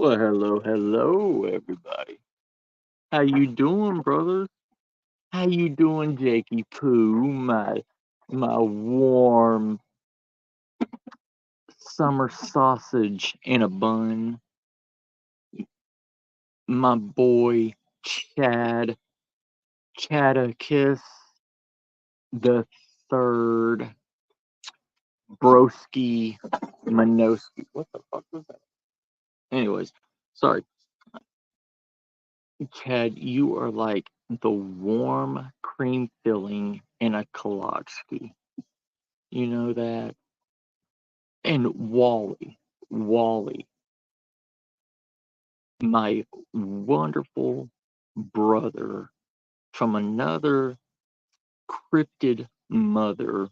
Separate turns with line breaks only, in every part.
Well, hello, everybody. How you doing, brothers? How you doing, Jakey Poo? My warm summer sausage in a bun. My boy Chad Chadakis the third. Broski Manoski. What the fuck was that? Anyways, sorry, Chad. You are like the warm cream filling in a kolache. You know that? And Wally, my wonderful brother from another cryptid mother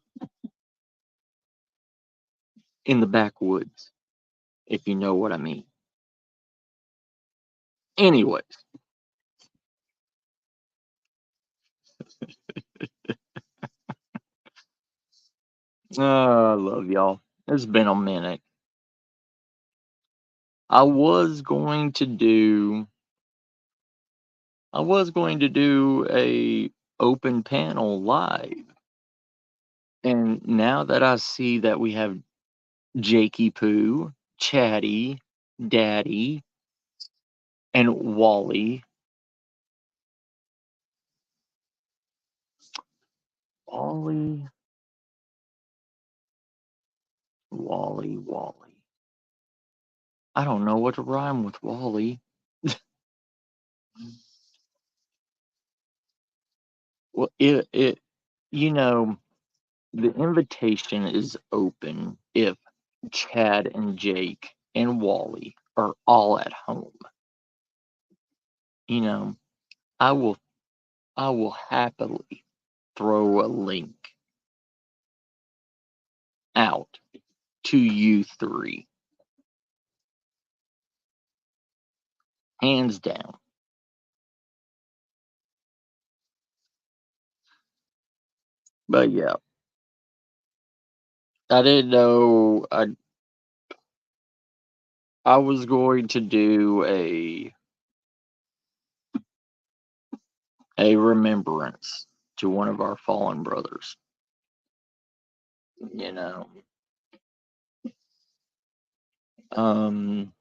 in the backwoods, if you know what I mean. Anyways, I love y'all. It's been a minute. I was going to do a open panel live. And now that I see that we have Jakey Poo, Chatty, Daddy, and Wally. Wally, Wally. I don't know what to rhyme with Wally. Well, you know, the invitation is open if Chad and Jake and Wally are all at home. You know, I will happily throw a link out to you three. Hands down. But yeah, I didn't know I was going to do a remembrance to one of our fallen brothers. You know, um,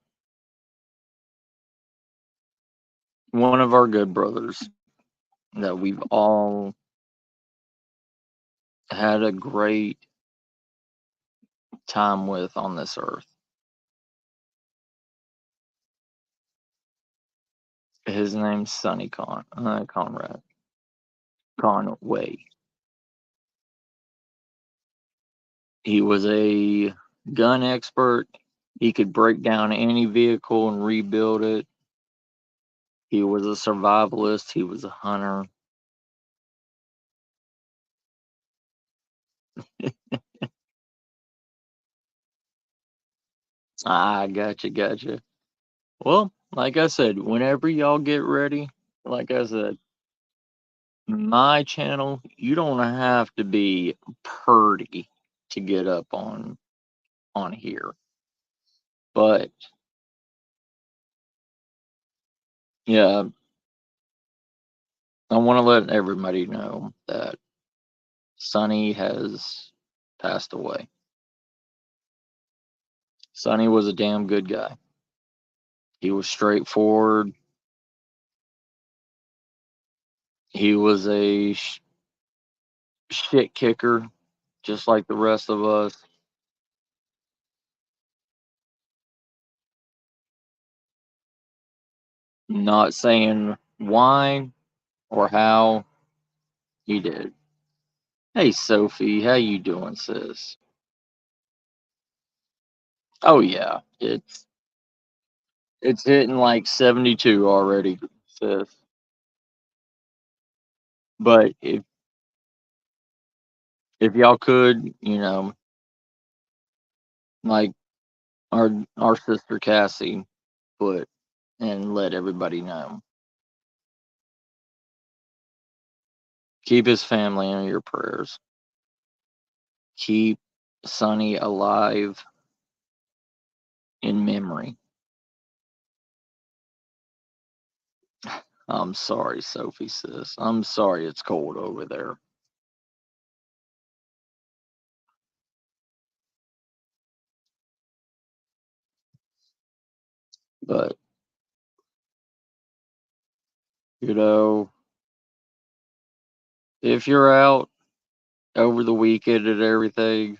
one of our good brothers that we've all had a great time with on this earth. His name's Sonny Conrad Conway. He was a gun expert. He could break down any vehicle and rebuild it. He was a survivalist. He was a hunter. I gotcha. Well, like I said, whenever y'all get ready, like I said, my channel, you don't have to be purdy to get up on here. But yeah, I want to let everybody know that Sonny has passed away. Sonny was a damn good guy. He was straightforward. He was a shit kicker, just like the rest of us. Not saying why or how he did. Hey Sophie, how you doing, sis? Oh yeah, it's hitting like 72 already, sis. But if y'all could, like our sister Cassie put and let everybody know. Keep his family in your prayers. Keep Sonny alive in memory. I'm sorry, Sophie, sis. I'm sorry it's cold over there. But, you know, if you're out over the weekend and everything,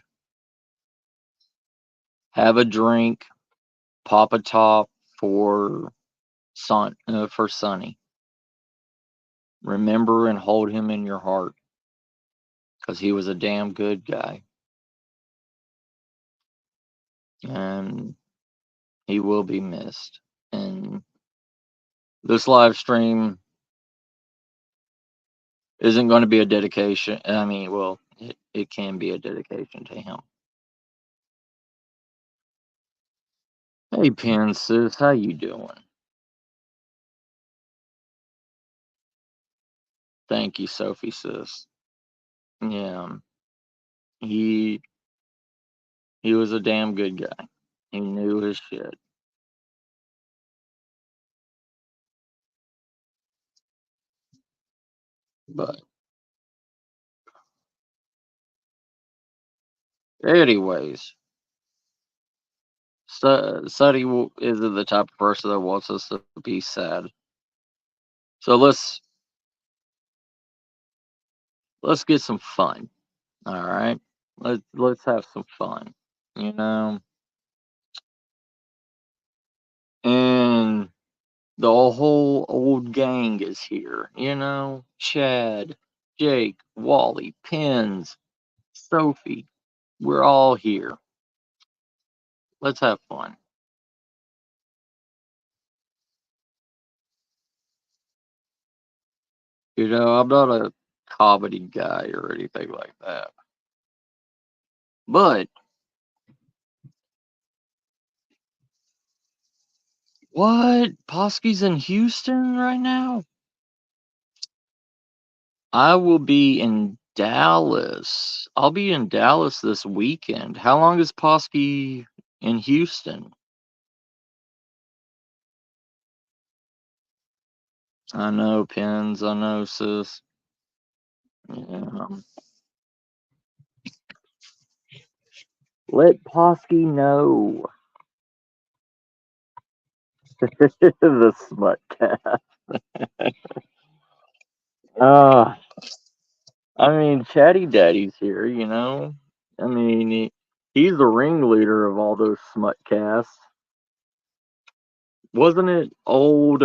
have a drink, pop a top for Sonny. Remember and hold him in your heart because he was a damn good guy. And he will be missed. And this live stream isn't going to be a dedication. I mean, well, it can be a dedication to him. Hey, Pen sis, how you doing? Thank you, Sophie sis. Yeah, he was a damn good guy. He knew his shit. But anyways, Suddy isn't the type of person that wants us to be sad. So let's get some fun. All right, let's have some fun. You know, and the whole old gang is here. You know, Chad, Jake, Wally, Pins, Sophie. We're all here. Let's have fun. You know, I'm not a comedy guy or anything like that. But what? Posky's in Houston right now? I will be in Dallas. I'll be in Dallas this weekend. How long is Posky in Houston? I know, Pins. I know, sis. Yeah. Let Posky know. The smut cat. Uh, I mean, Chatty Daddy's here, you know? I mean, he's the ringleader of all those smut casts. Wasn't it old,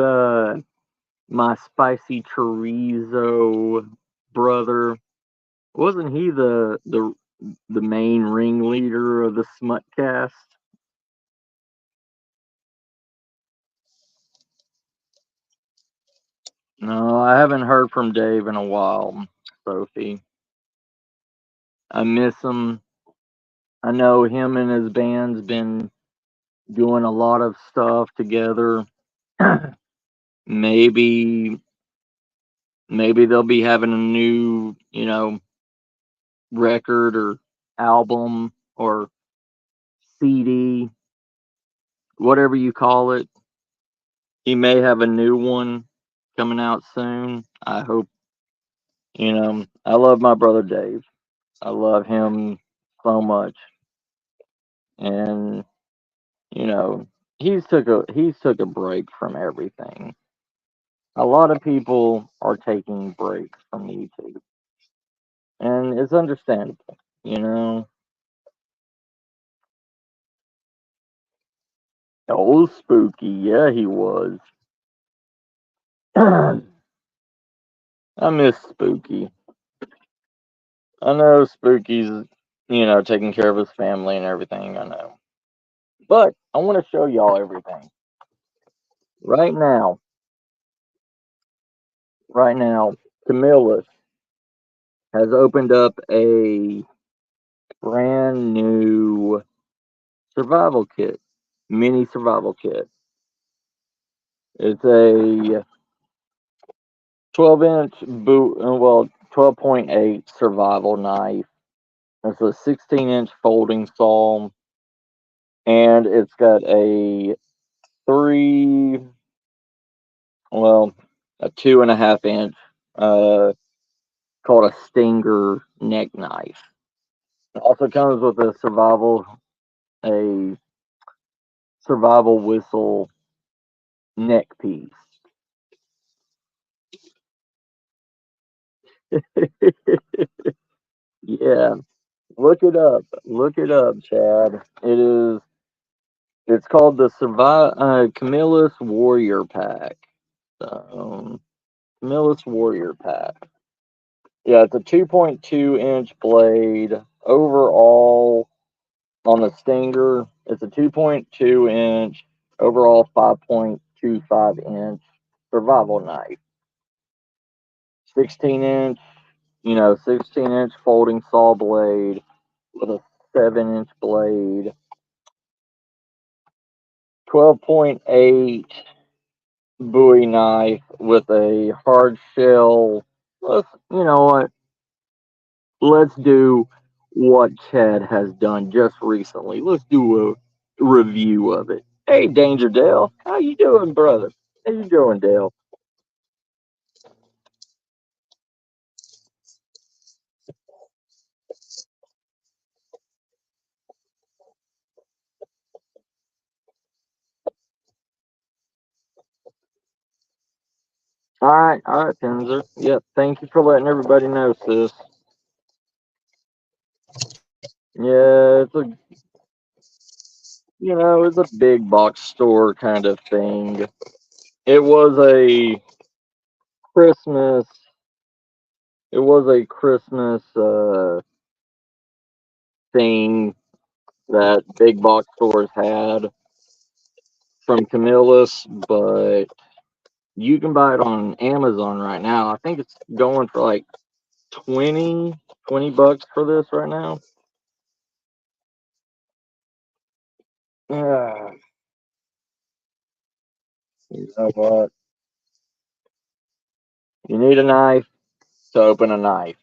my spicy chorizo brother? Wasn't he the main ringleader of the smut cast? No, I haven't heard from Dave in a while, Sophie. I miss him. I know him and his band's been doing a lot of stuff together. maybe maybe they'll be having a new, record or album or CD, whatever you call it. He may have a new one coming out soon. I hope, I love my brother Dave. I love him so much. And, you know, he's took a break from everything. A lot of people are taking breaks from YouTube. And it's understandable, you know. Oh, Spooky, yeah, he was. I miss Spooky. I know Spooky's, taking care of his family and everything. I know. But I want to show y'all everything. Right now, right now, Camillus has opened up a brand new survival kit, mini survival kit. It's a 12-inch boot, well, 12.8 survival knife. It's a 16-inch folding saw, and it's got a three, well, a 2.5 inch, called a Stinger neck knife. It also comes with a survival whistle neck piece. Yeah, look it up. Look it up, Chad. It's called the Camillus Warrior Pack. Camillus Warrior Pack. Yeah, it's a 2.2-inch blade overall on the Stinger. It's a 2.2-inch overall 5.25-inch survival knife. 16-inch, 16-inch folding saw blade with a 7-inch blade. 12.8 Bowie knife with a hard shell. You know what? Let's do what Chad has done just recently. Let's do a review of it. Hey, Danger Dale, how you doing, brother? How you doing, Dale? All right, Pinzer. Yep, thank you for letting everybody know, sis. Yeah, it's a big box store kind of thing. It was a Christmas. It was a Christmas thing that big box stores had from Camillus, but you can buy it on Amazon right now. I think it's going for like 20 bucks for this right now. You know what? You need a knife to open a knife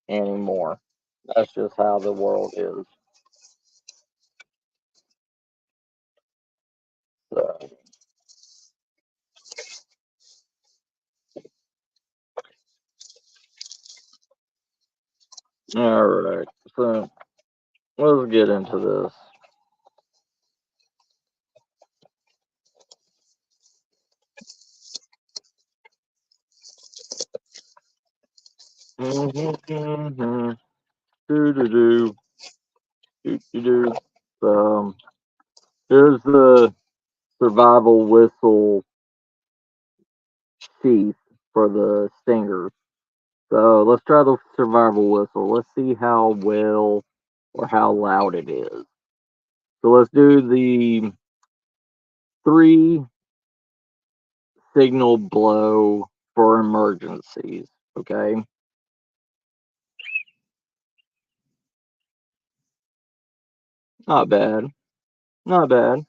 anymore. That's just how the world is. So, all right. So let's get into this. Do do do do do do. Here's the survival whistle sheath for the Stinger. So let's try the survival whistle. Let's see how well or how loud it is. So let's do the 3 signal blow for emergencies. Okay. Not bad. Not bad.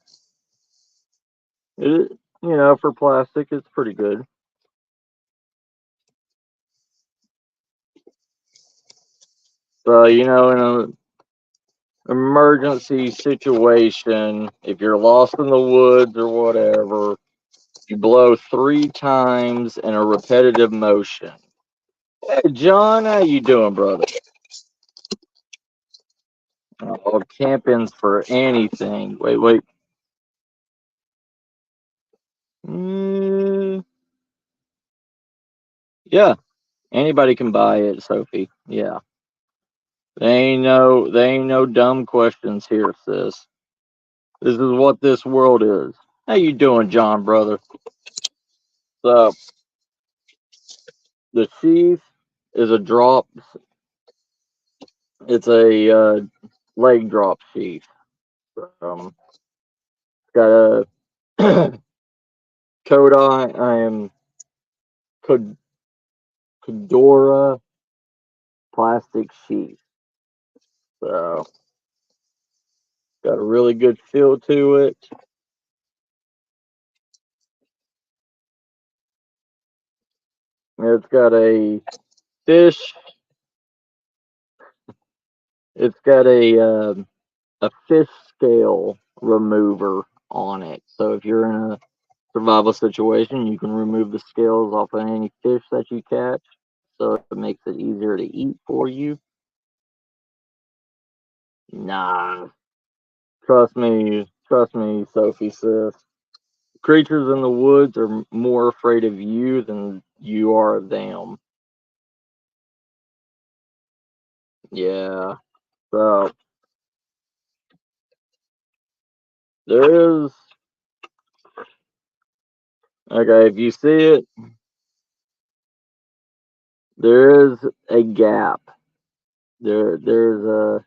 It, for plastic, it's pretty good. So, in an emergency situation, if you're lost in the woods or whatever, you blow 3 times in a repetitive motion. Hey, John, how you doing, brother? Oh, camping's for anything. Wait. Mm, yeah, anybody can buy it, Sophie. Yeah, they ain't no dumb questions here, sis. This is what this world is. How you doing, John, brother? So the sheath is a drop. It's a leg drop sheath. It's got a Kodai. I am Kodora plastic sheath. So got a really good feel to it. It's got a fish. It's got a fish scale remover on it. So if you're in survival situation, you can remove the scales off of any fish that you catch, so it makes it easier to eat for you. Nah, trust me, Sophie sis. Creatures in the woods are more afraid of you than you are of them. Yeah. So there is, okay, if you see it, there is a gap. There's a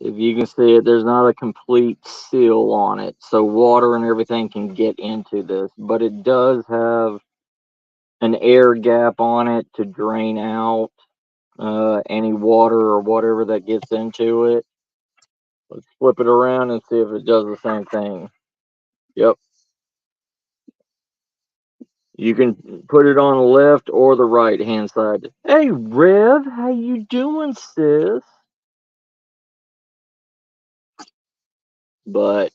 if you can see it, there's not a complete seal on it, so water and everything can get into this, but it does have an air gap on it to drain out any water or whatever that gets into it. Let's flip it around and see if it does the same thing. Yep. You can put it on the left or the right hand side. Hey Rev, how you doing, sis? But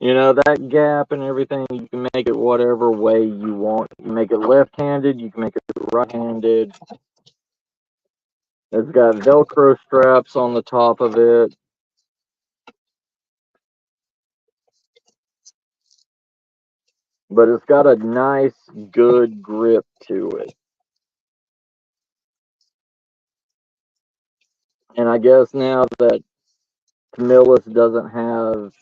you know, that gap and everything, you can make it whatever way you want. You can make it left-handed, you can make it right-handed. It's got Velcro straps on the top of it. But it's got a nice, good grip to it. And I guess now that Camillus doesn't have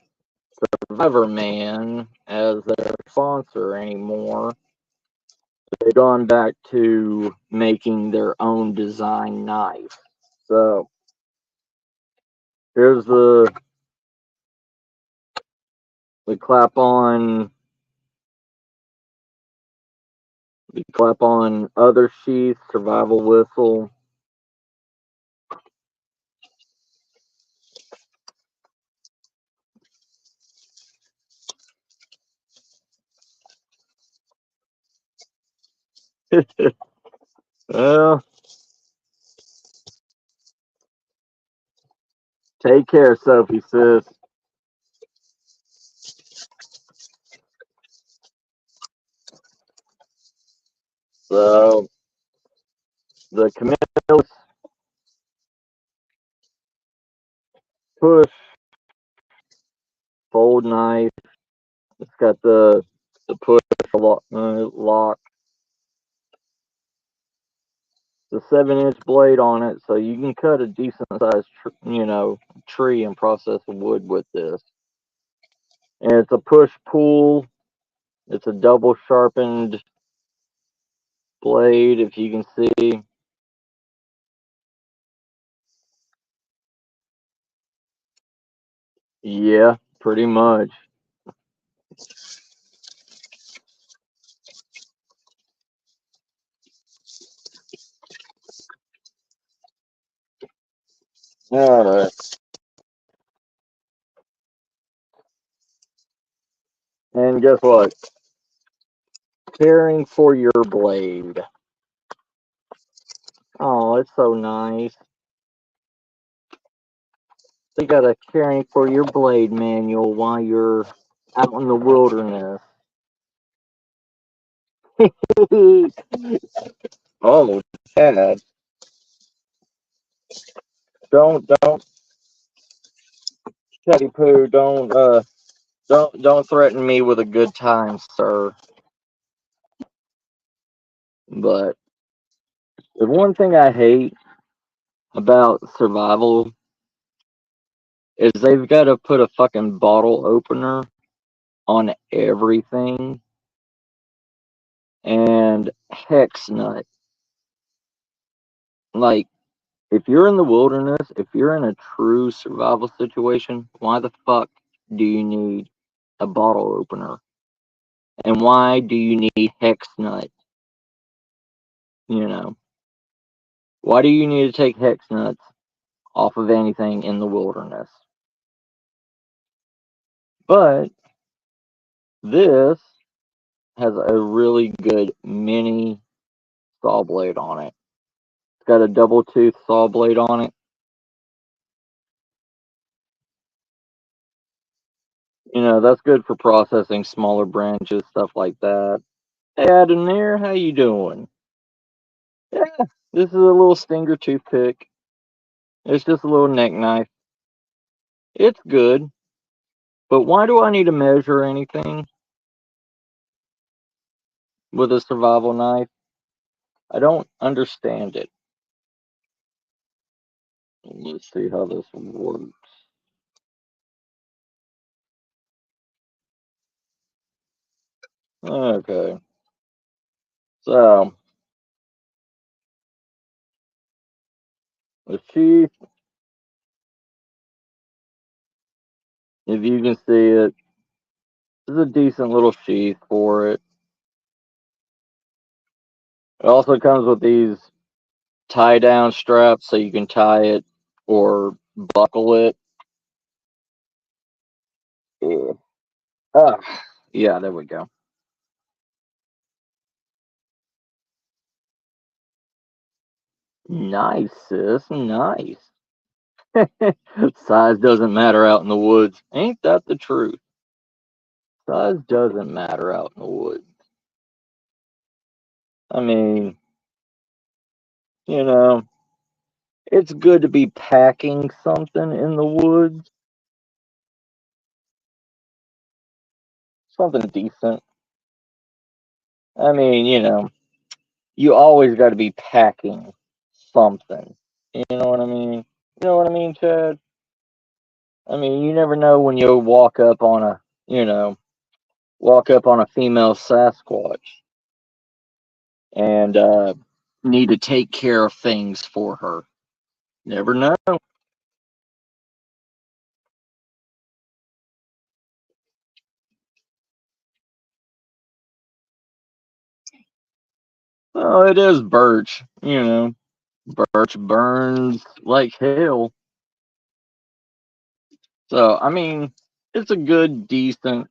Survivor Man as their sponsor anymore, they've gone back to making their own design knife. So here's the clap on other sheath, survival whistle. Well, take care, Sophie sis. So the Camillus push fold knife. It's got the push lock. The 7-inch blade on it, so you can cut a decent sized tree and process wood with this. And it's a push pull. It's a double sharpened blade, if you can see. Yeah, pretty much. All right. And guess what? Caring for your blade. Oh, it's so nice. They got a caring for your blade manual while you're out in the wilderness. Oh, Dad. Don't, Teddy Pooh, don't threaten me with a good time, sir. But the one thing I hate about survival is they've got to put a fucking bottle opener on everything and hex nut. Like, if you're in the wilderness, if you're in a true survival situation, why the fuck do you need a bottle opener? And why do you need hex nut? You know, why do you need to take hex nuts off of anything in the wilderness? But this has a really good mini saw blade on it. It's got a double tooth saw blade on it. That's good for processing smaller branches, stuff like that. Hey, Adonir, how you doing? Yeah, this is a little stinger toothpick. It's just a little neck knife. It's good, but why do I need to measure anything with a survival knife? I don't understand it. Let's see how this works. Okay, so the sheath, if you can see it, is a decent little sheath for it. It also comes with these tie down straps so you can tie it or buckle it. Yeah. Ah, yeah, there we go. Nice, sis. Nice. Size doesn't matter out in the woods. Ain't that the truth? Size doesn't matter out in the woods. I mean, you know, it's good to be packing something in the woods, something decent. I mean, you always got to be packing something. You know what I mean? You know what I mean, Chad? I mean, you never know when you'll walk up on a female Sasquatch and need to take care of things for her. Never know. Well, it is birch. Birch burns like hell. So, I mean, it's a good, decent,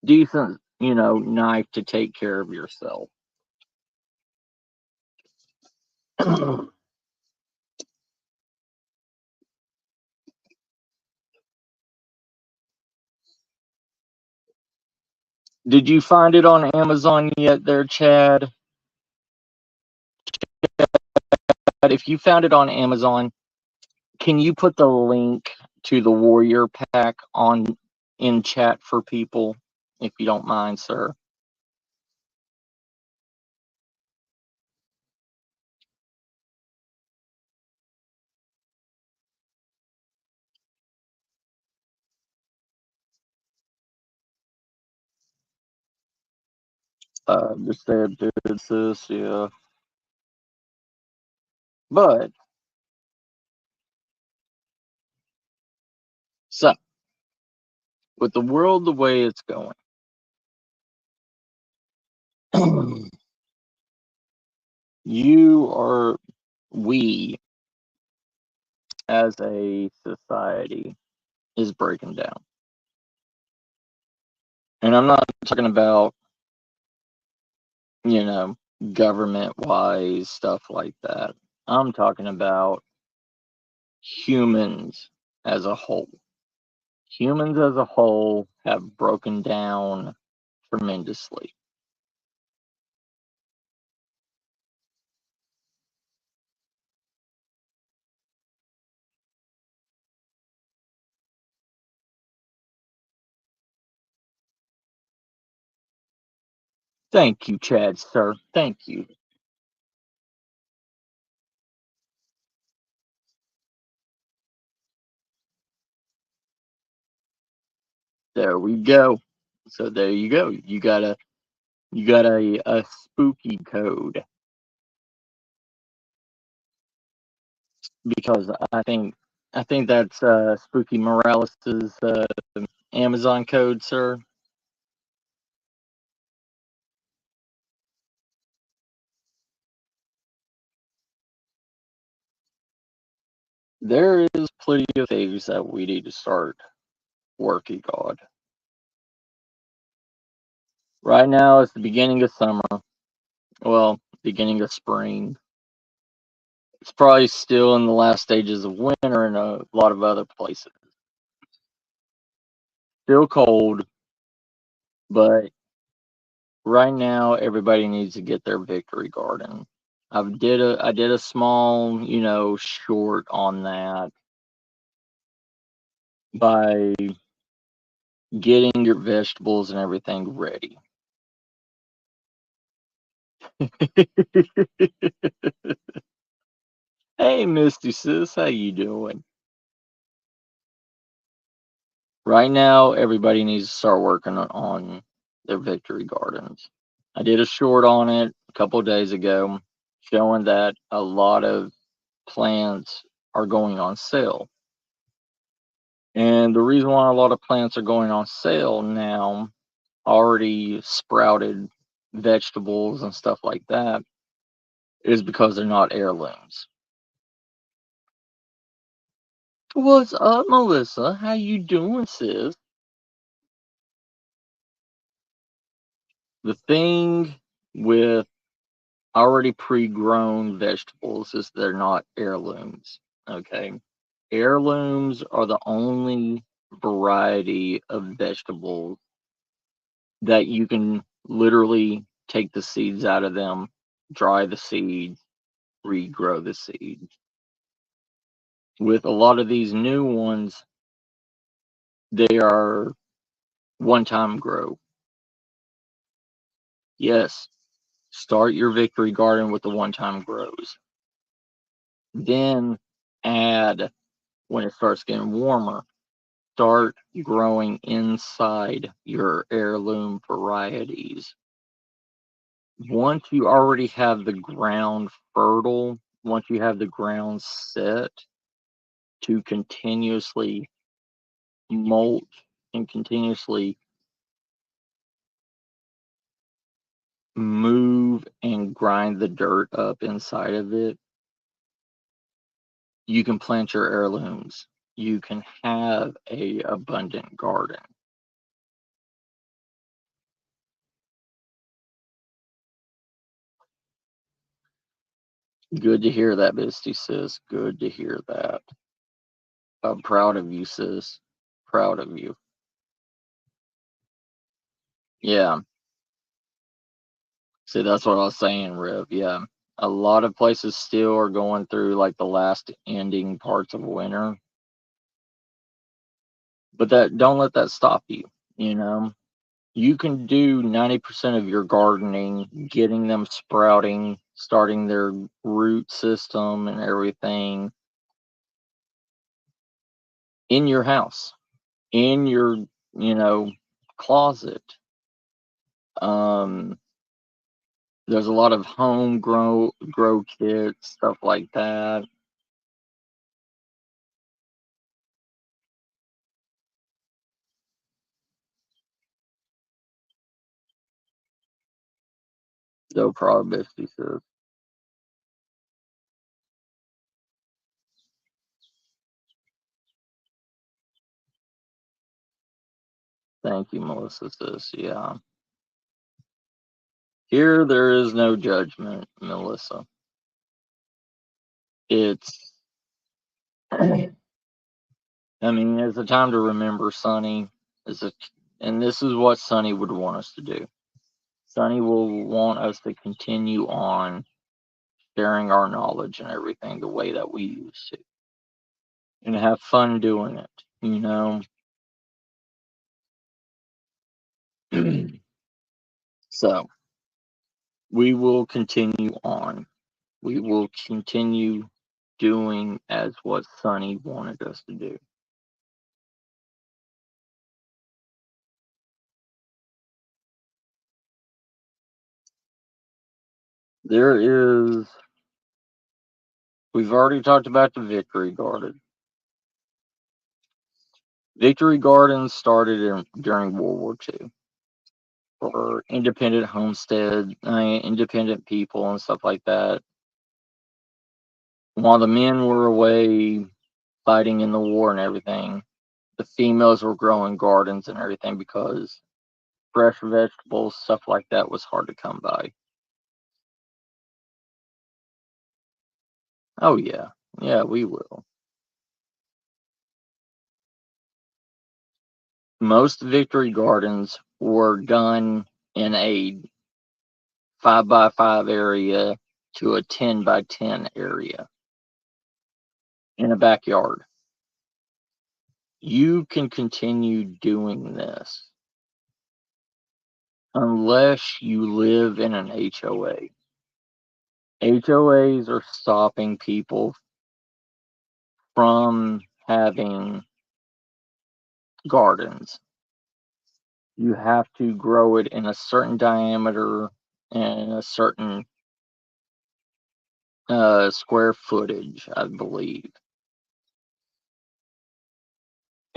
knife to take care of yourself. Did you find it on Amazon yet there, Chad? But if you found it on Amazon, can you put the link to the Warrior Pack in chat for people, if you don't mind, sir? Just said, dude, sis, yeah. But so, with the world the way it's going, we as a society is breaking down. And I'm not talking about, you know, government wise stuff like that. I'm talking about humans as a whole. Humans as a whole have broken down tremendously. Thank you, Chad, sir. Thank you. There we go. So there you go. You got a spooky code, because I think that's Spooky Morales's Amazon code, sir. There is plenty of things that we need to start working on. Right now, it's the beginning of summer. Well, beginning of spring. It's probably still in the last stages of winter in a lot of other places. Still cold, but right now everybody needs to get their victory garden. I did a small, short on that by getting your vegetables and everything ready. Hey, Misty sis, how you doing? Right now, everybody needs to start working on their victory gardens. I did a short on it a couple of days ago, showing that a lot of plants are going on sale. And the reason why a lot of plants are going on sale now, already sprouted vegetables and stuff like that, is because they're not heirlooms. What's up, Melissa? How you doing, sis? The thing with already pre-grown vegetables is they're not heirlooms. Okay. Heirlooms are the only variety of vegetables that you can literally take the seeds out of them, dry the seeds, regrow the seeds. With a lot of these new ones, they are one-time grow. Yes, start your victory garden with the one-time grows. Then add, when it starts getting warmer, start growing inside your heirloom varieties. Once you already have the ground fertile, once you have the ground set to continuously mulch and continuously move and grind the dirt up inside of it, you can plant your heirlooms. You can have a abundant garden. Good to hear that, Misty sis. Good to hear that. I'm proud of you, sis. Proud of you. Yeah. See, that's what I was saying, Riv. Yeah. A lot of places still are going through like the last ending parts of winter. But that don't let that stop you, you know. You can do 90% of your gardening, getting them sprouting, starting their root system and everything in your house, in your, you know, closet. Um, there's a lot of home grow kits, stuff like that. No problem, Misty says. Thank you, Melissa says. Yeah. Here there is no judgment, Melissa. It's I mean, it's a time to remember Sonny. It's a, and this is what Sonny would want us to do. Sonny will want us to continue on sharing our knowledge and everything the way that we used to, and have fun doing it. You know. So we will continue on. We will continue doing as what Sonny wanted us to do. There is. We've already talked about the Victory Garden. Victory Gardens started during World War II for independent homestead, independent people and stuff like that. While the men were away fighting in the war and everything, the females were growing gardens and everything because fresh vegetables, stuff like that, was hard to come by. Oh yeah, yeah, we will. Most victory gardens were done in a 5x5 area to a 10x10 area in a backyard. You can continue doing this unless you live in an HOA. HOAs are stopping people from having gardens. You have to grow it in a certain diameter and a certain square footage, I believe.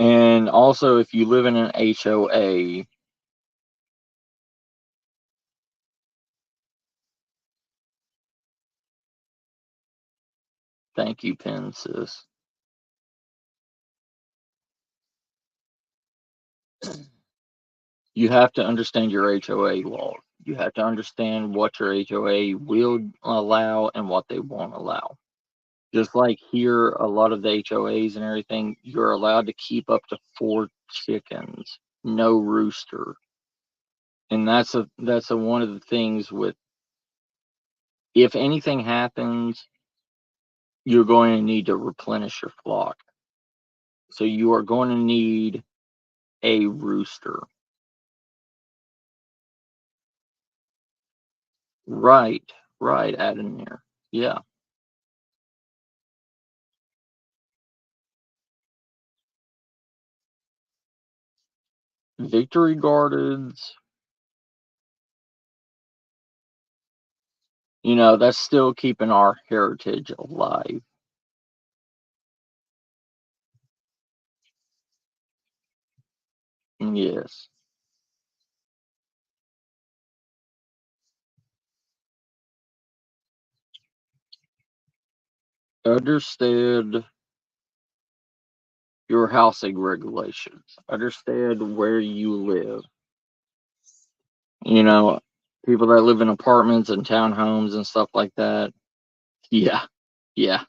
And also, if you live in an HOA, thank you, Pen Sis. You have to understand your HOA laws. You have to understand what your HOA will allow and what they won't allow. Just like here, a lot of the HOAs and everything, you're allowed to keep up to 4 chickens, no rooster. And that's one of the things with, if anything happens, you're going to need to replenish your flock. So you are going to need a rooster. Right, add in there. Yeah. Victory gardens, that's still keeping our heritage alive. Yes. Understand your housing regulations. Understand where you live. You know, People that live in apartments and townhomes and stuff like that. Yeah. Yeah.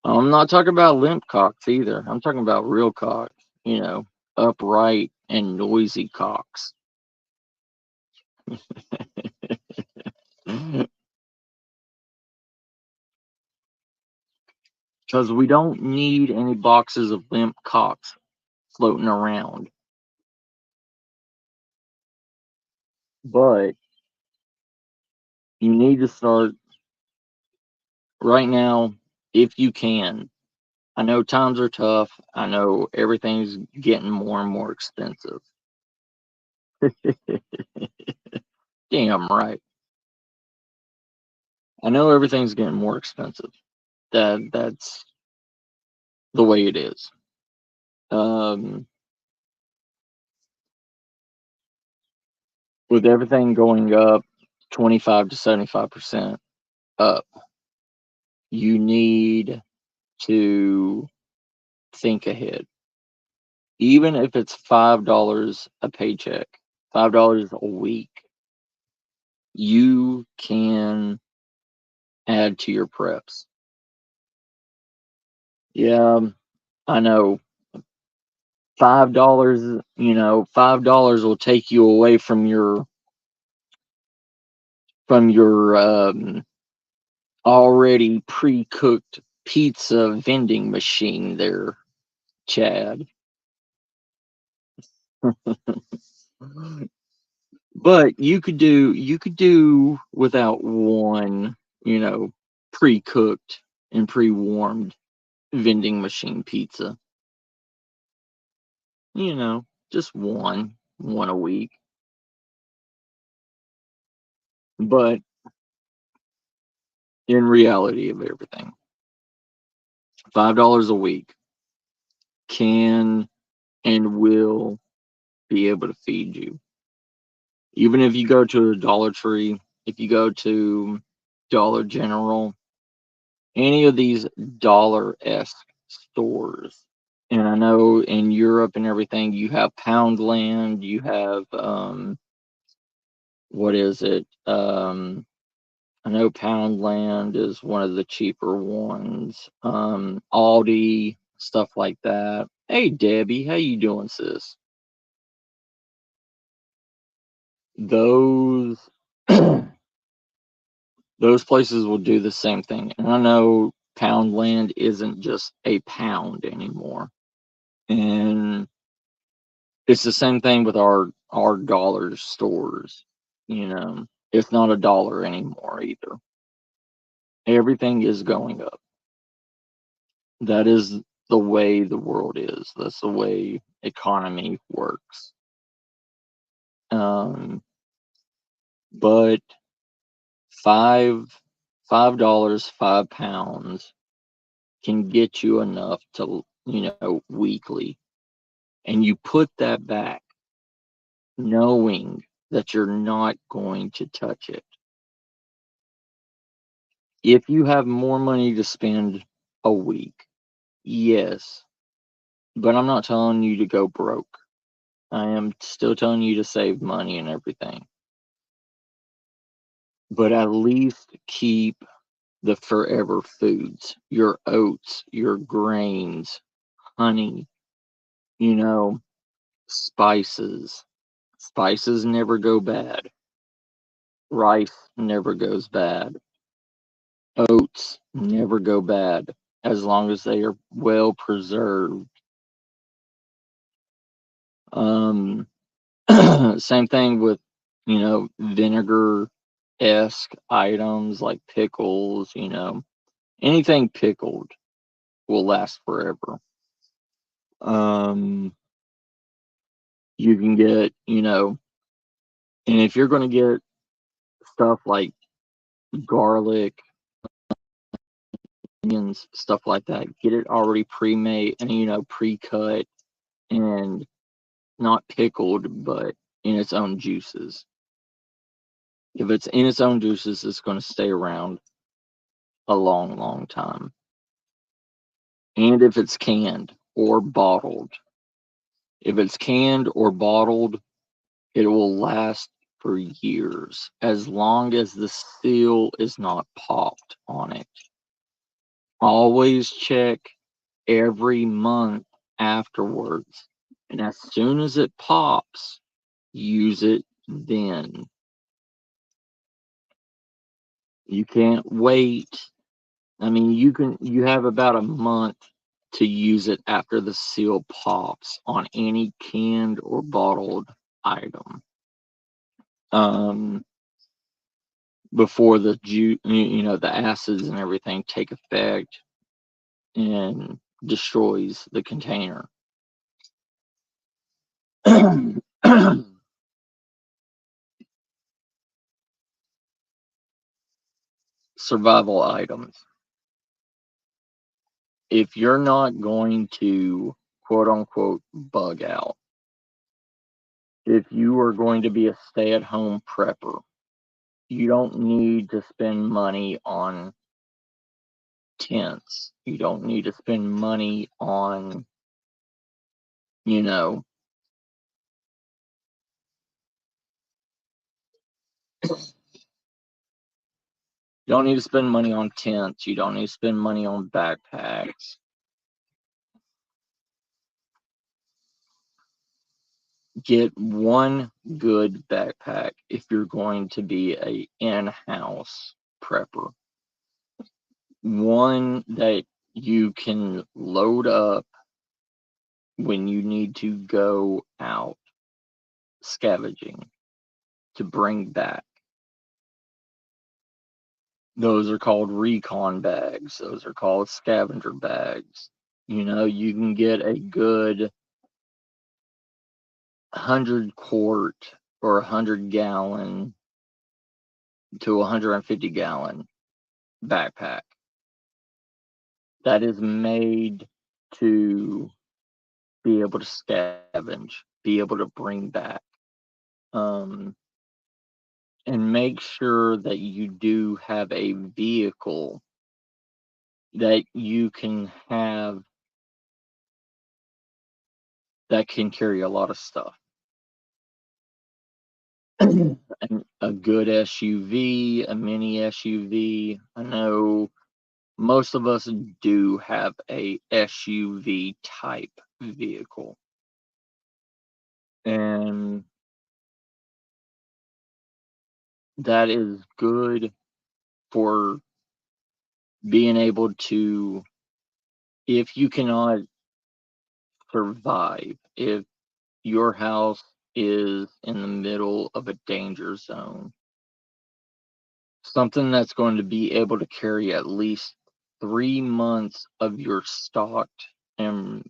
I'm not talking about limp cocks either. I'm talking about real cocks, upright and noisy cocks. Because we don't need any boxes of limp cocks floating around. But you need to start right now if you can. I know times are tough. I know everything's getting more and more expensive. Damn right. I know everything's getting more expensive. That's the way it is. Um, with everything going up 25 to 75% up, you need to think ahead. Even if it's $5 a paycheck, $5 a week, you can add to your preps. Yeah, I know. $5, will take you away from your already pre-cooked pizza vending machine there, Chad. But you could do without one, pre-cooked and pre-warmed vending machine pizza. Just one a week. But in reality of everything, $5 a week can and will be able to feed you. Even if you go to a Dollar Tree, if you go to Dollar General, any of these dollar-esque stores. And I know in Europe and everything, you have Poundland, you have what is it? I know Poundland is one of the cheaper ones. Aldi, stuff like that. Hey, Debbie, how you doing, sis? Those those places will do the same thing. And I know Poundland isn't just a pound anymore. And it's the same thing with our dollar stores, you know. It's not a dollar anymore either. Everything is going up. That is the way the world is. That's the way economy works. But $5, 5 pounds can get you enough to, weekly. And you put that back knowing that you're not going to touch it. If you have more money to spend a week, yes. But I'm not telling you to go broke. I am still telling you to save money and everything. But at least keep the forever foods, your oats, your grains, honey, spices. Spices never go bad. Rice never goes bad. Oats never go bad as long as they are well preserved. Same thing with, vinegar-esque items like pickles, anything pickled will last forever. You can get, and if you're going to get stuff like garlic, onions, stuff like that, get it already pre-made and, pre-cut and not pickled, but in its own juices. If it's in its own juices, it's going to stay around a long, long time. And if it's canned or bottled, if it's canned or bottled, it will last for years as long as the seal is not popped on it. Always check every month afterwards. And as soon as it pops, use it then. You can't wait. I mean, you have about a month to use it after the seal pops on any canned or bottled item. Before the the acids and everything take effect and destroys the container. Survival items. If you're not going to quote unquote bug out, if you are going to be a stay-at-home prepper, you don't need to spend money on tents. You don't need to spend money on, you don't need to spend money on tents. You don't need to spend money on backpacks. Get one good backpack if you're going to be a in-house prepper. One that you can load up when you need to go out scavenging to bring back. Those are called recon bags. Those are called scavenger bags. You can get a good 100-quart or 100-gallon to 150-gallon backpack that is made to be able to scavenge, be able to bring back. And make sure that you do have a vehicle that you can have that can carry a lot of stuff. And a good SUV, a mini SUV. I know most of us do have a SUV type vehicle. And that is good for being able to, if you cannot survive, if your house is in the middle of a danger zone, something that's going to be able to carry at least 3 months of your stocked and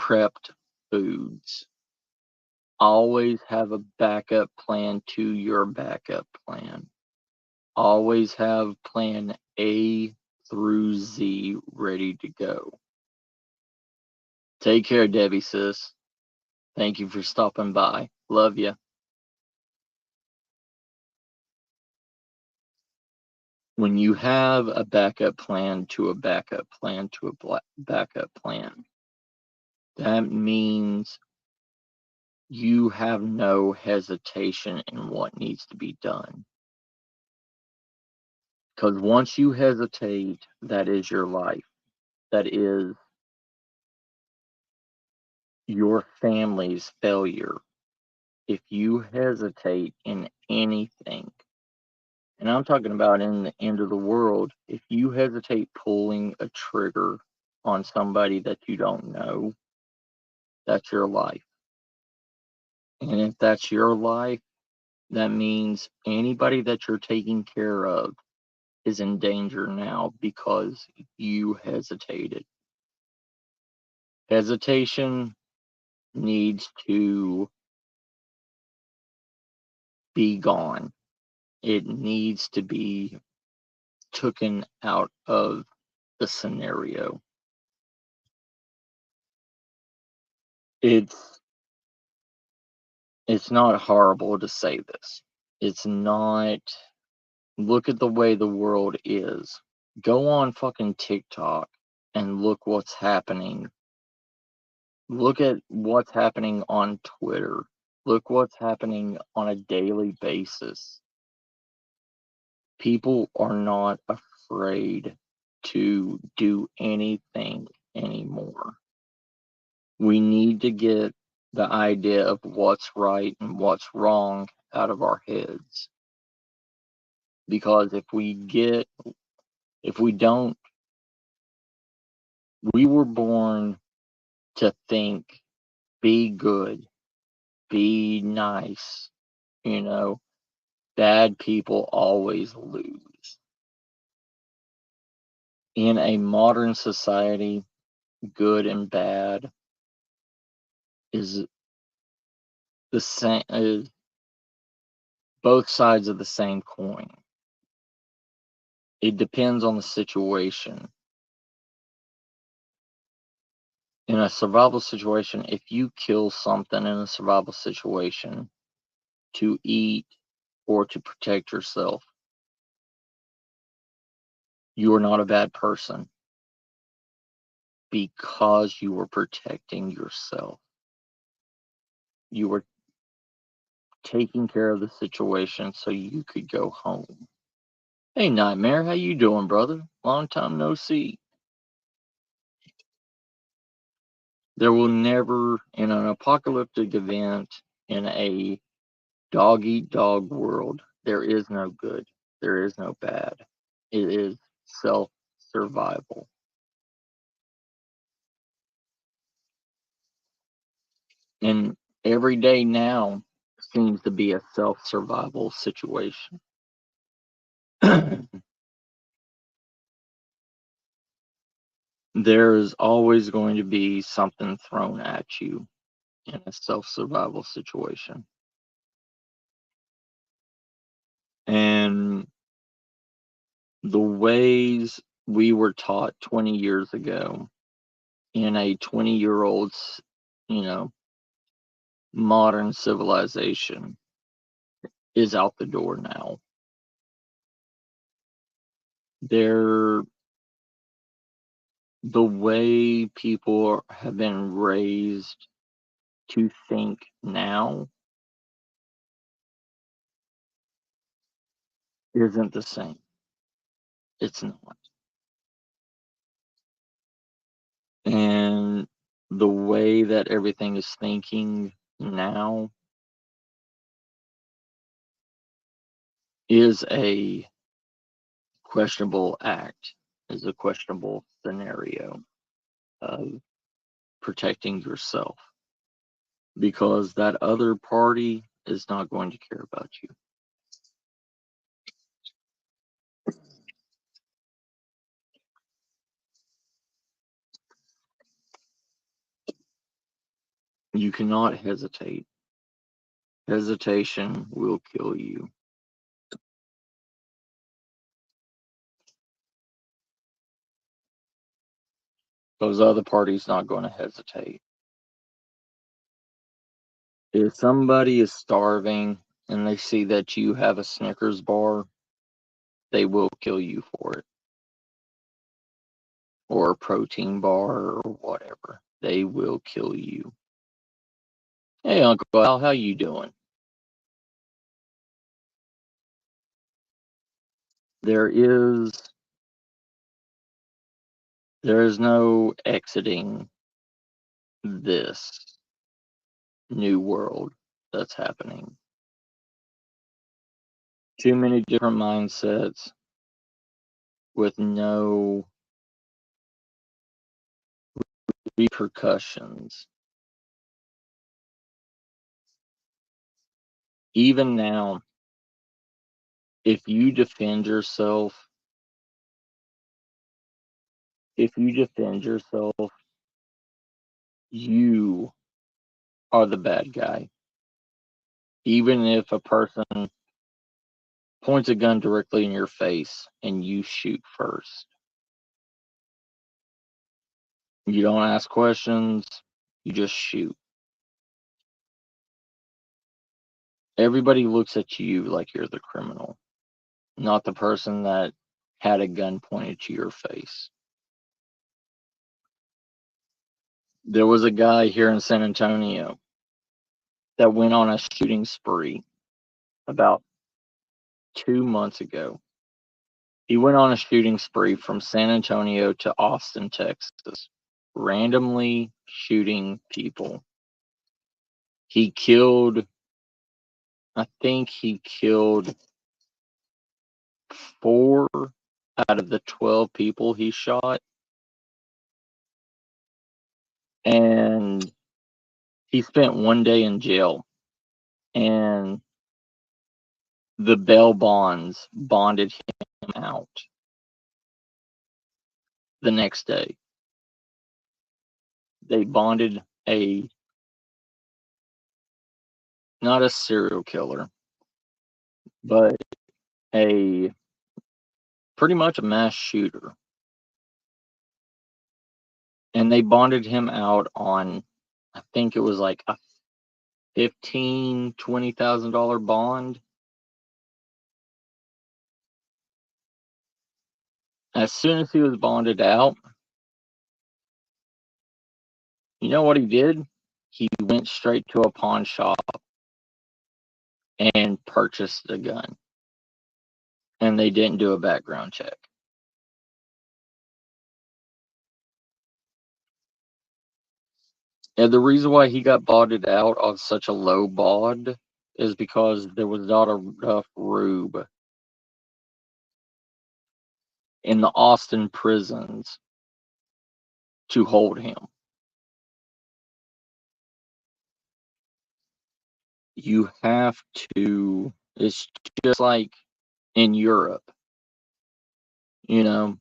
prepped foods. Always have a backup plan to your backup plan. Always have plan A through Z ready to go. Take care, Debbie, sis. Thank you for stopping by. Love you. When you have a backup plan to a backup plan to a backup plan, that means you have no hesitation in what needs to be done. Because once you hesitate, that is your life. That is your family's failure. If you hesitate in anything, and I'm talking about in the end of the world, if you hesitate pulling a trigger on somebody that you don't know, that's your life. And if that's your life, that means anybody that you're taking care of is in danger now because you hesitated. Hesitation needs to be gone. It needs to be taken out of the scenario. It's not horrible to say this. It's not. Look at the way the world is. Go on fucking TikTok and look what's happening. Look at what's happening on Twitter. Look what's happening on a daily basis. People are not afraid to do anything anymore. We need to get the idea of what's right and what's wrong out of our heads. Because if we don't, we were born to think, be good, be nice, you know, bad people always lose. In a modern society, good and bad is the same, is both sides of the same coin. It depends on the situation. In a survival situation, if you kill something in a survival situation to eat or to protect yourself, you are not a bad person because you were protecting yourself. You were taking care of the situation so you could go home. Hey, Nightmare, how you doing, brother? Long time no see. There will never, in an apocalyptic event, in a dog-eat-dog world, there is no good. There is no bad. It is self-survival. And every day now seems to be a self-survival situation. There's always going to be something thrown at you in a self-survival situation. And the ways we were taught 20 years ago in a 20-year-old's, you know, modern civilization is out the door now. The way people have been raised to think now isn't the same. It's not. And the way that everything is thinking now is a questionable act, is a questionable scenario of protecting yourself, because that other party is not going to care about you. You cannot hesitate. Hesitation will kill you. Those other parties not going to hesitate. If somebody is starving and they see that you have a Snickers bar, they will kill you for it. Or a protein bar or whatever. They will kill you. Hey, Uncle Al, how you doing? There is no exiting this new world that's happening. Too many different mindsets with no repercussions. Even now, if you defend yourself, you are the bad guy. Even if a person points a gun directly in your face and you shoot first. You don't ask questions, you just shoot. Everybody looks at you like you're the criminal, not the person that had a gun pointed to your face. There was a guy here in San Antonio that went on a shooting spree about 2 months ago. He went on a shooting spree from San Antonio to Austin, Texas, randomly shooting people. He killed, I think he killed 4 out of the 12 people he shot. And he spent 1 day in jail. And the bail bonds bonded him out the next day. They bonded not a serial killer, but a pretty much a mass shooter. And they bonded him out on, I think it was like a $20,000 bond. As soon as he was bonded out, you know what he did? He went straight to a pawn shop and purchased a gun. And they didn't do a background check. And the reason why he got bonded out on such a low bond is because there was not enough room in the Austin prisons to hold him. You have to, it's just like in Europe, you know,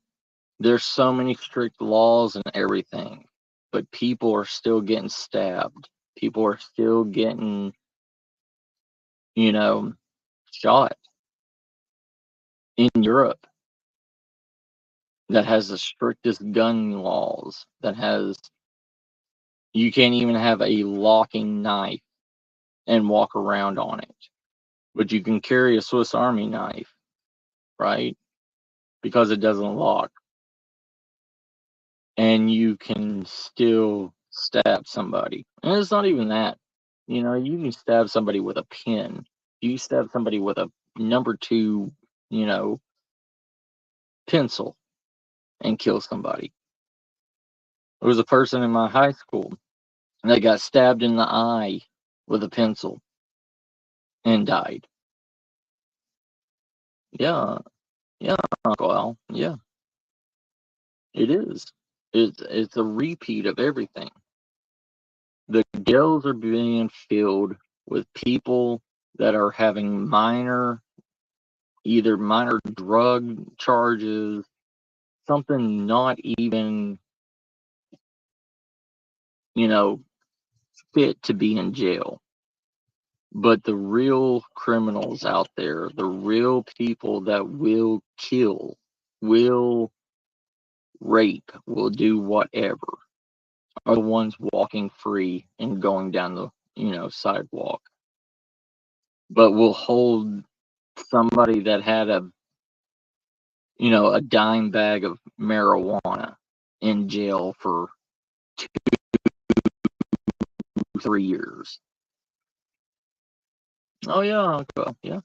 there's so many strict laws and everything, but people are still getting stabbed. People are still getting, you know, shot in Europe. That has the strictest gun laws, that has, you can't even have a locking knife and walk around on it, but you can carry a Swiss Army knife, right? Because it doesn't lock. And you can still stab somebody. And it's not even that. You know, you can stab somebody with a pin. You stab somebody with a number 2, you know, pencil and kill somebody. There was a person in my high school that got stabbed in the eye with a pencil and died. Yeah, yeah, Uncle Al. Yeah, it is. It's a repeat of everything. The jails are being filled with people that are having either minor drug charges, something not even, you know, fit to be in jail. But the real criminals out there, the real people that will kill, will rape, will do whatever, are the ones walking free and going down the, sidewalk. But will hold somebody that had a dime bag of marijuana in jail for 2, 3 years. Oh yeah, yeah.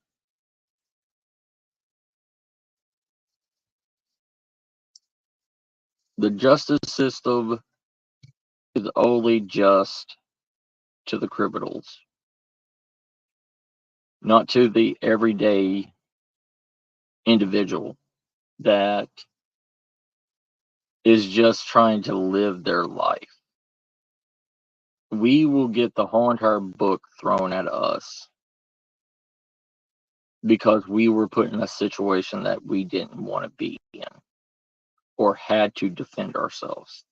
The justice system is only just to the criminals, not to the everyday individual that is just trying to live their life. We will get the whole entire book thrown at us because we were put in a situation that we didn't want to be in or had to defend ourselves.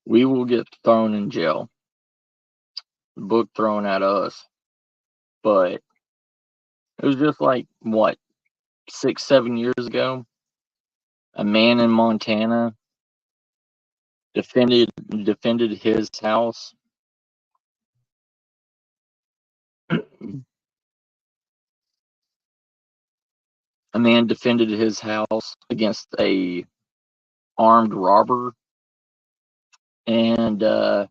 We will get thrown in jail, the book thrown at us, but it was just like, what, 6, 7 years ago? A man in Montana defended his house. A man defended his house against a armed robber and shot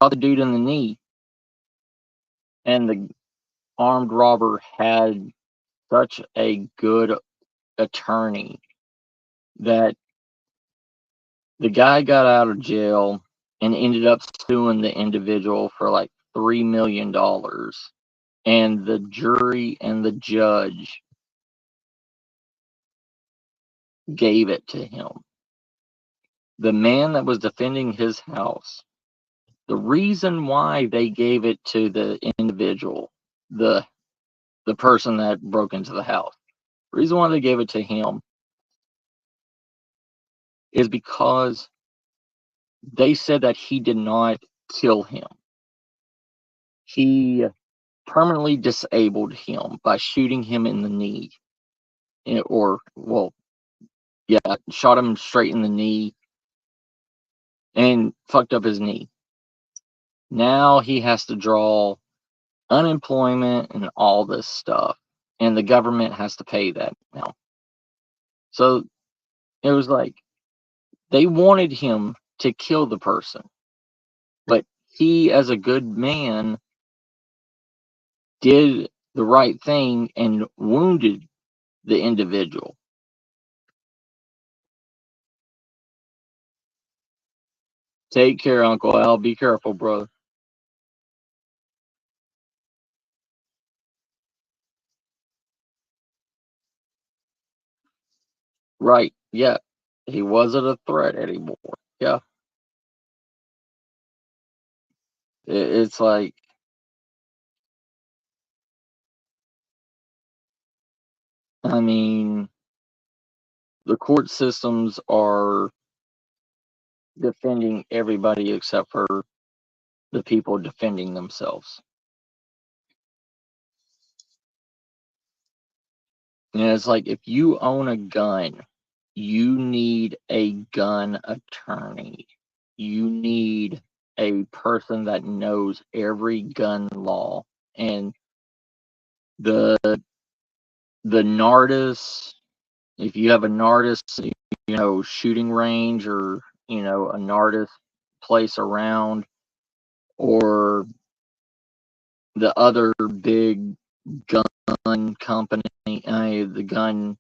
the dude in the knee. And the armed robber had such a good attorney that the guy got out of jail and ended up suing the individual for like $3 million. And the jury and the judge gave it to him. The man that was defending his house, the reason why they gave it to the individual, the person that broke into the house, the reason why they gave it to him is because they said that he did not kill him. He permanently disabled him by shooting him in the knee. Shot him straight in the knee and fucked up his knee. Now he has to draw unemployment and all this stuff, and the government has to pay that now. So it was like they wanted him to kill the person, but he, as a good man, did the right thing and wounded the individual. Take care, Uncle Al. Be careful, brother. Right. Yeah. He wasn't a threat anymore. Yeah. It's like, I mean, the court systems are defending everybody except for the people defending themselves. And it's like, if you own a gun, you need a gun attorney. You need a person that knows every gun law. And the Nardis, if you have a Nardis, shooting range, or, a Nardis place around, or the other big gun company, the gun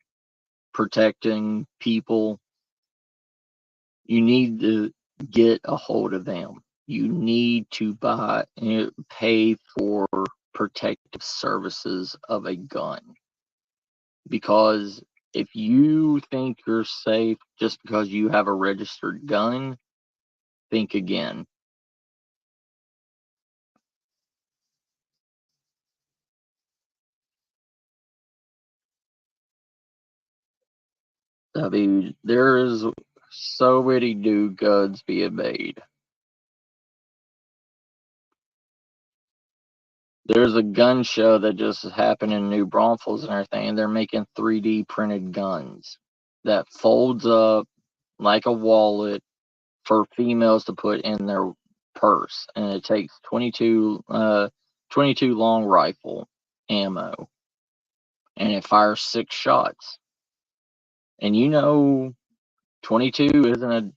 protecting people, you need to get a hold of them. You need to pay for protective services of a gun. Because if you think you're safe just because you have a registered gun, think again. I mean, there is so many new guns being made. There's a gun show that just happened in New Braunfels and everything, and they're making 3D printed guns that folds up like a wallet for females to put in their purse, and it takes 22 long rifle ammo, and it fires 6 shots. And 22 isn't a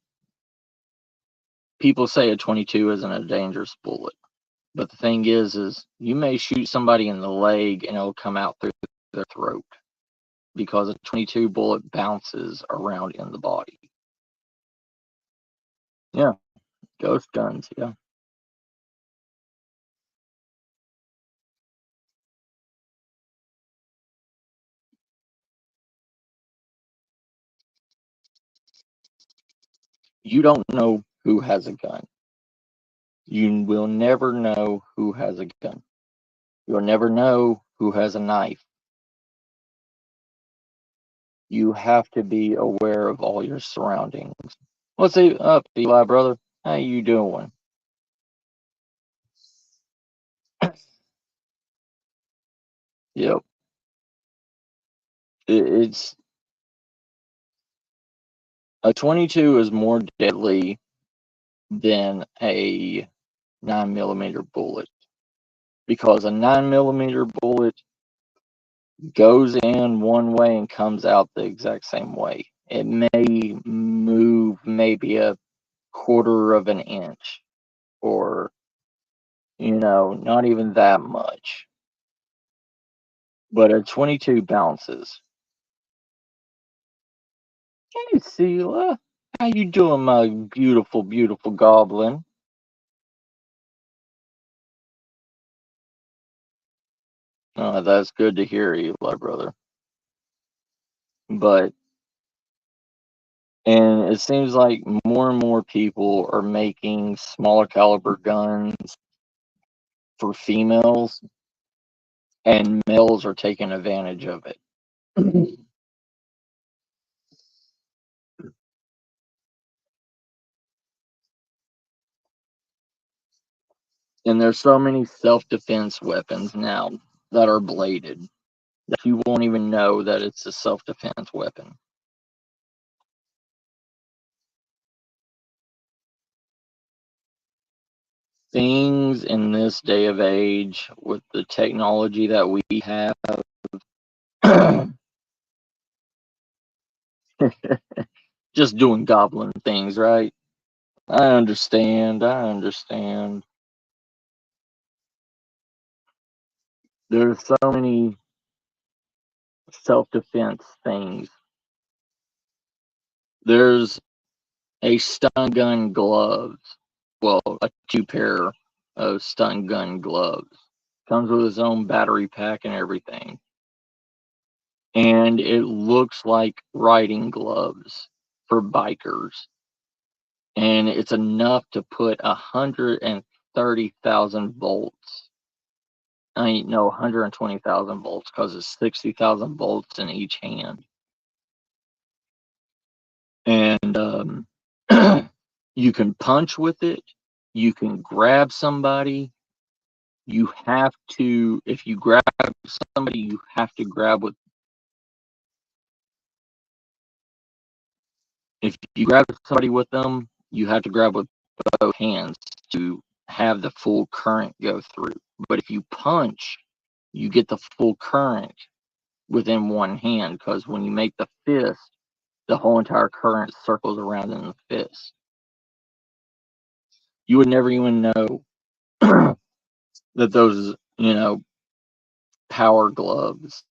people say a 22 isn't a dangerous bullet. But the thing is you may shoot somebody in the leg and it'll come out through their throat because a 22 bullet bounces around in the body. Yeah, ghost guns, yeah. You don't know who has a gun. You will never know who has a gun. You'll never know who has a knife. You have to be aware of all your surroundings. What's up, Eli, brother? How you doing? Yep. It's a 22 is more deadly than a 9mm bullet because a 9mm bullet goes in one way and comes out the exact same way. It may move maybe a quarter of an inch or not even that much, but a 22 bounces. Hey, Sela, how you doing, my beautiful, beautiful goblin? That's good to hear, Eli, brother. But and it seems like more and more people are making smaller caliber guns for females, and males are taking advantage of it. And there's so many self-defense weapons now that are bladed that you won't even know that it's a self-defense weapon. Things in this day of age with the technology that we have, just doing goblin things, right? I understand. There's so many self-defense things. There's a stun gun gloves. Well, a 2 pair of stun gun gloves. Comes with its own battery pack and everything. And it looks like riding gloves for bikers. And it's enough to put 130,000 volts. I ain't no 120,000 volts because it's 60,000 volts in each hand. And you can punch with it. You can grab somebody. You have to, if you grab somebody, you have to grab with. If you grab somebody with them, you have to grab with both hands to have the full current go through. But if you punch, you get the full current within one hand because when you make the fist, the whole entire current circles around in the fist. You would never even know that those, power gloves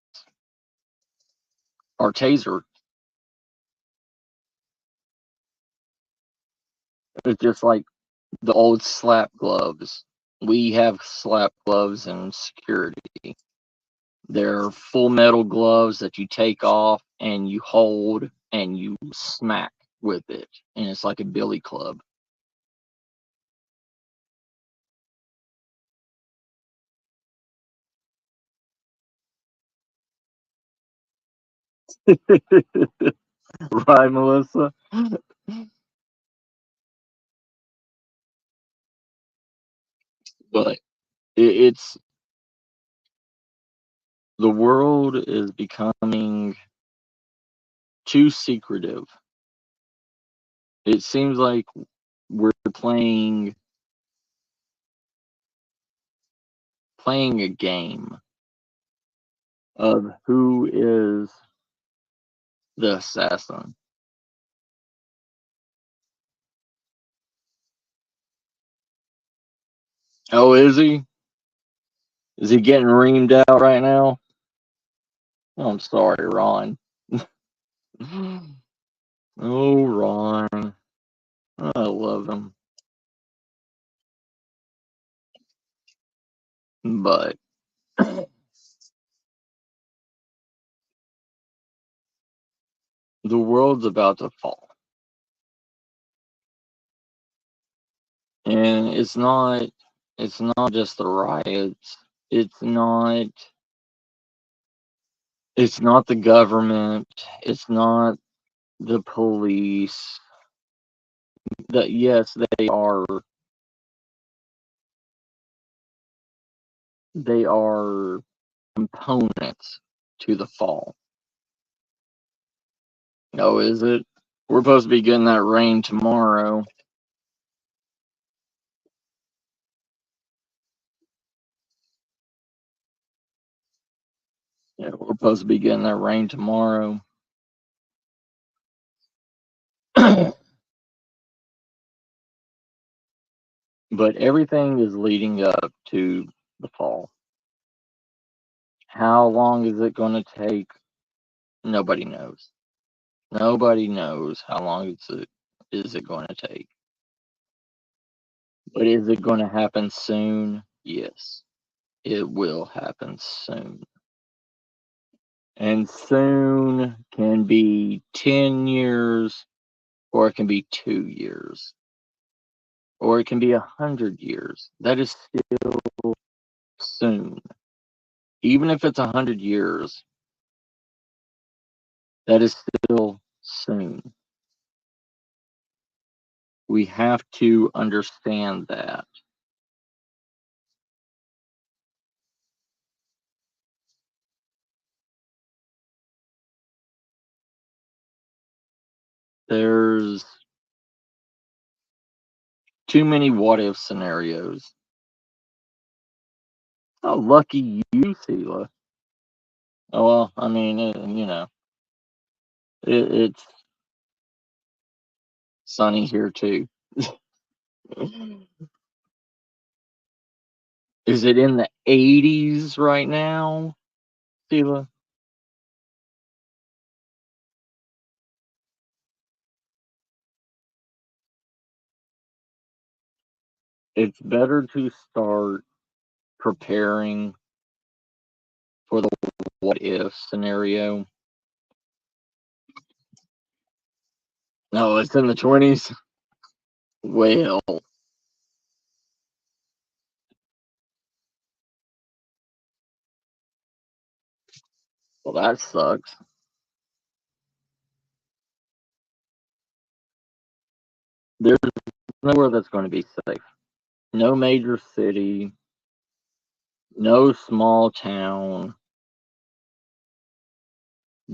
are taser It's just like the old slap gloves. We have slap gloves in security. They're full metal gloves that you take off and you hold and you smack with it. And it's like a billy club. Right, Melissa? But it's the world is becoming too secretive. It seems like we're playing a game of who is the assassin. Oh, is he? Is he getting reamed out right now? Oh, I'm sorry, Ron. Oh, Ron. I love him. But the world's about to fall. And it's not just the riots. It's not it's not the government. It's not the police. That yes, they are components to the fall. Oh, is it? We're supposed to be getting that rain tomorrow. Yeah, we're supposed to be getting that rain tomorrow. But everything is leading up to the fall. How long is it going to take? Nobody knows. Nobody knows how long is it going to take. But is it going to happen soon? Yes, it will happen soon. And soon can be 10 years, or it can be 2 years, or it can be 100 years. That is still soon. Even if it's 100 years, that is still soon. We have to understand that. There's too many what if scenarios. Oh, lucky you, Sheila. Oh, well, I mean, it's sunny here too. Is it in the 80s right now, Sheila? It's better to start preparing for the what if scenario. No, it's in the 20s. Well, that sucks. There's nowhere that's going to be safe. No major city, no small town.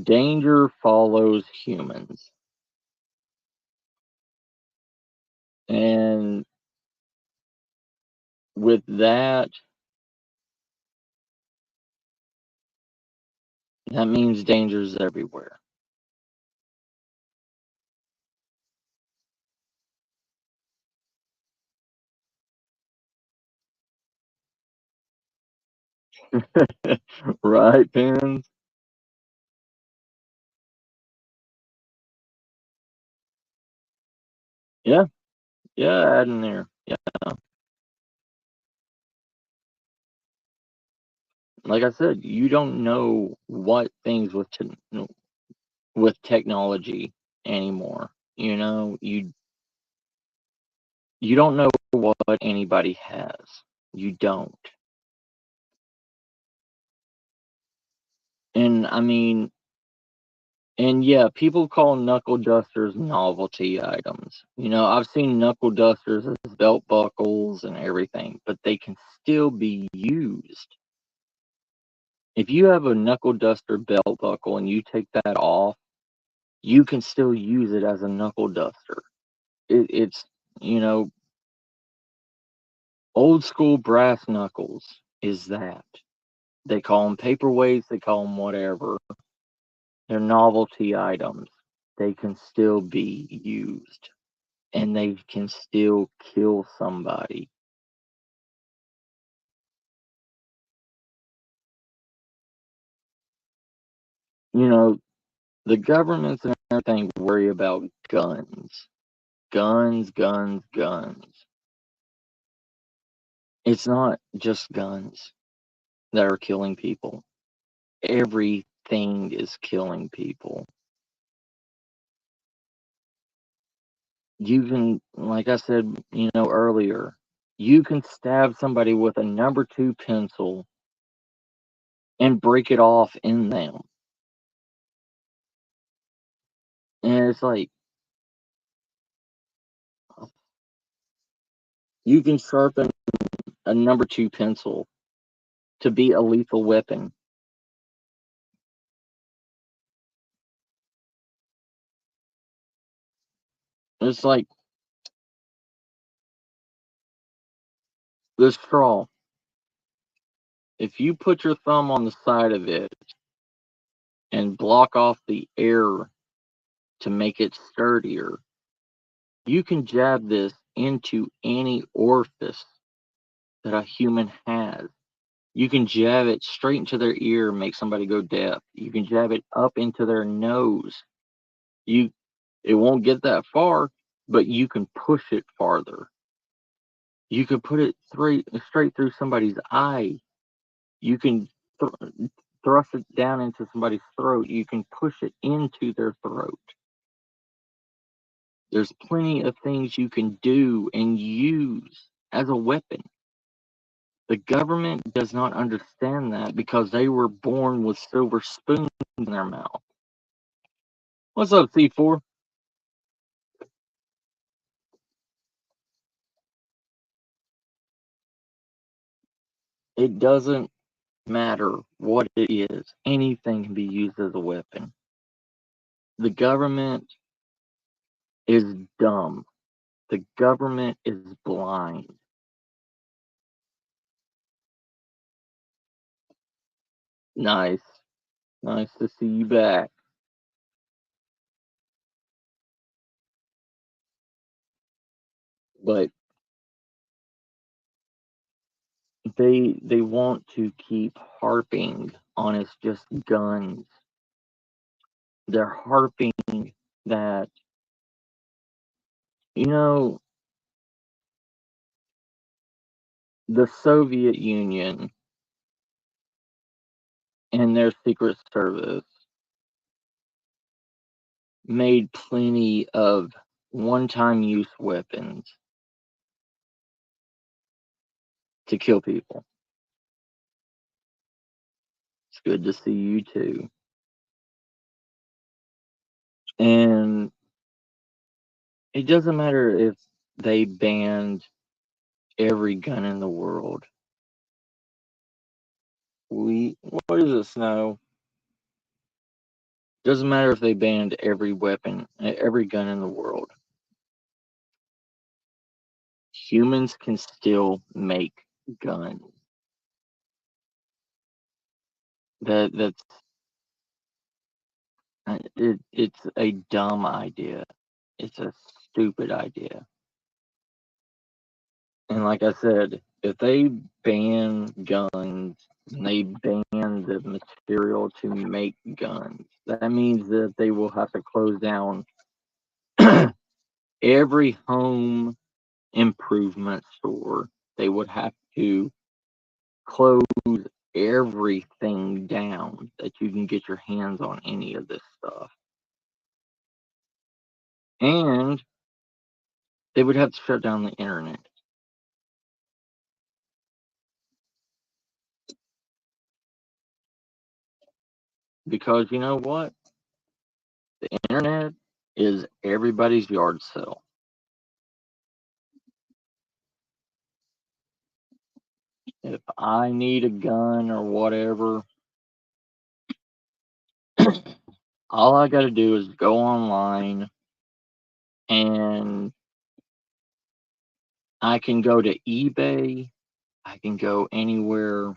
Danger follows humans. And with that, that means danger's everywhere. Right, Pins? Yeah, Yeah, add in there. Yeah. Like I said, you don't know what things with technology anymore. You know, you don't know what anybody has. You don't. And I mean, and yeah, people call knuckle dusters novelty items. You know, I've seen knuckle dusters as belt buckles and everything, but they can still be used. If you have a knuckle duster belt buckle and you take that off, you can still use it as a knuckle duster. It's, you know, old school brass knuckles is that. They call them paperweights, they call them whatever. They're novelty items. They can still be used and they can still kill somebody. You know, the governments and everything worry about guns. Guns, guns, guns. It's not just guns that are killing people. Everything is killing people. You can, like I said, you know, earlier, you can stab somebody with a number 2 pencil and break it off in them. And it's like, you can sharpen a number 2 pencil to be a lethal weapon. It's like the straw. If you put your thumb on the side of it and block off the air to make it sturdier, you can jab this into any orifice that a human has. You can jab it straight into their ear, make somebody go deaf. You can jab it up into their nose. You It won't get that far, but you can push it farther. You can put it straight through somebody's eye. You can thrust it down into somebody's throat. You can push it into their throat. There's plenty of things you can do and use as a weapon. The government does not understand that because they were born with silver spoons in their mouth. What's up, C4? It doesn't matter what it is. Anything can be used as a weapon. The government is dumb. The government is blind. Nice. Nice to see you back. But they want to keep harping on it's just guns. They're harping that, you know, the Soviet Union and their secret service made plenty of one-time use weapons to kill people. It's good to see you too. And it doesn't matter if they banned every gun in the world. What is it, Snow? Doesn't matter if they banned every weapon, every gun in the world. Humans can still make guns. That's it's a dumb idea. It's a stupid idea. And like I said, if they ban guns and they ban the material to make guns, that means that they will have to close down every home improvements, or they would have to close everything down that you can get your hands on any of this stuff. And they would have to shut down the internet. Because you know what? The internet is everybody's yard sale. If I need a gun or whatever, all I got to do is go online and I can go to eBay. I can go anywhere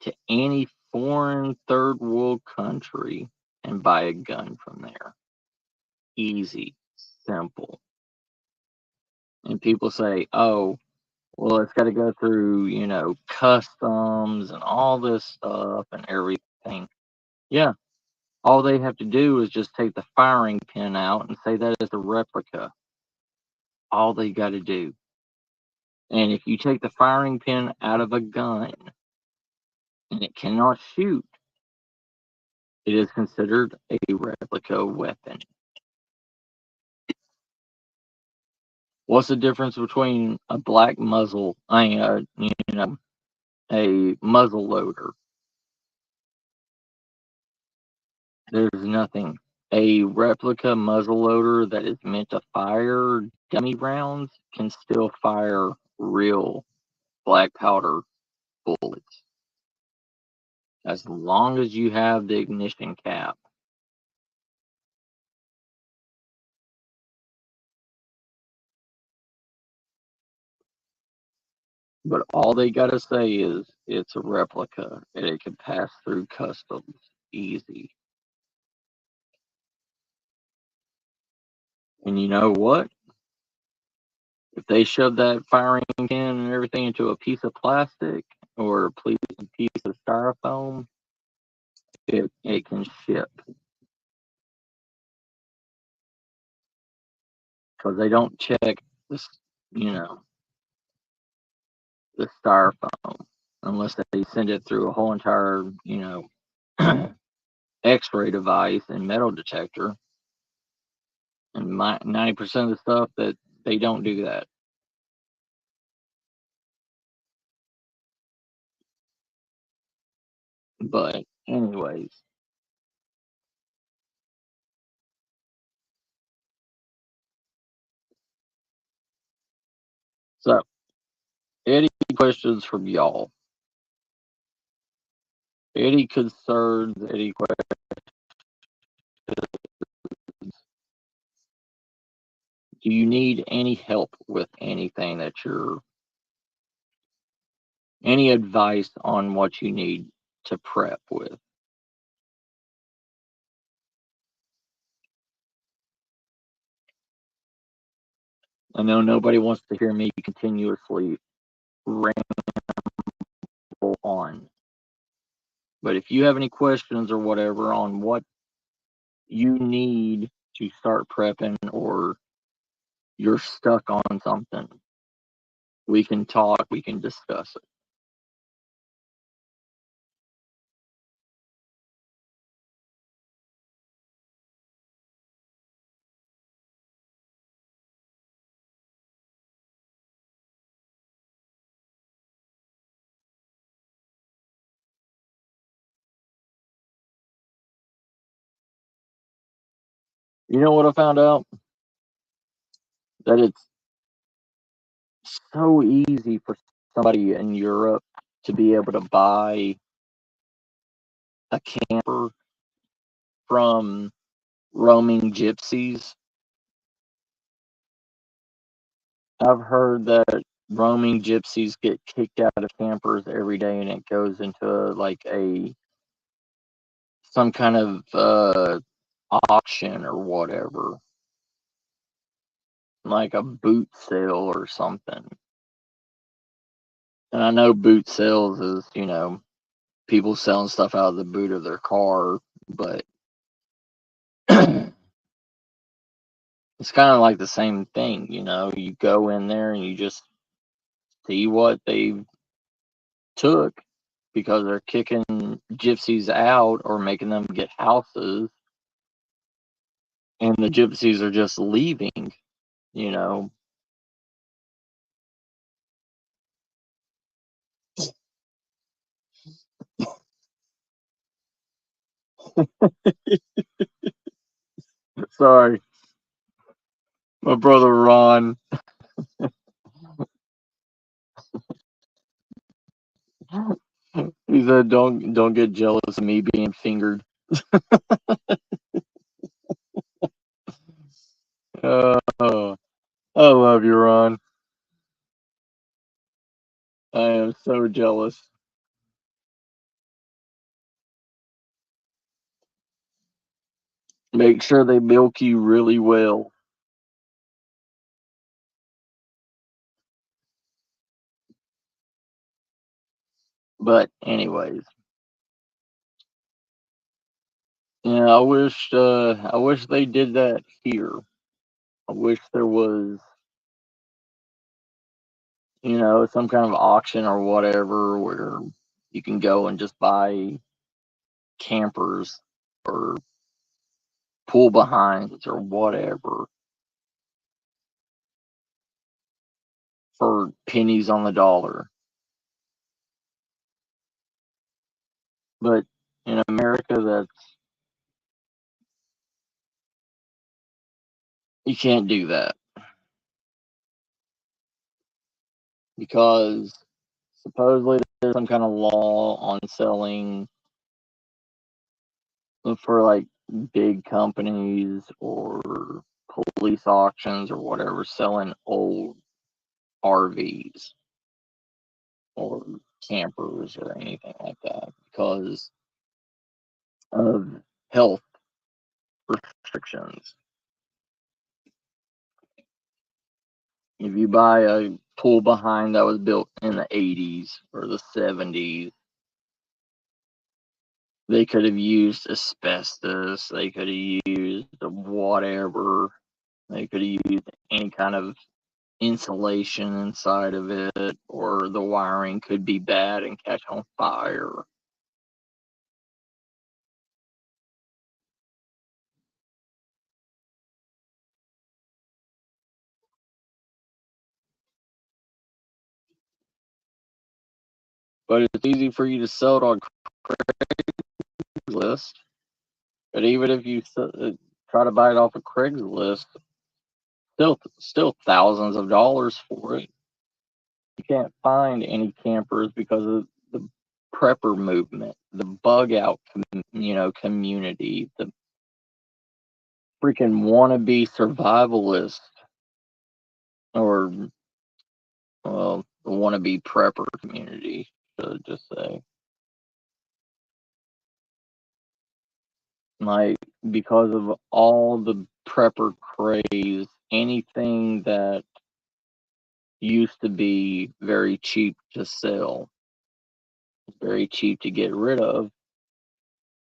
to any foreign third world country and buy a gun from there. Easy, simple. And people say, oh, well, it's got to go through, customs and all this stuff and everything. Yeah, all they have to do is just take the firing pin out and say that is a replica. All they got to do. And if you take the firing pin out of a gun and it cannot shoot, it is considered a replica weapon. What's the difference between a black muzzle, a muzzle loader? There's nothing. A replica muzzle loader that is meant to fire dummy rounds can still fire real black powder bullets, as long as you have the ignition cap. But all they gotta say is it's a replica and it can pass through customs easy. And you know what? If they shove that firing pin and everything into a piece of plastic or a piece of styrofoam, it can ship. Because they don't check this, the styrofoam unless they send it through a whole entire, X-ray device and metal detector. And 90% of the stuff that they don't do that. But anyways, so any questions from y'all? Any concerns? Any questions? Do you need any help with anything that any advice on what you need to prep with? I know nobody wants to hear me continuously ramble on. But if you have any questions or whatever on what you need to start prepping, or you're stuck on something, we can talk, we can discuss it. You know what I found out? That it's so easy for somebody in Europe to be able to buy a camper from roaming gypsies. I've heard that roaming gypsies get kicked out of campers every day and it goes into like some kind of auction or whatever, like a boot sale or something. And I know boot sales is, people selling stuff out of the boot of their car, but It's kind of like the same thing, you know. You go in there and you just see what they took because they're kicking gypsies out or making them get houses, and the gypsies are just leaving, you know. Sorry, my brother Ron. He said, "Don't get jealous of me being fingered." Oh, I love you, Ron. I am so jealous. Make sure they milk you really well. But anyways, yeah, I wish they did that here. I wish there was, you know, some kind of auction or whatever where you can go and just buy campers or pull behinds or whatever for pennies on the dollar. But in America, that's you can't do that because supposedly there's some kind of law on selling for like big companies or police auctions or whatever selling old RVs or campers or anything like that because of health restrictions. If you buy a pull behind that was built in the 80s or the 70s, they could have used asbestos, they could have used whatever, they could have used any kind of insulation inside of it, or the wiring could be bad and catch on fire. But it's easy for you to sell it on Craigslist. But even if you try to buy it off of Craigslist, still thousands of dollars for it. You can't find any campers because of the prepper movement, the bug out, community, the freaking wannabe survivalist, or well, the wannabe prepper community, should just say. Like, because of all the prepper craze, anything that used to be very cheap to sell, very cheap to get rid of,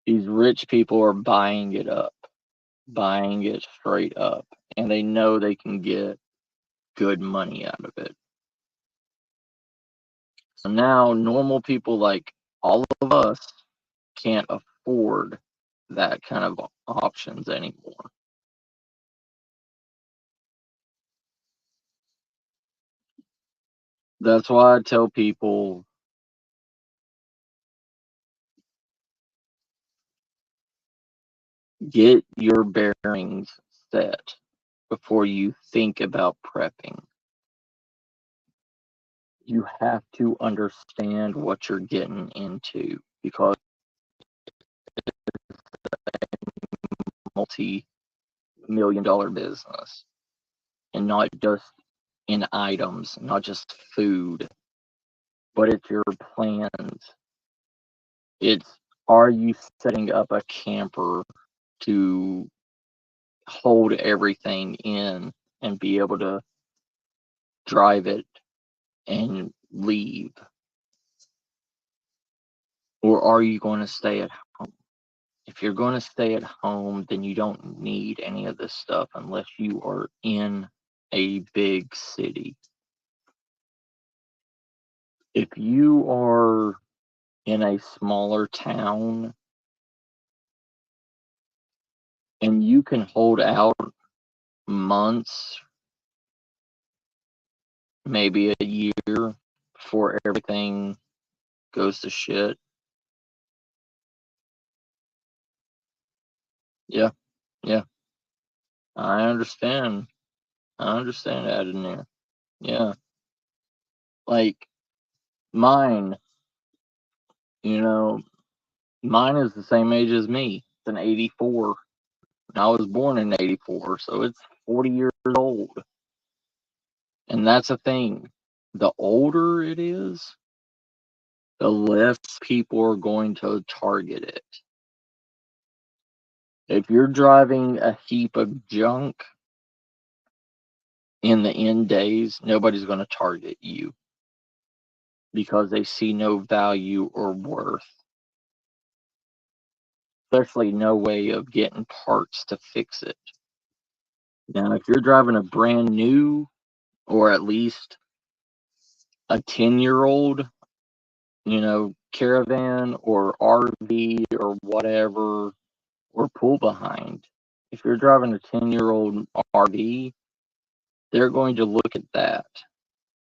these rich people are buying it up, buying it straight up, and they know they can get good money out of it. So now normal people like all of us can't afford that kind of options anymore. That's why I tell people get your bearings set before you think about prepping. You have to understand what you're getting into because multi-million dollar business, and not just in items, not just food, but it's your plans. It's, are you setting up a camper to hold everything in and be able to drive it and leave? Or are you going to stay at home? If you're going to stay at home, then you don't need any of this stuff unless you are in a big city. If you are in a smaller town and you can hold out months, maybe a year before everything goes to shit. Yeah, yeah. I understand. I understand that in there. Yeah. Like mine, you know, mine is the same age as me. It's an 84. I was born in 84, so it's 40 years old. And that's a thing. The older it is, the less people are going to target it. If you're driving a heap of junk in the end days, nobody's going to target you because they see no value or worth, especially no way of getting parts to fix it. Now, if you're driving a brand new or at least a 10-year-old, caravan or RV or whatever, or pull behind, if you're driving a 10-year-old RV, they're going to look at that.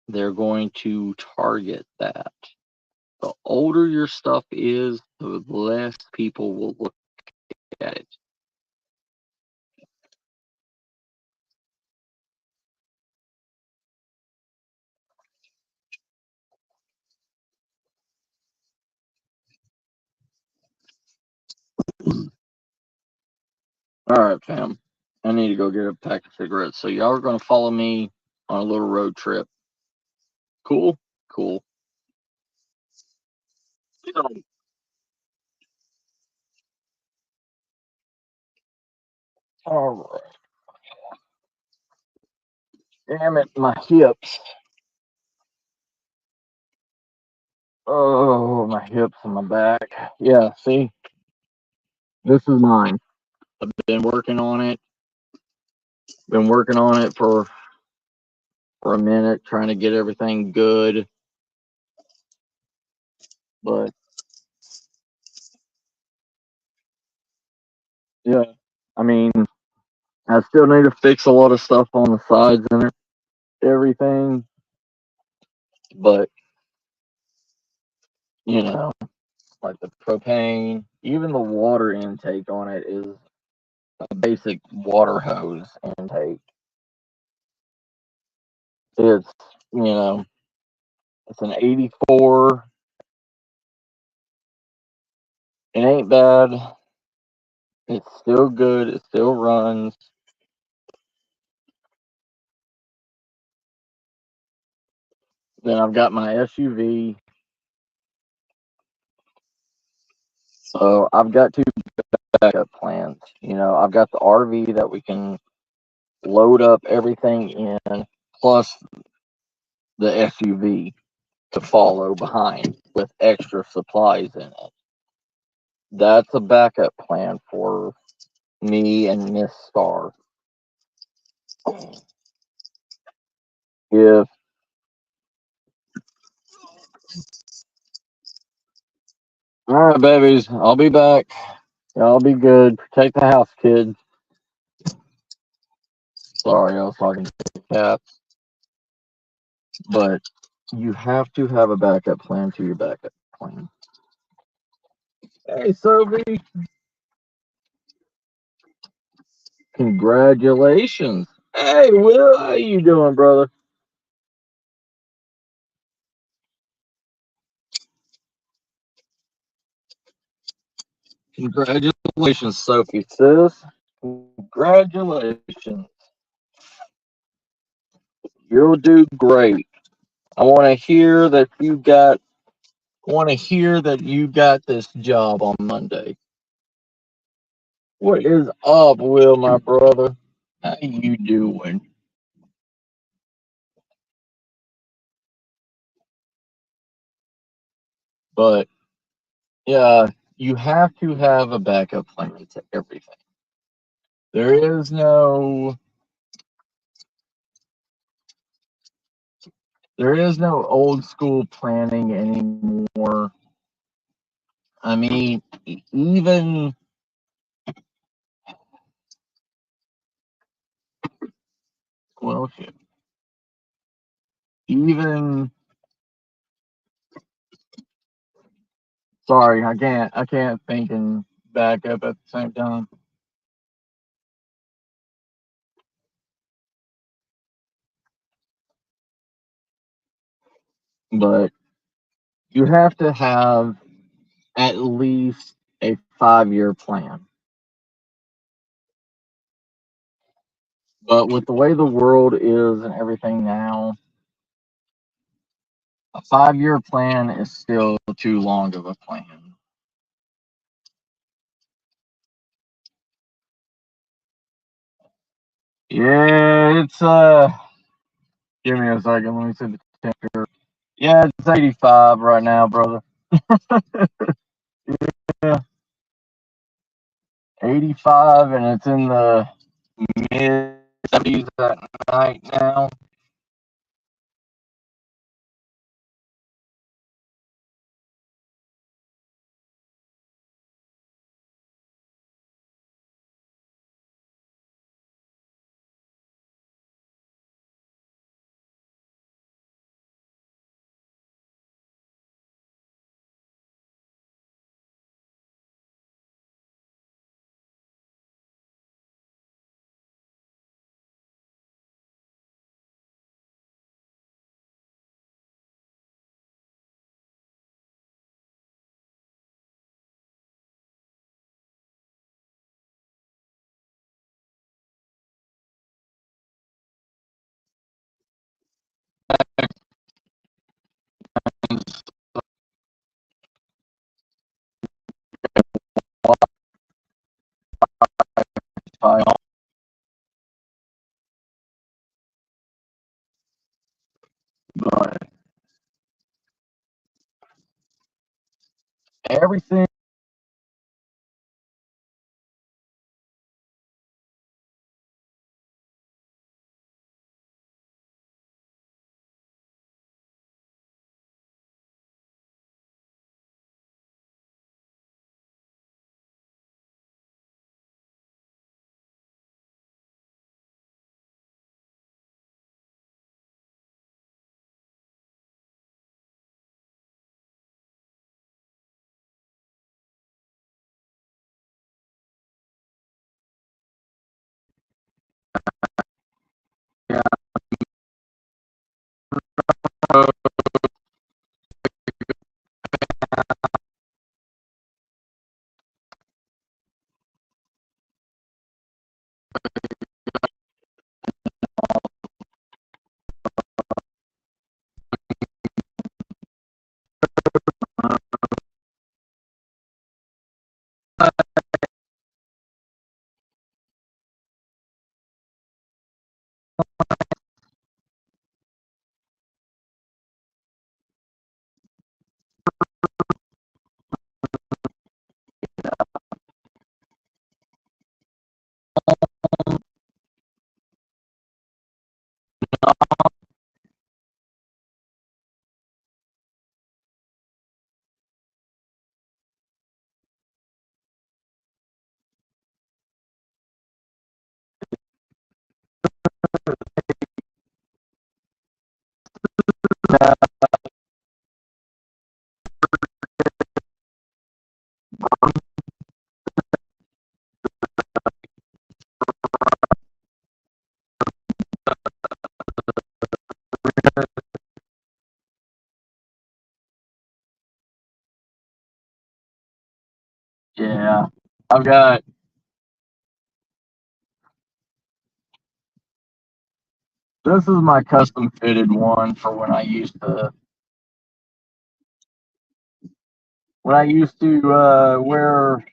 They're going to target that. The older your stuff is, the less people will look at it. All right, fam. I need to go get a pack of cigarettes. So y'all are going to follow me on a little road trip. Cool? Cool. All right. Damn it, my hips. Oh, my hips and my back. Yeah, see? This is mine. I've been working on it. Been working on it for a minute, trying to get everything good. But yeah, I mean, I still need to fix a lot of stuff on the sides and everything. But you know, like the propane, even the water intake on it is a basic water hose intake. It's it's an 84. It ain't bad. It's still good. It still runs. Then I've got my SUV. So I've got two backup plans. I've got the RV that we can load up everything in, plus the SUV to follow behind with extra supplies in it. That's a backup plan for me and Miss Star. If all right, babies, I'll be back. Y'all be good. Protect the house, kids. Sorry, I was talking to the cats. But you have to have a backup plan to your backup plan. Hey, Sophie. Congratulations. Hey, Will, how you doing, brother? Congratulations, Sophie, sis. Congratulations. You'll do great. I want to hear that you got this job on Monday. What is up, Will, my brother? How you doing? But yeah, you have to have a backup plan to everything. There is no old school planning anymore. I mean, even well, shit. Even sorry, I can't think and back up at the same time. But you have to have at least a 5-year plan. But with the way the world is and everything now, a 5-year plan is still too long of a plan. Yeah, it's give me a second, let me see the temperature. Yeah, it's 85 right now, brother. Yeah, 85 and it's in the mid 70s at night now. But everything yeah. I've got this is my custom fitted one for when I used to wear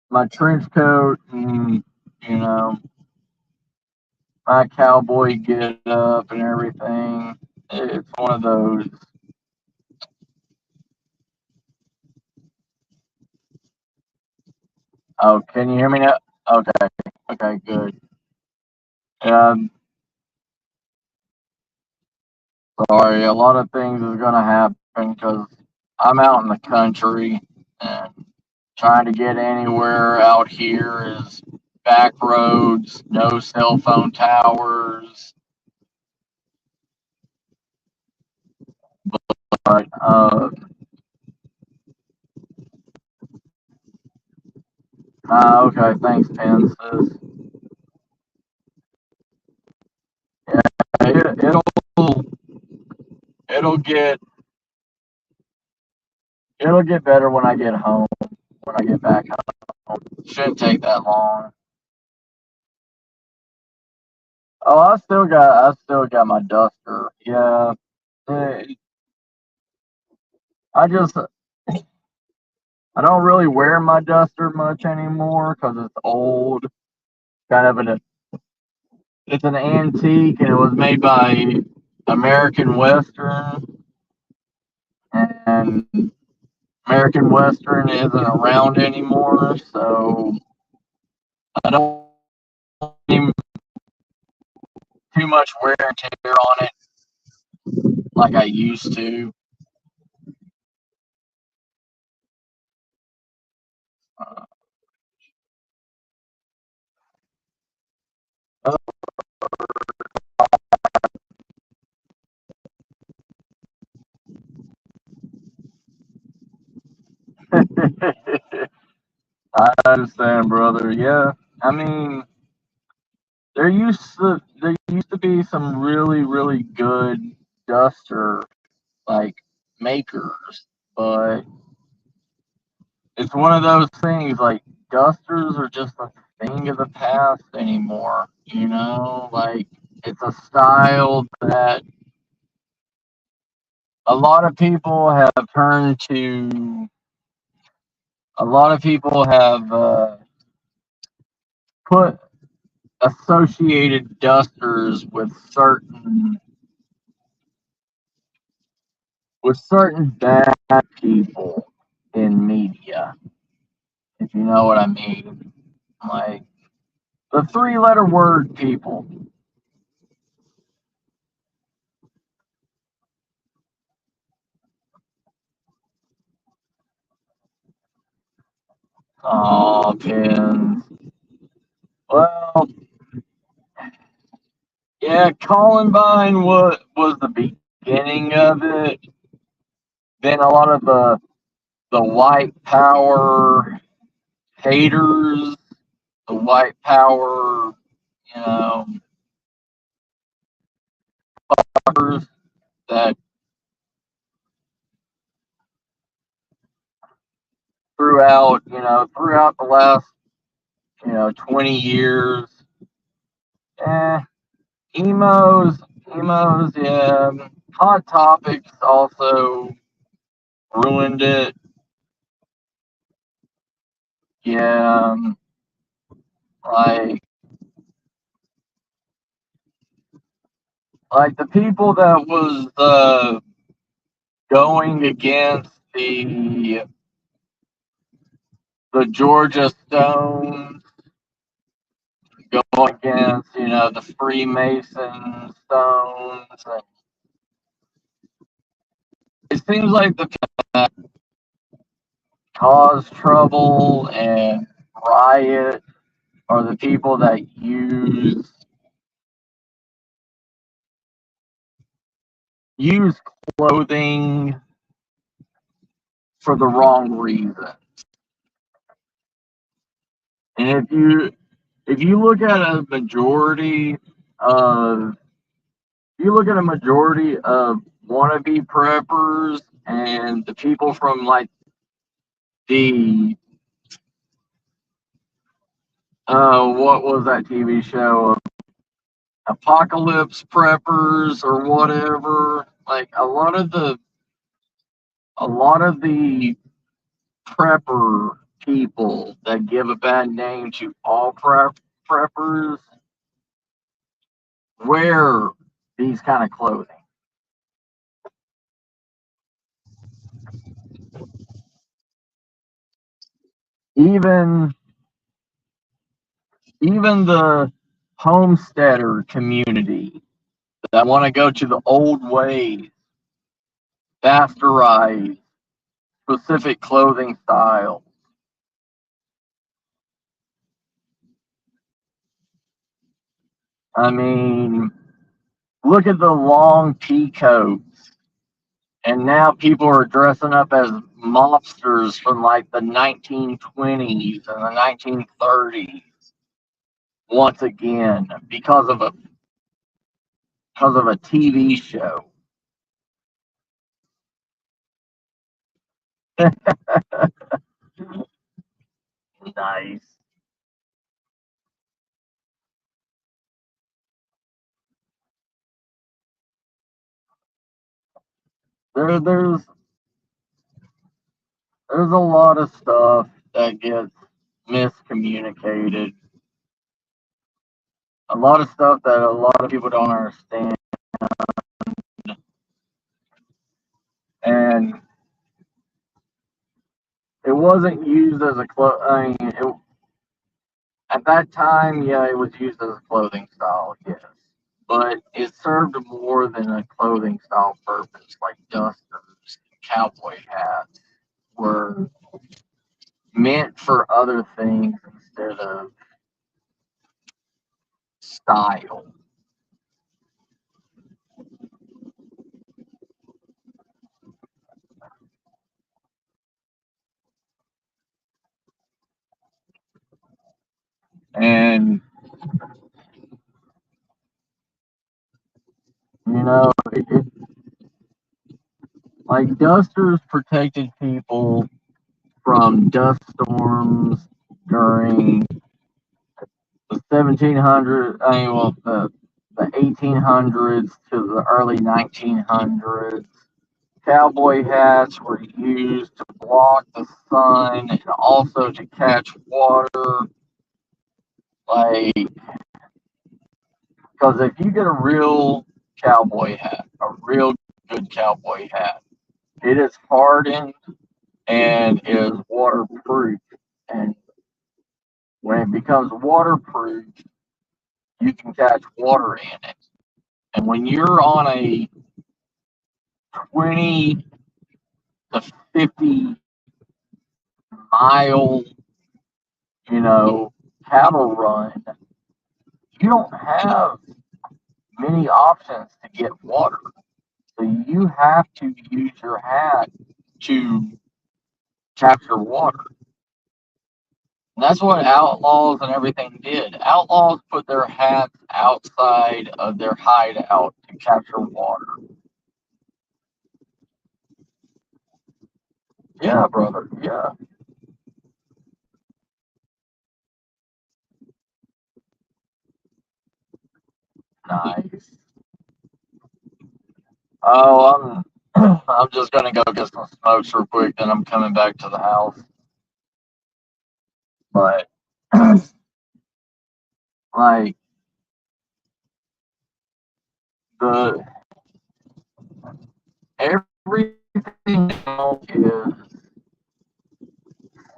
my trench coat and you know my cowboy get up and everything. It's one of those. Oh, can you hear me now? Okay, okay, good. Um, sorry, a lot of things is gonna happen because I'm out in the country and trying to get anywhere out here is back roads, no cell phone towers. But okay, thanks, Pence. It'll it'll get it'll get better when I get home. When I get back home, shouldn't take that long. Oh, I still got my duster. Yeah, eh, I just I don't really wear my duster much anymore because it's old. Kind of it's an antique and it was made by American Western, and American Western isn't around anymore, so I don't need too much wear and tear on it like I used to. I understand, brother. Yeah, I mean, there used to be some really good duster like makers, but it's one of those things like dusters are just a thing of the past anymore. Like it's a style that a lot of people have turned to. A lot of people have put associated dusters with certain bad people in media, if you know what I mean. Like the three-letter word people. Oh, pins. Well, yeah, Columbine was the beginning of it. Then a lot of the white power haters, the white power, you know, that throughout the last 20 years. Eh, emos, yeah. Hot Topics also ruined it. Yeah, like the people that was going against the Georgia Stones, going against the Freemason Stones. And it seems like the people that cause trouble and riot are the people that use clothing for the wrong reason. And if you look at a majority of wannabe preppers and the people from like the what was that TV show, Apocalypse Preppers or whatever, like a lot of the prepper people that give a bad name to all preppers wear these kind of clothing. Even even the homesteader community that want to go to the old ways, bastardize specific clothing styles. I mean, look at the long pea coats, and now people are dressing up as mobsters from like the 1920s and the 1930s once again because of a TV show. Nice. There's there's a lot of stuff that gets miscommunicated. A lot of stuff that a lot of people don't understand. And it wasn't used as a I mean, at that time, yeah, it was used as a clothing style, yes. But it served more than a clothing style purpose, like dusters, cowboy hats were meant for other things instead of style. And, like dusters protected people from dust storms during the 1700s, the 1800s to the early 1900s. Cowboy hats were used to block the sun and also to catch water. Like, because if you get a real cowboy hat, a real good cowboy hat, it is hardened and is waterproof. And when it becomes waterproof, you can catch water in it. And when you're on a 20 to 50 mile, you know, cattle run, you don't have many options to get water. So you have to use your hat to capture water. And that's what outlaws and everything did. Outlaws put their hats outside of their hideout to capture water. Yeah, brother. Yeah. Nice. Oh, I'm just gonna go get some smokes real quick, then I'm coming back to the house. But like the everything now is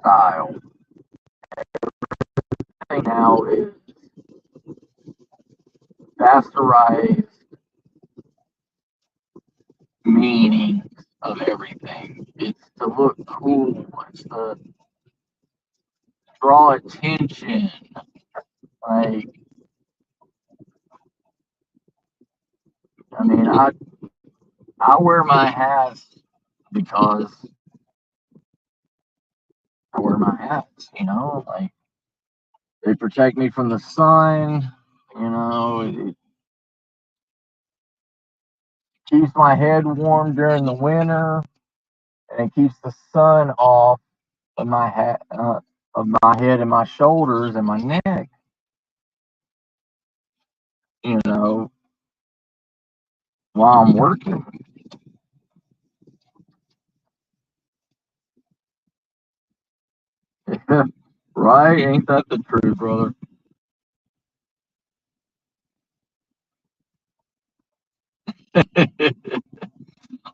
style. Everything now is pasteurized meaning of everything. It's to look cool. It's to draw attention. Like, I mean, I wear my hats because I wear my hats. Like they protect me from the sun. It keeps my head warm during the winter, and it keeps the sun off of my hat, of my head and my shoulders and my neck. You know, while I'm working. Right? Ain't that the truth, brother?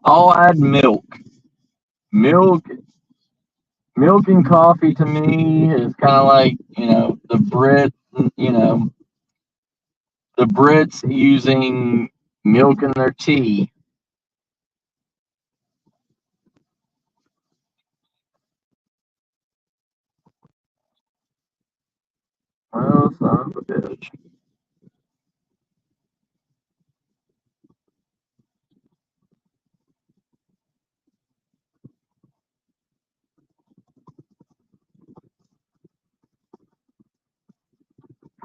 I'll add milk. Milk, milk and coffee to me is kind of like the Brits you know, the Brits using milk in their tea. Oh, son of a bitch.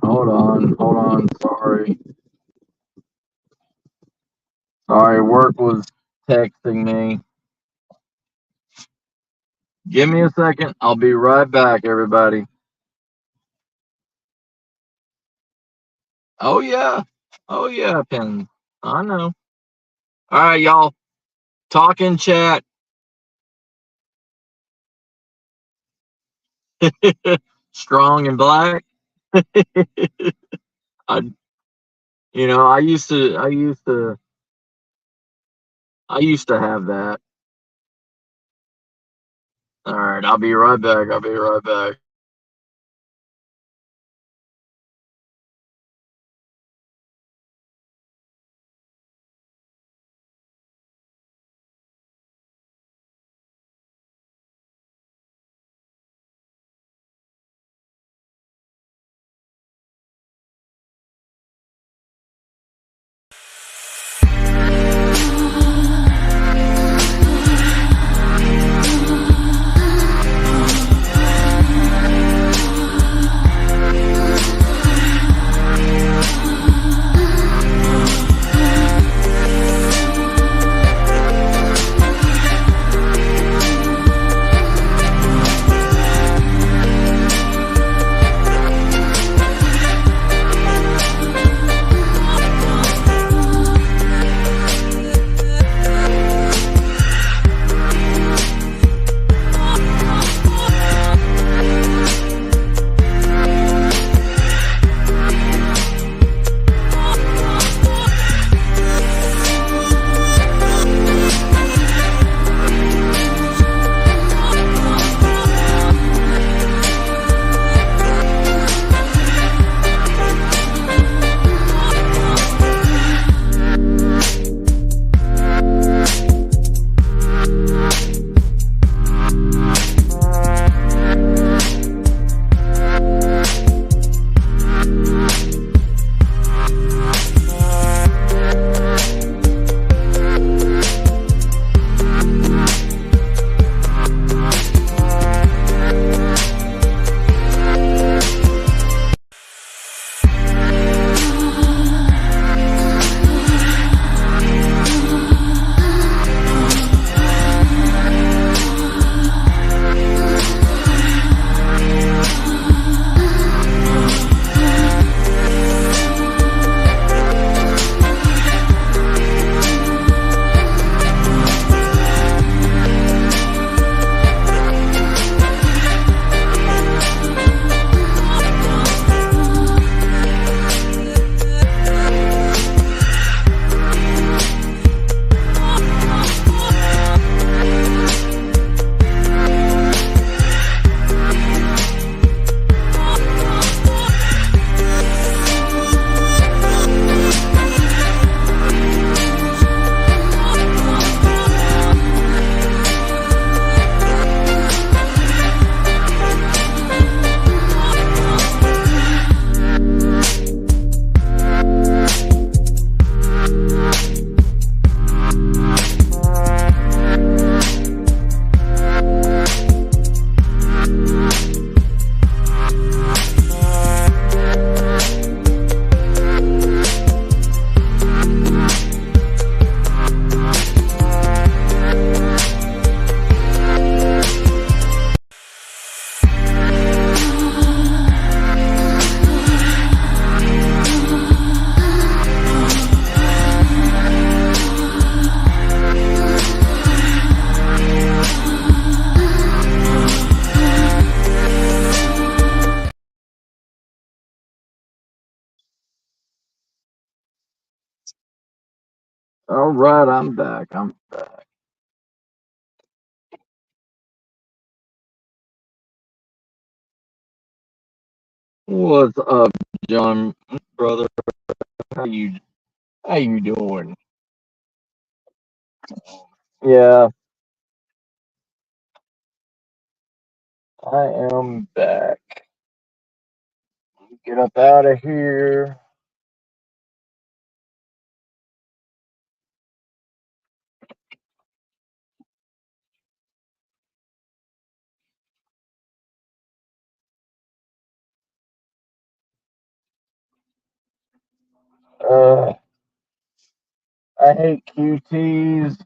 Hold on. Sorry, work was texting me. Give me a second. I'll be right back, everybody. Oh, yeah. Oh, yeah, Pin. I know. All right, y'all. Talk in chat. Strong and black. I, I used to have that. All right, I'll be right back. All right, I'm back. What's up, John, brother, how you doing? Yeah, I am back. Get up out of here. Uh, I hate QTs.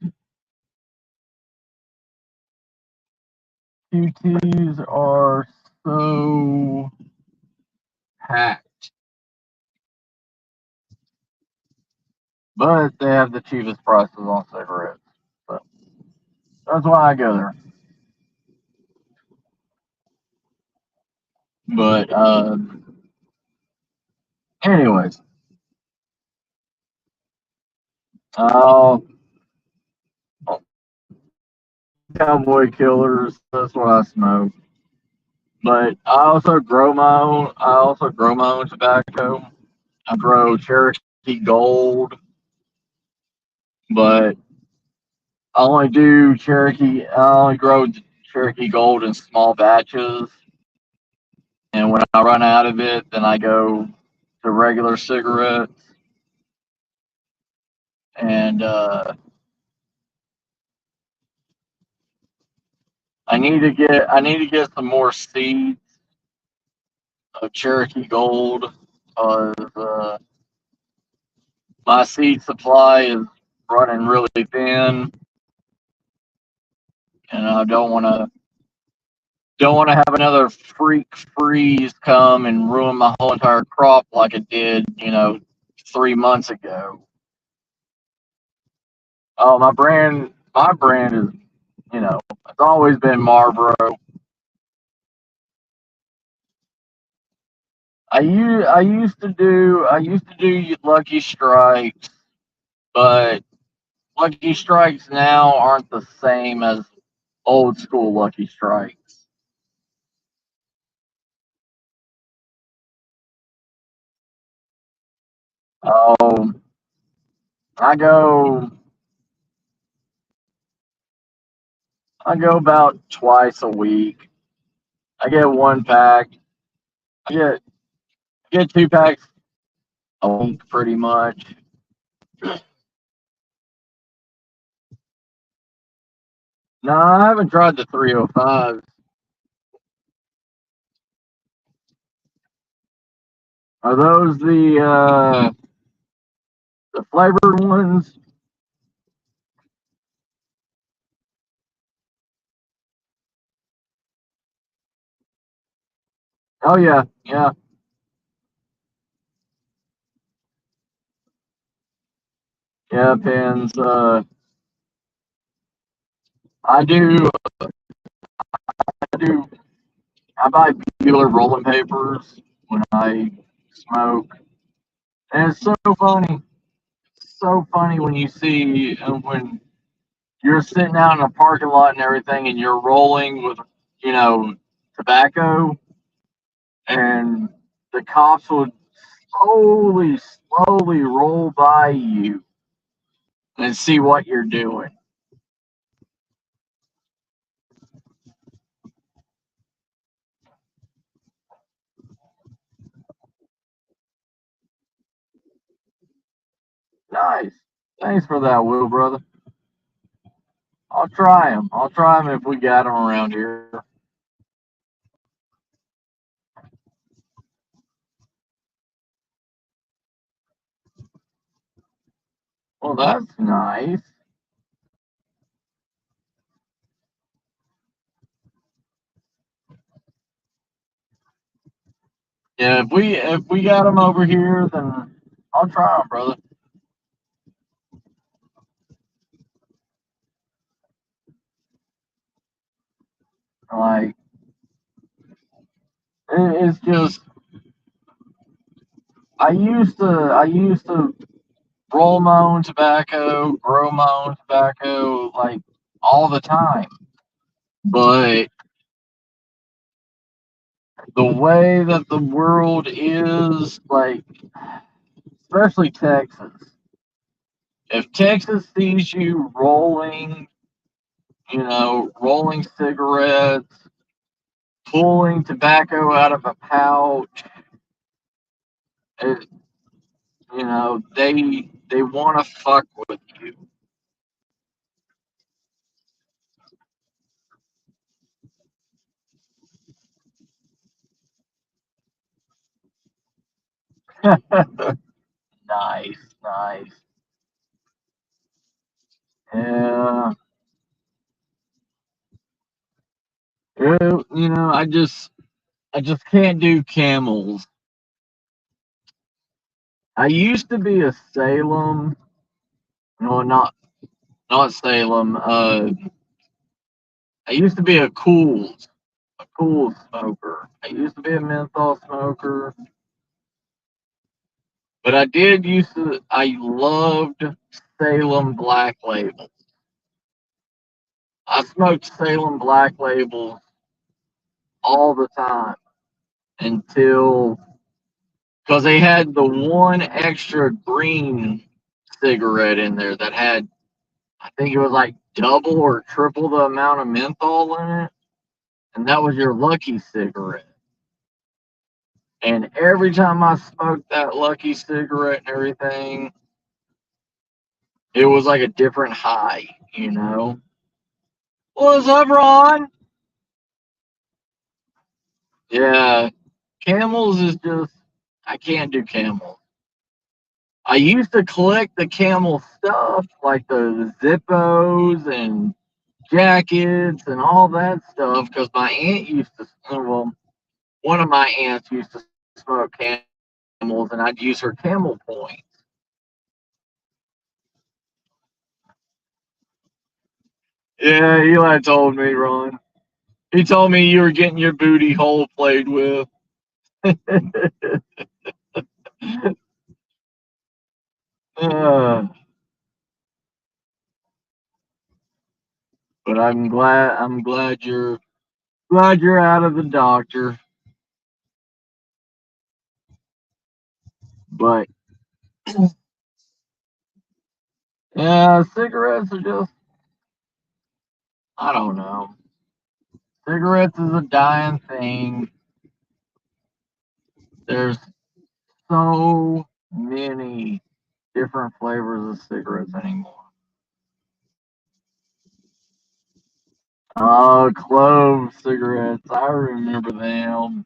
QTs are so packed, but they have the cheapest prices on cigarettes. So that's why I go there. But anyways, uh, Cowboy Killers. That's what I smoke. But I also grow my own. I also grow my own tobacco. I grow Cherokee Gold, but I only do Cherokee. I only grow Cherokee Gold in small batches, and when I run out of it, then I go to regular cigarettes. And I need to get some more seeds of Cherokee Gold. My seed supply is running really thin, and I don't want to have another freak freeze come and ruin my whole entire crop like it did, 3 months ago. Oh, my brand is, it's always been Marlboro. I used to do Lucky Strikes, but Lucky Strikes now aren't the same as old school Lucky Strikes. Um, I go I go about twice a week. I get one pack. I get 2 packs a week pretty much. No, I haven't tried the 305s. Are those the flavored ones? Oh yeah, yeah, yeah. Pins. I do. I do. I buy Bueller rolling papers when I smoke, and it's so funny. So funny when you see when you're sitting out in a parking lot and everything, and you're rolling with, you know, tobacco, and the cops would slowly roll by you and see what you're doing. Nice. Thanks for that, Will, brother. I'll try them. I'll try them if we got them around here. Well, that's nice. Yeah, if we got them over here, then I'll try them, brother. Like it's just I used to roll my own tobacco, grow my own tobacco, like all the time. But The way that the world is, like, especially Texas. If Texas sees you rolling, rolling cigarettes, pulling tobacco out of a pouch, it, they want to fuck with you. Nice, nice. Yeah. I just can't do camels. I used to be a Salem, no, not Salem. I used to be a cool smoker. I used to be a menthol smoker, but I loved Salem Black Label. I smoked Salem Black Label all the time until, because they had the one extra green cigarette in there that had, I think it was like double or triple the amount of menthol in it, and that was your Lucky cigarette. And every time I smoked that Lucky cigarette and everything, it was like a different high. What's up, Ron? Yeah, camels is just, I can't do camels. I used to collect the camel stuff, like the Zippos and jackets and all that stuff, because my aunt used to, well, one of my aunts used to smoke camels, and I'd use her camel points. Yeah, Eli told me, Ron. He told me you were getting your booty hole played with. uh, but I'm glad you're out of the doctor. But yeah, cigarettes are just, I don't know. Cigarettes is a dying thing. There's so many different flavors of cigarettes anymore. Oh, clove cigarettes. I remember them.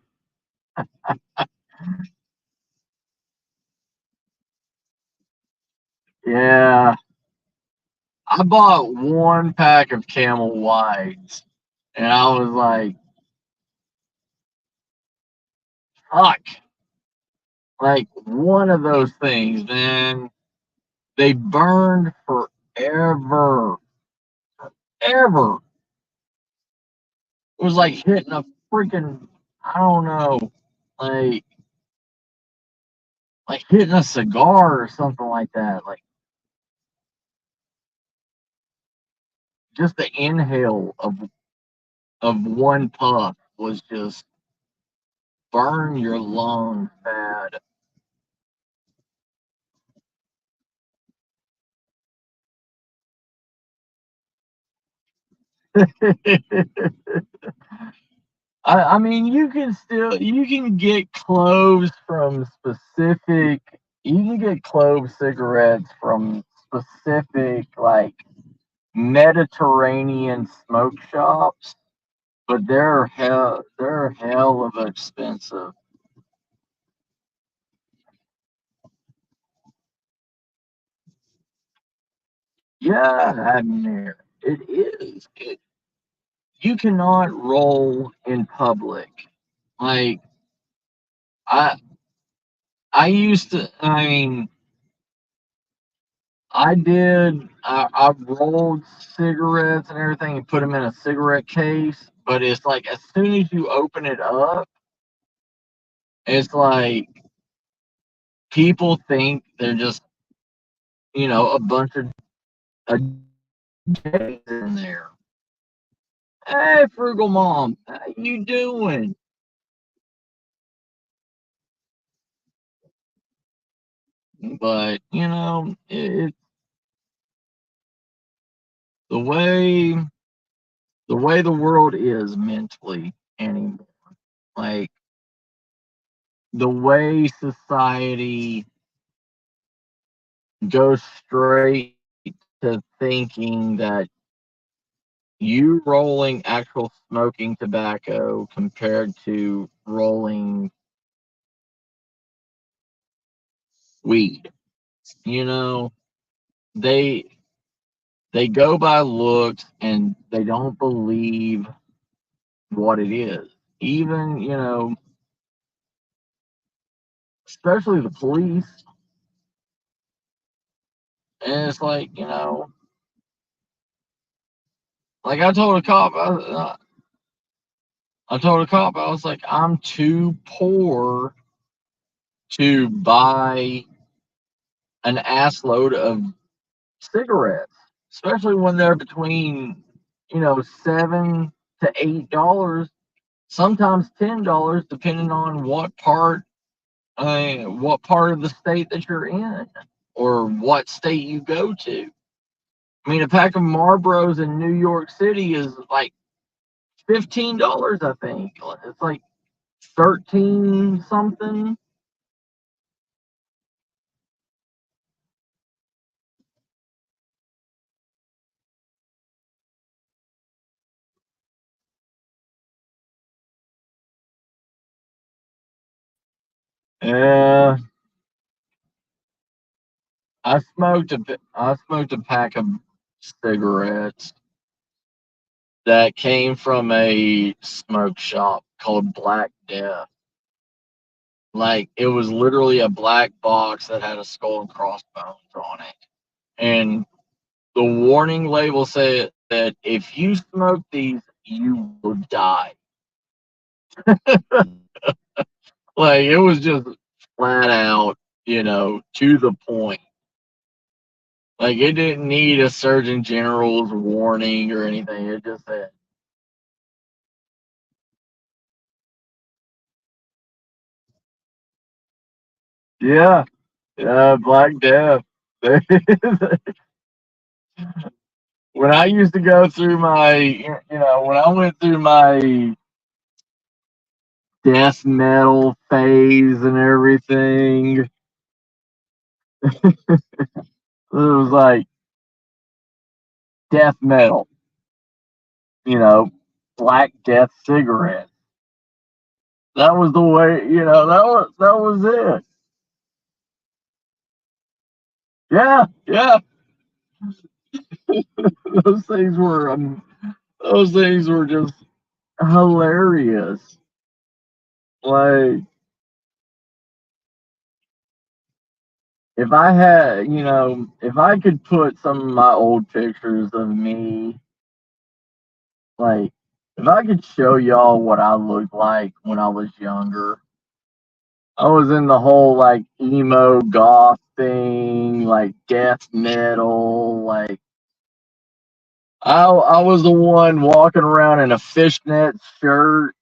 Yeah. I bought one pack of Camel Whites, and I was like, fuck. Like, one of those things, man. They burned forever. Ever. It was like hitting a freaking, I don't know, like like hitting a cigar or something like that. Like, just the inhale of one puff was just burn your lungs bad. I mean, you can get cloves from specific. You can get clove cigarettes from specific, like, Mediterranean smoke shops, but they're hell of expensive. Yeah, I mean, it is. You cannot roll in public. Like, I I used to. I mean, I rolled cigarettes and everything and put them in a cigarette case. But it's like, as soon as you open it up, it's like people think they're just, a bunch of J's in there. Hey, frugal mom, how you doing? But you know, the way the world is mentally anymore. Like the way society goes straight to thinking that you rolling actual smoking tobacco compared to rolling weed. You know, they they go by looks and they don't believe what it is. Even, you know, especially the police. And it's like, you know, like I told a cop, I was like, I'm too poor to buy an assload of cigarettes, especially when they're between, you know, $7 to $8, sometimes $10, depending on what part of the state that you're in or what state you go to. I mean, a pack of Marlboros in New York City is like $15, I think. It's like 13 something. Yeah, I smoked a pack of cigarettes that came from a smoke shop called Black Death. Like it was literally a black box that had a skull and crossbones on it. And the warning label said that if you smoke these, you will die. Like it was just flat out, you know, to the point. Like it didn't need a Surgeon General's warning or anything. It just said, yeah, Black Death. When I used to go through when I went through my death metal phase and everything, it was like death metal, you know, Black Death cigarettes. That was the way, that was it. Yeah, yeah. Those things were those things were just hilarious. Like if I could put some of my old pictures of me, like if I could show y'all what I looked like when I was younger, I was in the whole like emo goth thing, like death metal, like I was the one walking around in a fishnet shirt,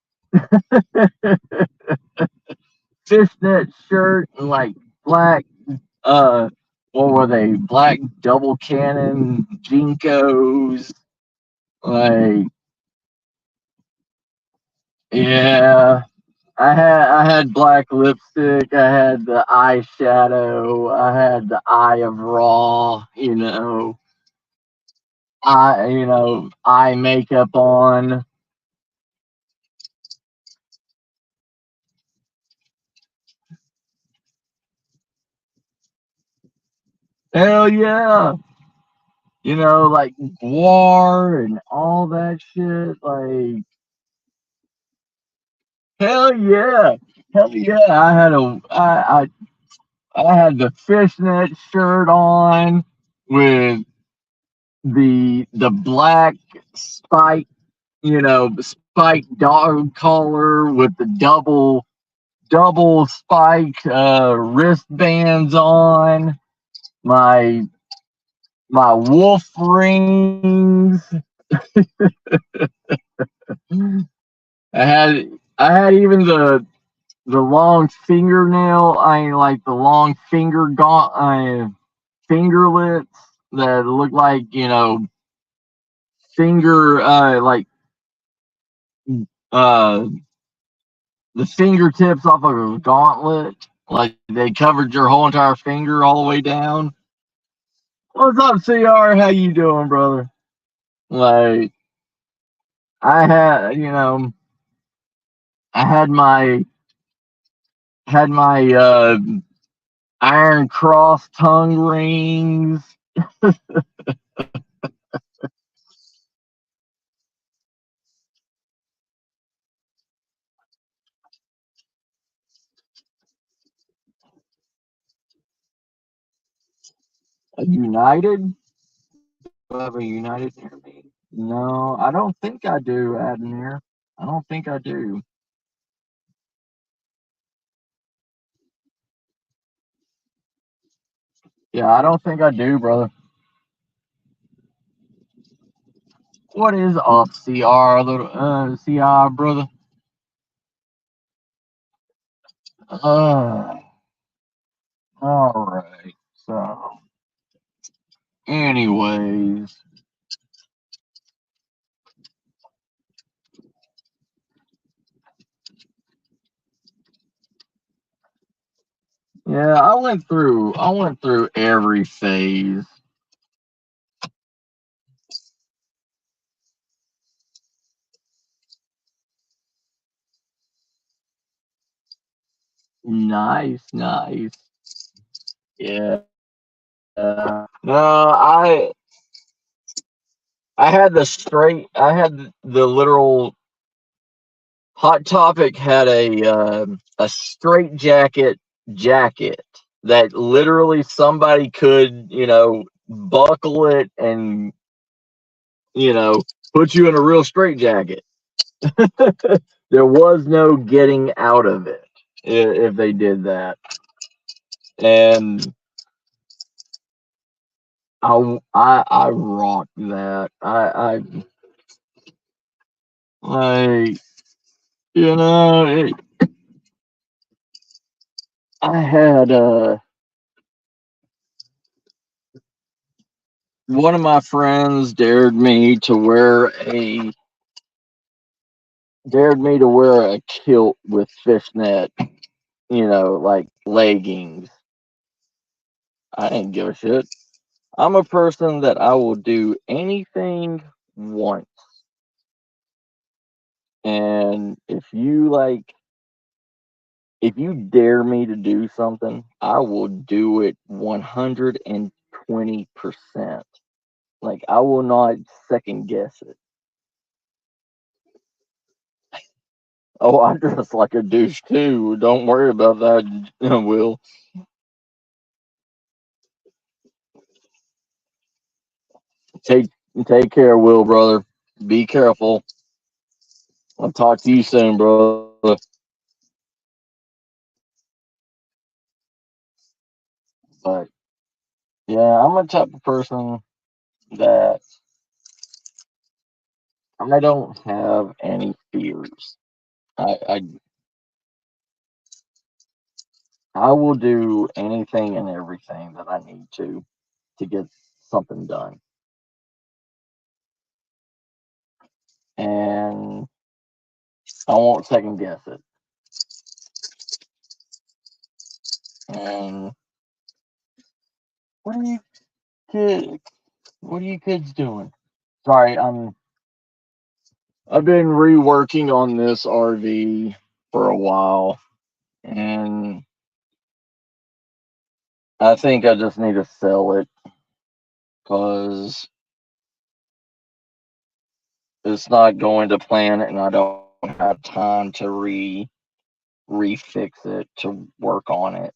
fishnet shirt, and like black what were they? Black double cannon jinkos. Like yeah, I had black lipstick. I had the eyeshadow. I had the eye of Raw. Eye makeup on. Hell yeah. Like Guar and all that shit. Like hell yeah. Hell yeah. I had the fishnet shirt on with the black spike, spike dog collar with the double spike wristbands on, my wolf rings. I had I had even the long fingernail. I mean, like the long fingerlets that look like finger uh the fingertips off of a gauntlet. Like they covered your whole entire finger all the way down. What's up, CR? How you doing, brother? Like I had, I had my Iron Cross tongue rings. A United? Do I have a United near me? No, I don't think I do, Admir. I don't think I do. Yeah, I don't think I do, brother. What is up, CR, little CR, brother? Uh, all right. So, anyways, yeah, I went through every phase. Nice, nice. Yeah. No, I had I had the literal Hot Topic had a straight jacket that literally somebody could, buckle it and, you know, put you in a real straight jacket. There was no getting out of it if they did that. And I rocked that. Like, it, I had one of my friends dared me to wear a kilt with fishnet, like leggings. I didn't give a shit. I'm a person that I will do anything once. And if you dare me to do something, I will do it 120%. Like I will not second guess it. Oh, I dress like a douche too. Don't worry about that, Will. Take take care, Will, brother. Be careful. I'll talk to you soon, brother. But yeah, I'm a type of person that I don't have any fears. I I will do anything and everything that I need to get something done. And I won't second guess it. And what are you kids what are you kids doing? Sorry, I've been reworking on this RV for a while and I think I just need to sell it because it's not going to plan and I don't have time to refix it to work on it.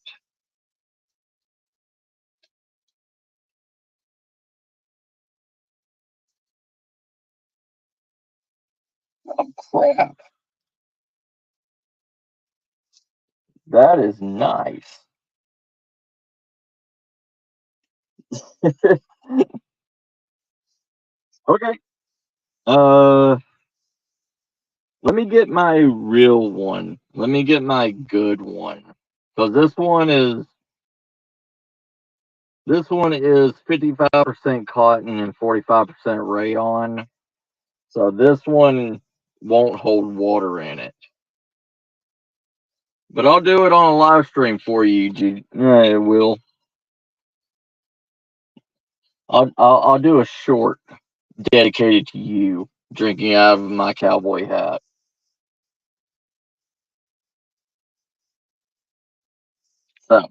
Oh crap. That is nice. Okay. Uh let me get my real one Let me get my good one. So this one is 55% cotton and 45% rayon. So this one won't hold water in it. But I'll do it on a live stream for you, Yeah, it will. I'll do a short dedicated to you drinking out of my cowboy hat. So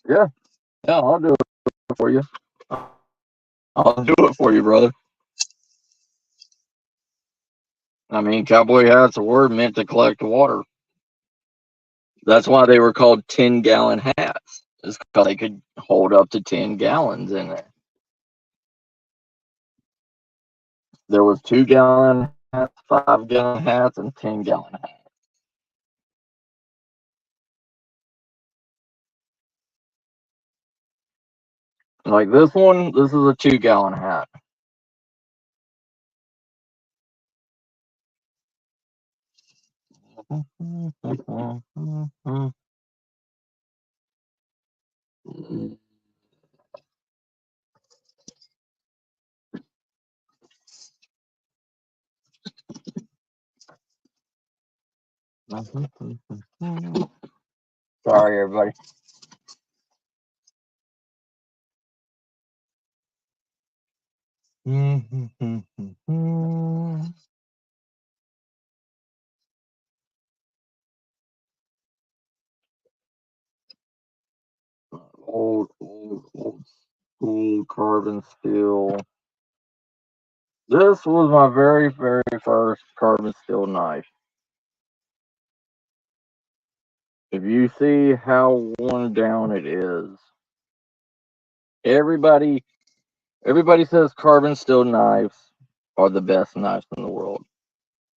yeah, yeah, I'll do it for you. I'll do it for you, brother. I mean, cowboy hats were meant to collect water. That's why they were called 10-gallon hats. It's because they could hold up to 10 gallons in there. There was 2-gallon hats, 5-gallon hats, and 10-gallon hats. Like this one, this is a 2-gallon hat. Sorry, everybody. Old school carbon steel. This was my very, very first carbon steel knife. If you see how worn down it is, everybody says carbon steel knives are the best knives in the world.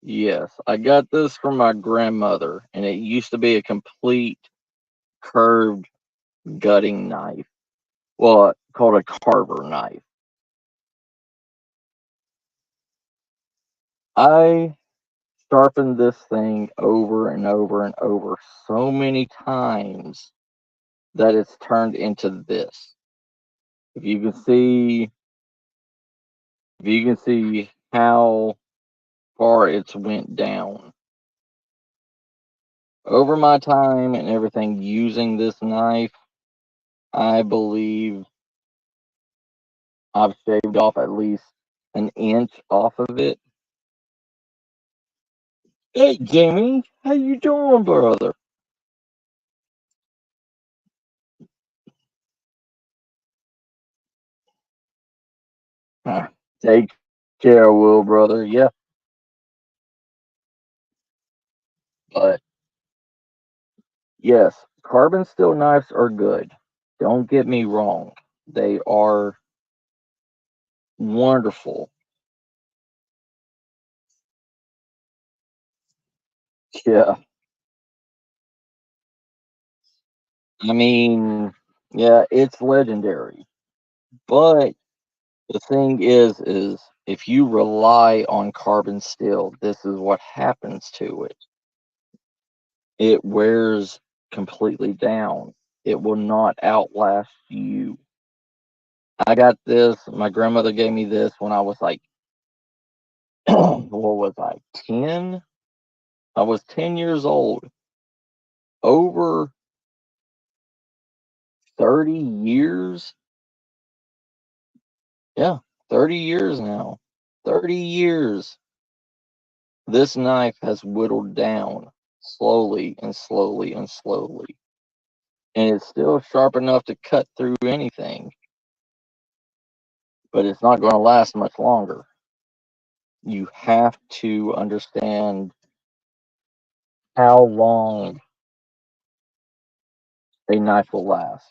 Yes, I got this from my grandmother, and it used to be a complete curved gutting knife. Well, called a carver knife. I sharpened this thing over and over and over so many times that it's turned into this. If you can see, if you can see how far it's went down over my time and everything using this knife, I believe I've shaved off at least an inch off of it. Hey, Jamie, how you doing, brother? Take care, Will, brother. Yeah, but yes, carbon steel knives are good. Don't get me wrong. They are wonderful. Yeah. I mean, yeah, it's legendary. But the thing is if you rely on carbon steel, this is what happens to it. It wears completely down. It will not outlast you. I got this. My grandmother gave me this when I was like, what was I, 10? I was 10 years old. Over 30 years? Yeah, 30 years now. 30 years. This knife has whittled down slowly and slowly and slowly. And it's still sharp enough to cut through anything, but it's not going to last much longer. You have to understand how long a knife will last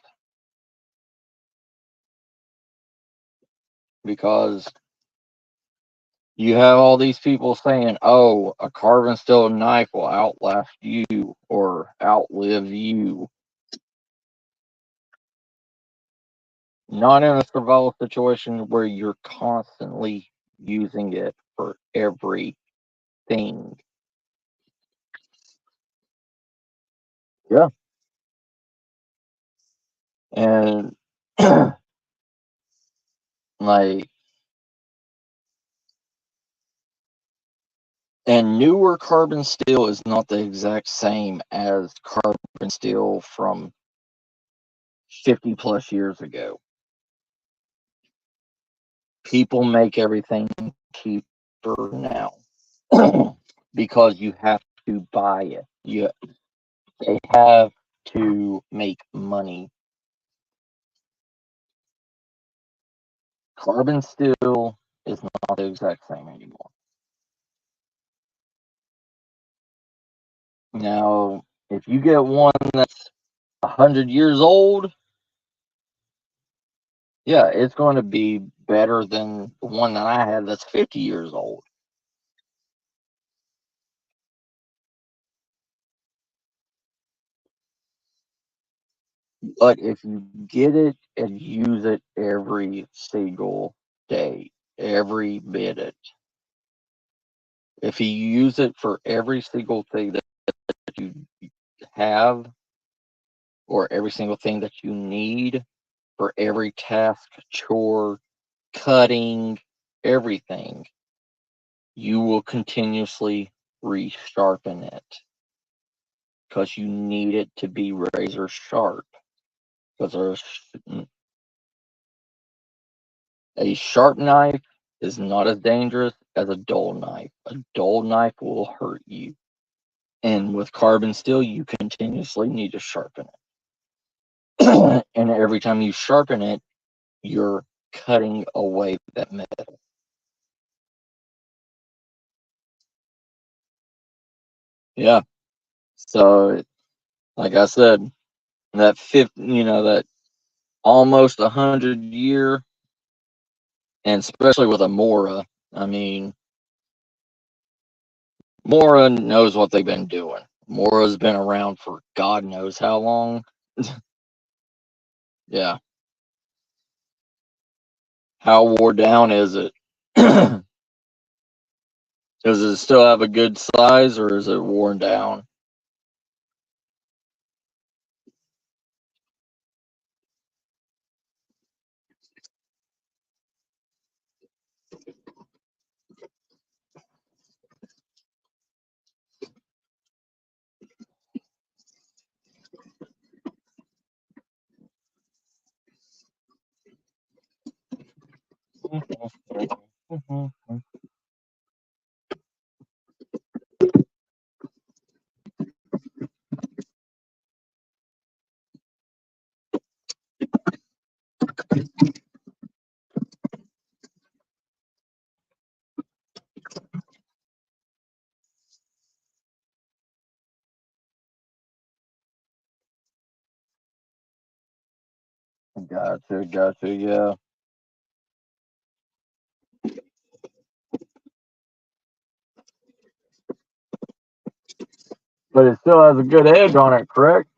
because you have all these people saying, oh, a carbon steel knife will outlast you or outlive you. not in a survival situation where you're constantly using it for everything. Yeah. And like, and newer carbon steel is not the exact same as carbon steel from 50 plus years ago. People make everything cheaper now because you have to buy it. They have to make money. Carbon steel is not the exact same anymore. Now, if you get one that's 100 years old, yeah, it's going to be better than the one that I had that's 50 years old. But if you get it and use it every single day, every minute, if you use it for every single thing that you have or every single thing that you need for every task, chore, cutting, everything, you will continuously resharpen it because you need it to be razor sharp. Because a sharp knife is not as dangerous as a dull knife. A dull knife will hurt you. And with carbon steel, you continuously need to sharpen it. And every time you sharpen it, you're cutting away that metal. Yeah. So, like I said, that that almost 100 year, and especially with a Mora, I mean, Mora knows what they've been doing. Mora's been around for God knows how long. Yeah. How wore down is it? Does it still have a good size or is it worn down? Gotcha, yeah. But it still has a good edge on it, correct?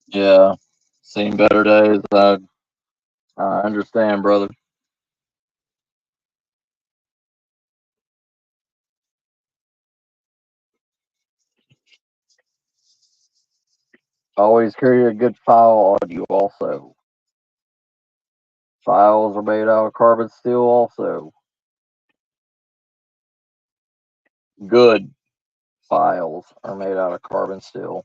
Yeah. Seen better days. I understand, brother. Always carry a good file on you, also. Files are made out of carbon steel, also. Good files are made out of carbon steel.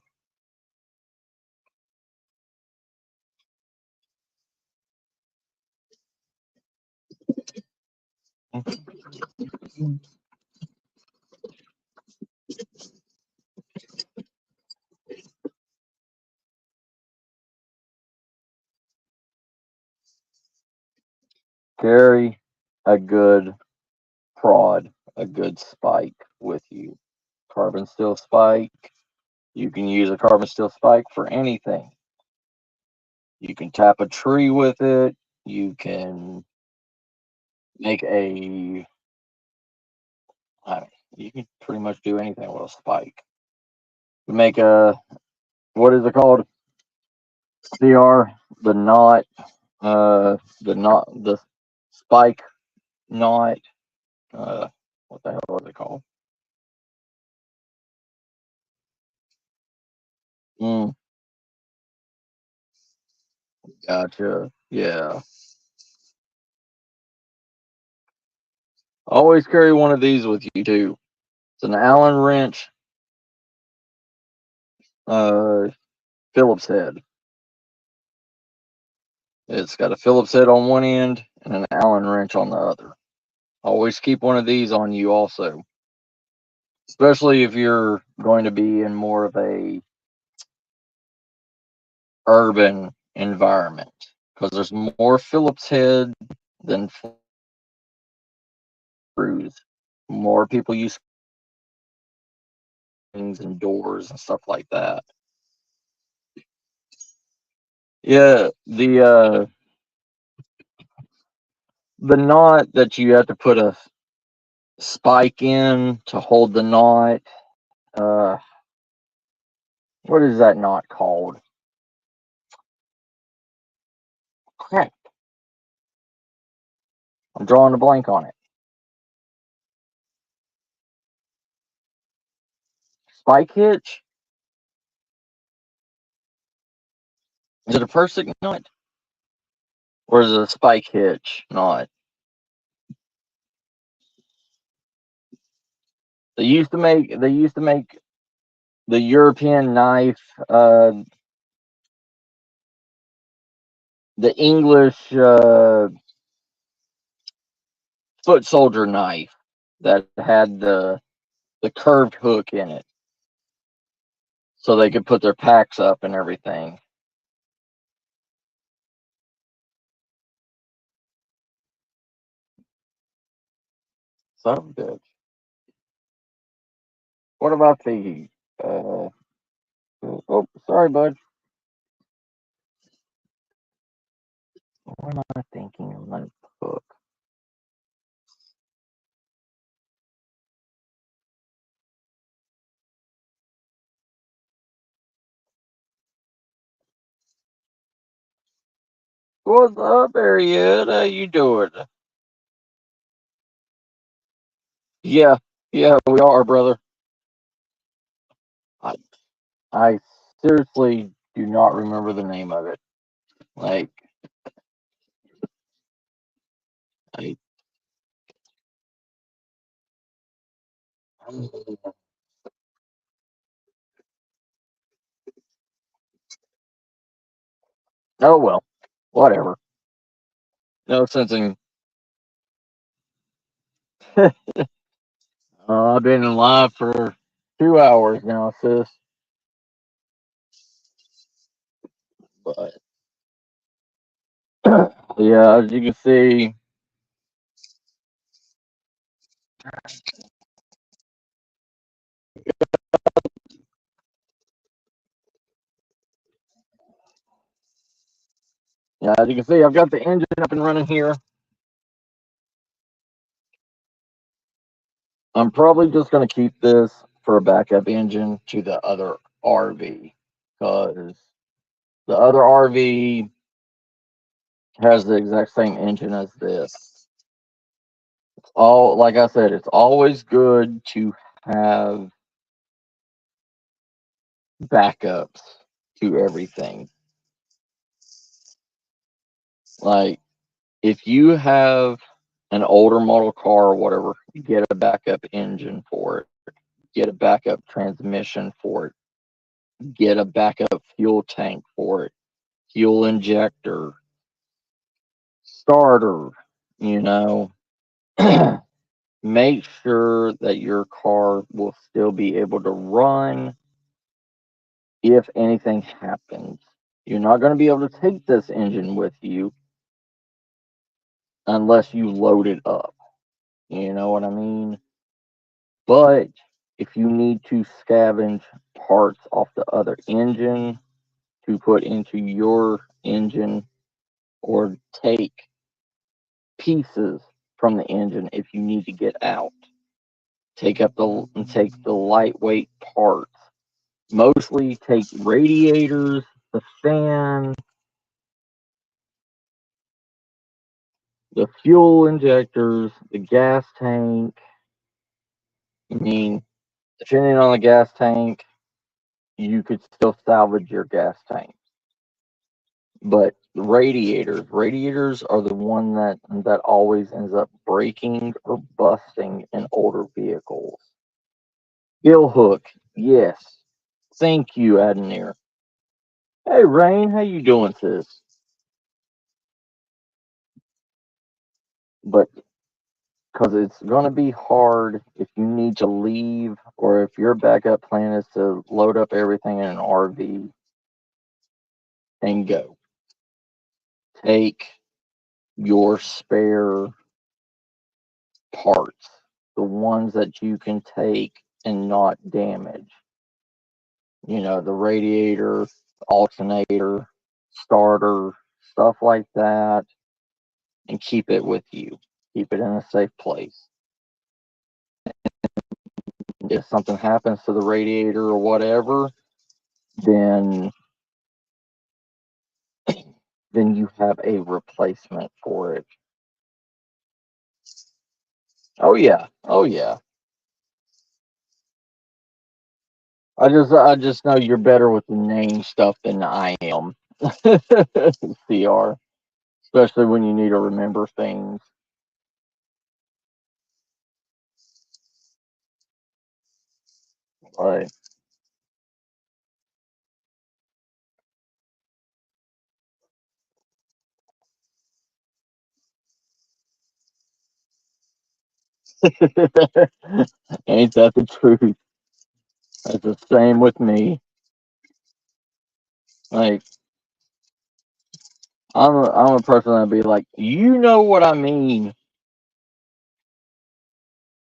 Carry a good prod, a good spike with you. Carbon steel spike. You can use a carbon steel spike for anything. You can tap a tree with it. You can make a I mean, you can pretty much do anything with a spike. Make a, what is it called? CR, the knot, the spike knot. What the hell was it called? Mm, gotcha. Yeah. Always carry one of these with you too. It's an Allen wrench, uh, Phillips head. It's got a Phillips head on one end and an Allen wrench on the other. Always keep one of these on you also, especially if you're going to be in more of a urban environment, because there's more Phillips head than screws. More people use things and doors and stuff like that. Yeah, the knot that you have to put a spike in to hold the knot. Uh, what is that knot called? Crap, I'm drawing a blank on it. Spike hitch? Is it a Persic knot or is it a spike hitch knot? They used to make the European knife, the English foot soldier knife that had the curved hook in it, so they could put their packs up and everything. So good. What about the? Uh, oh, sorry, bud. What am I thinking of my hook? What's up, Ariette? How you doing? Yeah, yeah, we are, brother. I I seriously do not remember the name of it. Like, I, oh well, whatever. No sense in. I've been in live for 2 hours now, sis. But yeah, as you can see, yeah, as you can see, I've got the engine up and running here. I'm probably just gonna keep this for a backup engine to the other RV, because the other RV has the exact same engine as this. All, like I said, it's always good to have backups to everything. Like, if you have an older model car or whatever, get a backup engine for it, get a backup transmission for it, get a backup fuel tank for it, fuel injector, starter, you know. Make sure that your car will still be able to run if anything happens. You're not going to be able to take this engine with you unless you load it up. You know what I mean? But if you need to scavenge parts off the other engine to put into your engine, or take pieces from the engine if you need to get out, take the lightweight parts. Mostly take radiators, the fan, the fuel injectors, the gas tank. I mean, depending on the gas tank, you could still salvage your gas tank. But radiators are the one that always ends up breaking or busting in older vehicles. Gill hook, yes. Thank you, Adenir. Hey, Rain, how you doing, sis? But because it's going to be hard if you need to leave or if your backup plan is to load up everything in an RV and go. Take your spare parts, the ones that you can take and not damage. You know, the radiator, alternator, starter, stuff like that, and keep it with you. Keep it in a safe place. If something happens to the radiator or whatever, then you have a replacement for it. Oh yeah. Oh yeah. I just know you're better with the name stuff than I am. CR. Especially when you need to remember things. Right. Ain't that the truth? That's the same with me. Like I'm a person that'd be like, you know what I mean,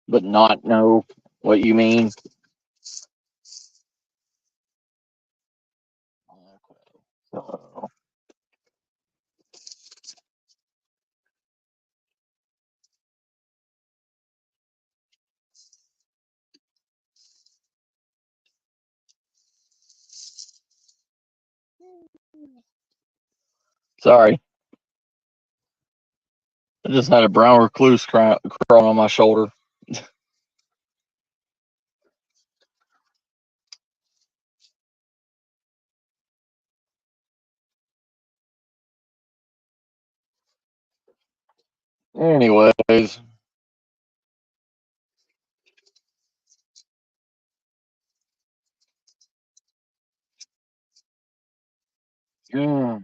but not know what you mean. So, sorry. I just had a brown recluse crawling on my shoulder. Anyways. Mm.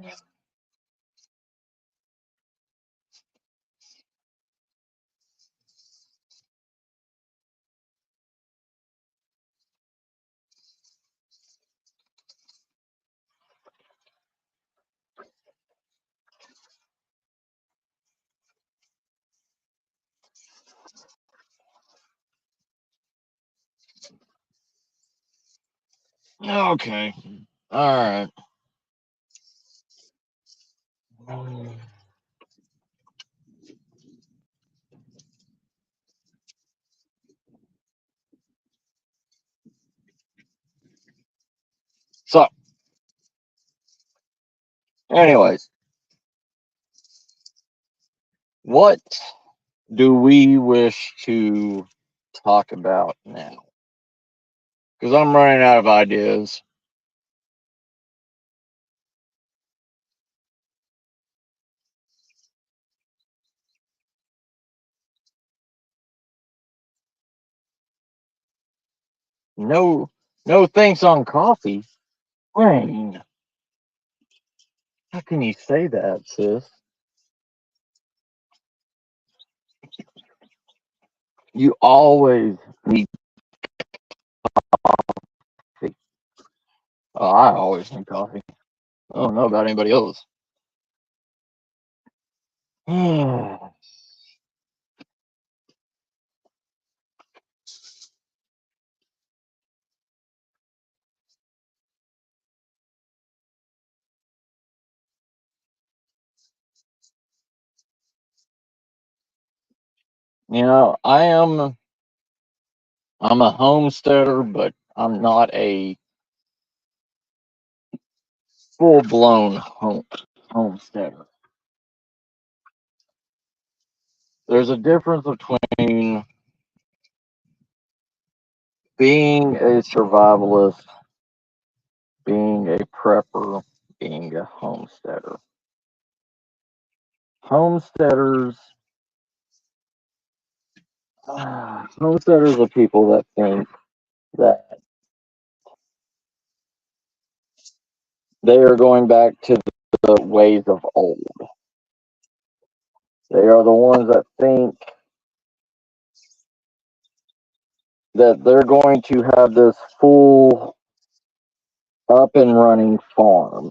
Okay. All right. So, anyways, what do we wish to talk about now? Because I'm running out of ideas. No, no thanks on coffee. Rain, how can you say that, sis? You always need coffee. Oh, I always need coffee. I don't know about anybody else. You know, I am. I'm a homesteader, but I'm not a full-blown homesteader. There's a difference between being a survivalist, being a prepper, being a homesteader. Homesteaders, homesteaders are people that think that they are going back to the ways of old. They are the ones that think that they're going to have this full up and running farm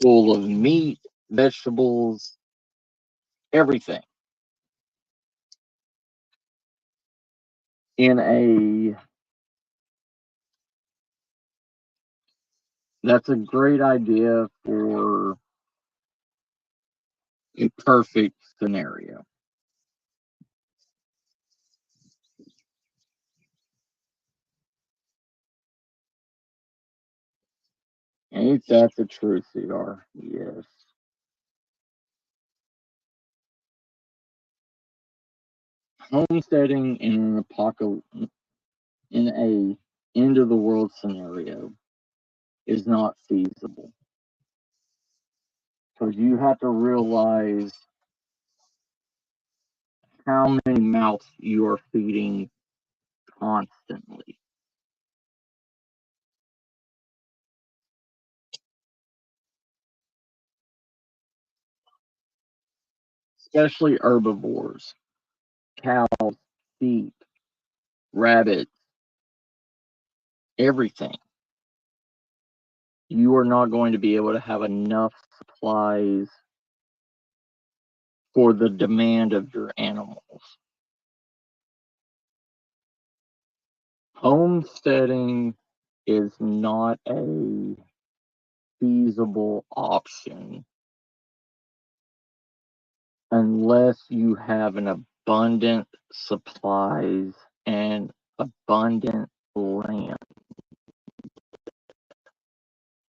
full of meat, vegetables, everything in a that's a great idea for a perfect scenario. Ain't that the truth, CR? Yes. Homesteading in an apocalypse, in a end of the world scenario, is not feasible because you have to realize how many mouths you are feeding constantly. Especially herbivores, cows, sheep, rabbits, everything. You are not going to be able to have enough supplies for the demand of your animals. Homesteading is not a feasible option unless you have an abundant supplies and abundant land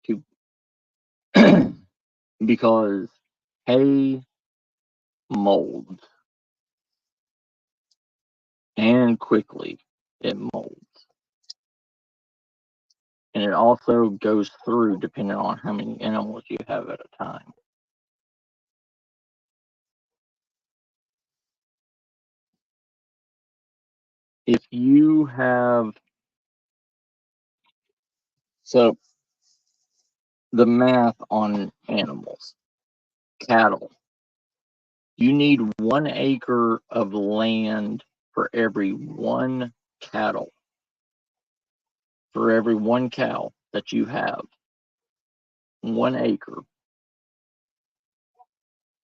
to because hay molds and quickly it molds. And it also goes through depending on how many animals you have at a time. If you have so the math on animals, cattle, you need 1 acre of land for every one cattle, for every one cow that you have. 1 acre.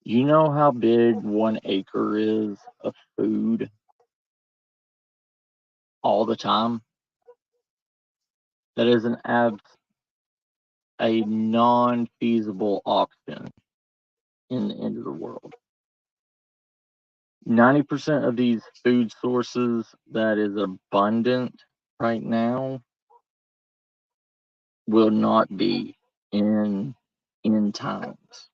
You know how big 1 acre is of food all the time? That is a non-feasible option in the end of the world. 90% of these food sources that is abundant right now will not be in times.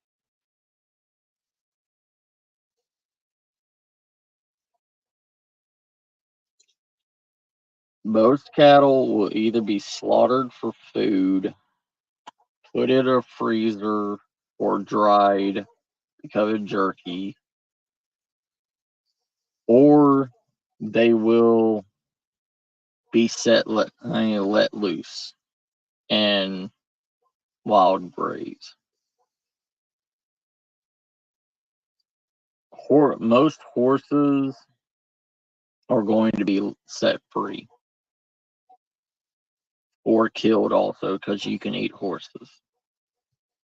Most cattle will either be slaughtered for food, put in a freezer, or dried, become jerky, or they will be let loose and wild graze. Most horses are going to be set free or killed also because you can eat horses.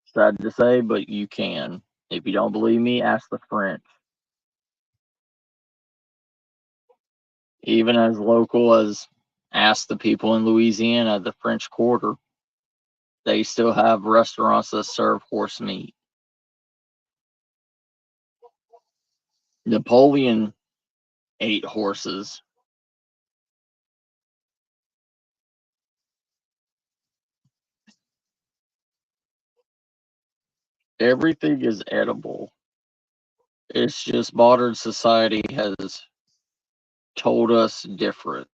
Sad to say, but you can. If you don't believe me, ask the French. Even as local as ask the people in Louisiana, the French Quarter, they still have restaurants that serve horse meat. Napoleon ate horses. Everything is edible. It's just modern society has told us different.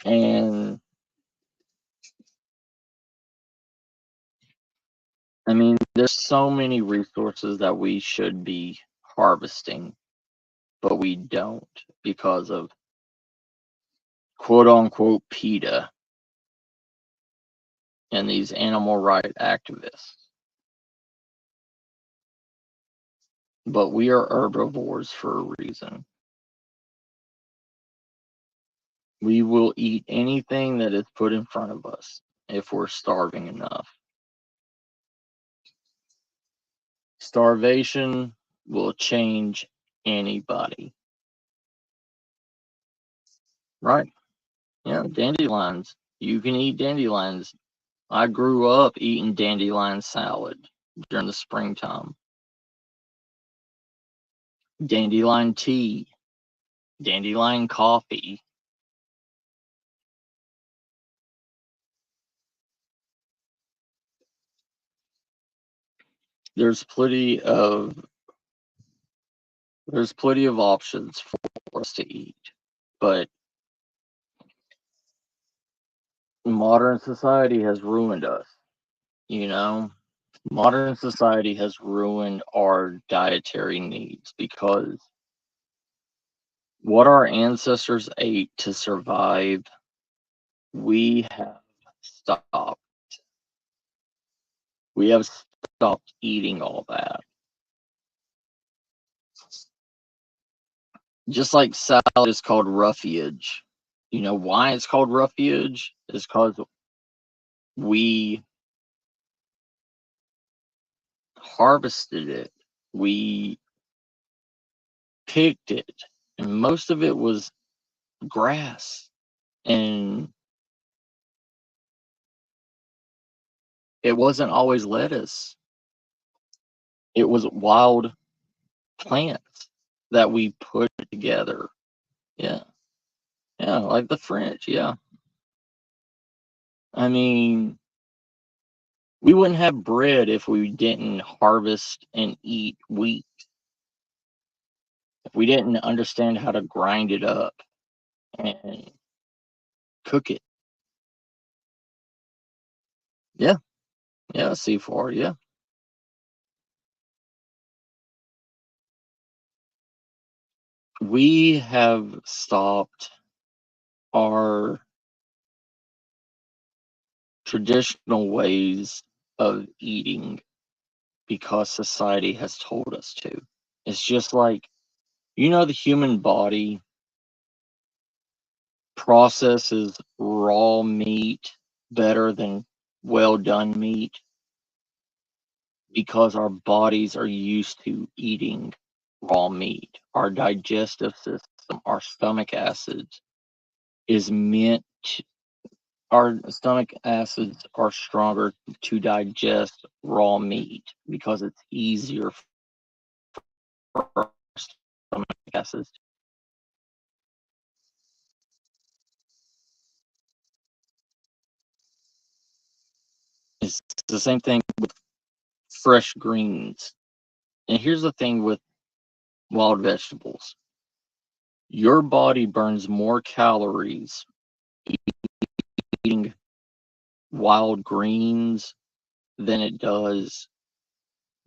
And I mean, there's so many resources that we should be harvesting, but we don't because of quote unquote PETA and these animal rights activists. But we are herbivores for a reason. We will eat anything that is put in front of us if we're starving enough. Starvation will change anybody. Right. Yeah, dandelions. You can eat dandelions. I grew up eating dandelion salad during the springtime. Dandelion tea, dandelion coffee. There's plenty of options for us to eat, but modern society has ruined us. You know, modern society has ruined our dietary needs because what our ancestors ate to survive, we have stopped. We have stopped eating all that. Just like salad is called roughage. You know why it's called roughage? Is because we harvested it. We picked it. And most of it was grass. And it wasn't always lettuce. It was wild plants that we put together. Yeah. Yeah, like the French, yeah. I mean, we wouldn't have bread if we didn't harvest and eat wheat. If we didn't understand how to grind it up and cook it. Yeah, yeah, C4, yeah. We have stopped our traditional ways of eating because society has told us to. It's just like, the human body processes raw meat better than well done meat because our bodies are used to eating raw meat. Our digestive system, our stomach acids is meant to, our stomach acids are stronger to digest raw meat because it's easier for our stomach acids. It's the same thing with fresh greens. And here's the thing with wild vegetables. Your body burns more calories eating wild greens than it does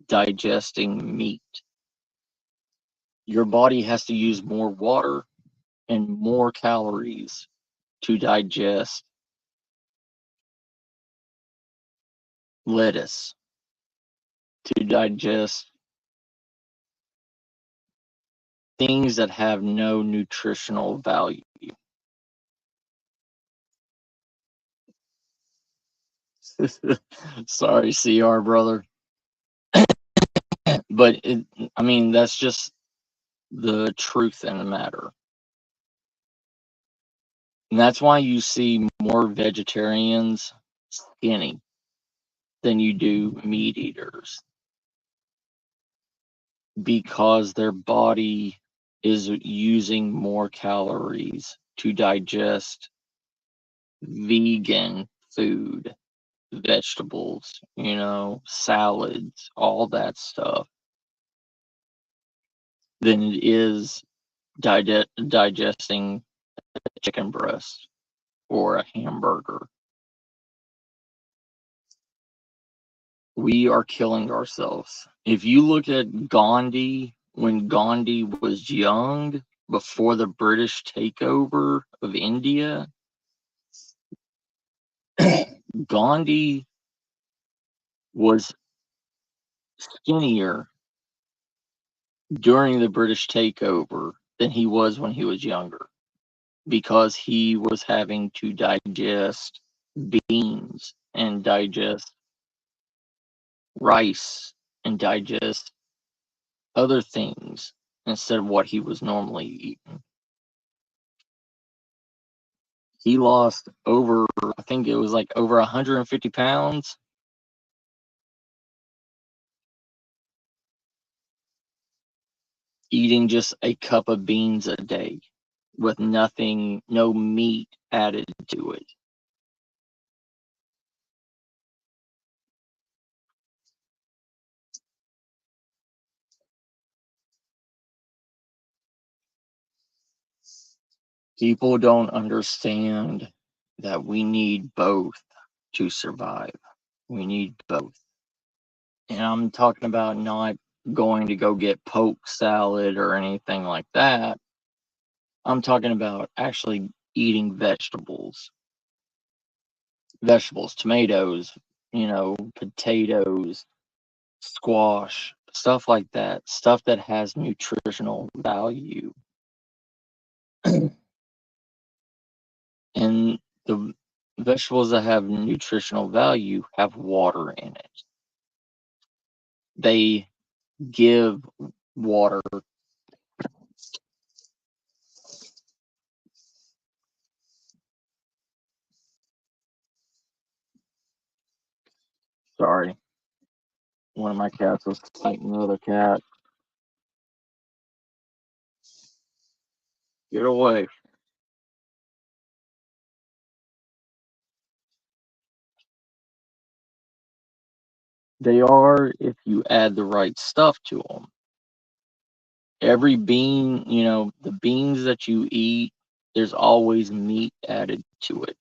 digesting meat. Your body has to use more water and more calories to digest lettuce, to digest things that have no nutritional value. Sorry, CR brother. But I mean, that's just the truth in the matter. And that's why you see more vegetarians skinny than you do meat eaters because their body is using more calories to digest vegan food, vegetables, salads, all that stuff, than it is digesting a chicken breast or a hamburger. We are killing ourselves. If you look at Gandhi, when Gandhi was young, before the British takeover of India, Gandhi was skinnier during the British takeover than he was when he was younger, because he was having to digest beans and digest rice and digest other things instead of what he was normally eating. He lost over, I think it was like over 150 pounds. Eating just a cup of beans a day with nothing, no meat added to it. People don't understand that we need both to survive. We need both. And I'm talking about not going to go get poke salad or anything like that. I'm talking about actually eating vegetables, tomatoes, potatoes, squash, stuff like that, stuff that has nutritional value. And the vegetables that have nutritional value have water in it. They give water. Sorry. One of my cats was fighting another cat. Get away. They are if you add the right stuff to them. Every bean, the beans that you eat, there's always meat added to it.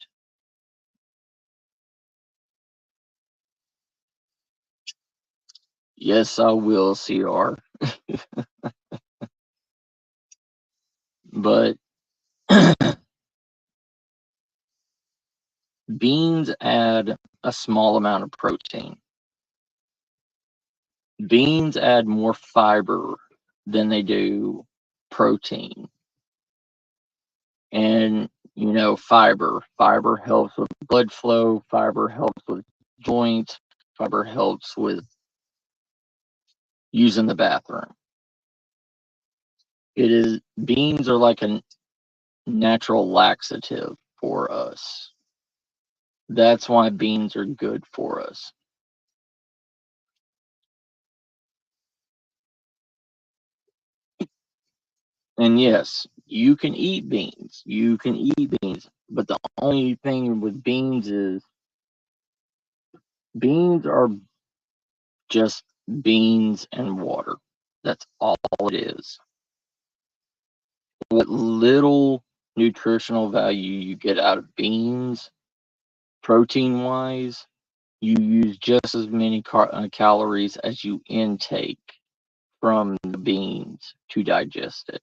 Yes, I will, CR. But beans add a small amount of protein. Beans add more fiber than they do protein. And, fiber helps with blood flow, fiber helps with joints, fiber helps with using the bathroom. Beans are like a natural laxative for us. That's why beans are good for us. And yes, you can eat beans. But the only thing with beans is beans are just beans and water. That's all it is. What little nutritional value you get out of beans, protein wise, you use just as many calories as you intake from the beans to digest it.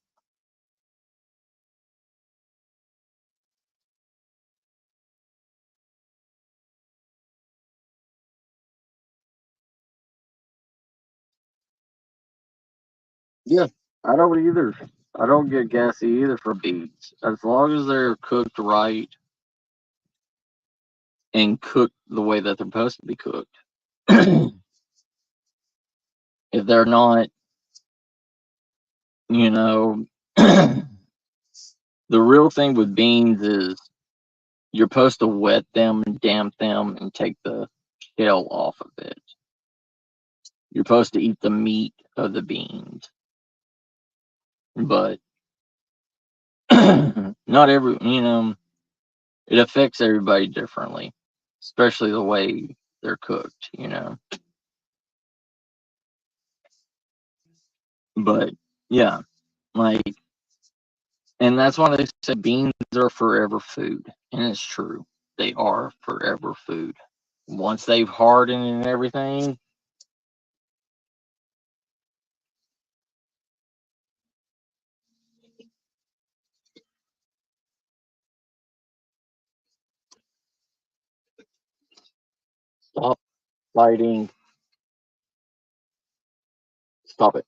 Yeah, I don't either. I don't get gassy either from beans. As long as they're cooked right and cooked the way that they're supposed to be cooked. If they're not, you know, the real thing with beans is you're supposed to wet them and damp them and take the shell off of it. You're supposed to eat the meat of the beans. But not every, it affects everybody differently, especially the way they're cooked. But yeah, like, and that's why they say beans are forever food, and it's true. They are forever food. Once they've hardened and everything, stop fighting. Stop it.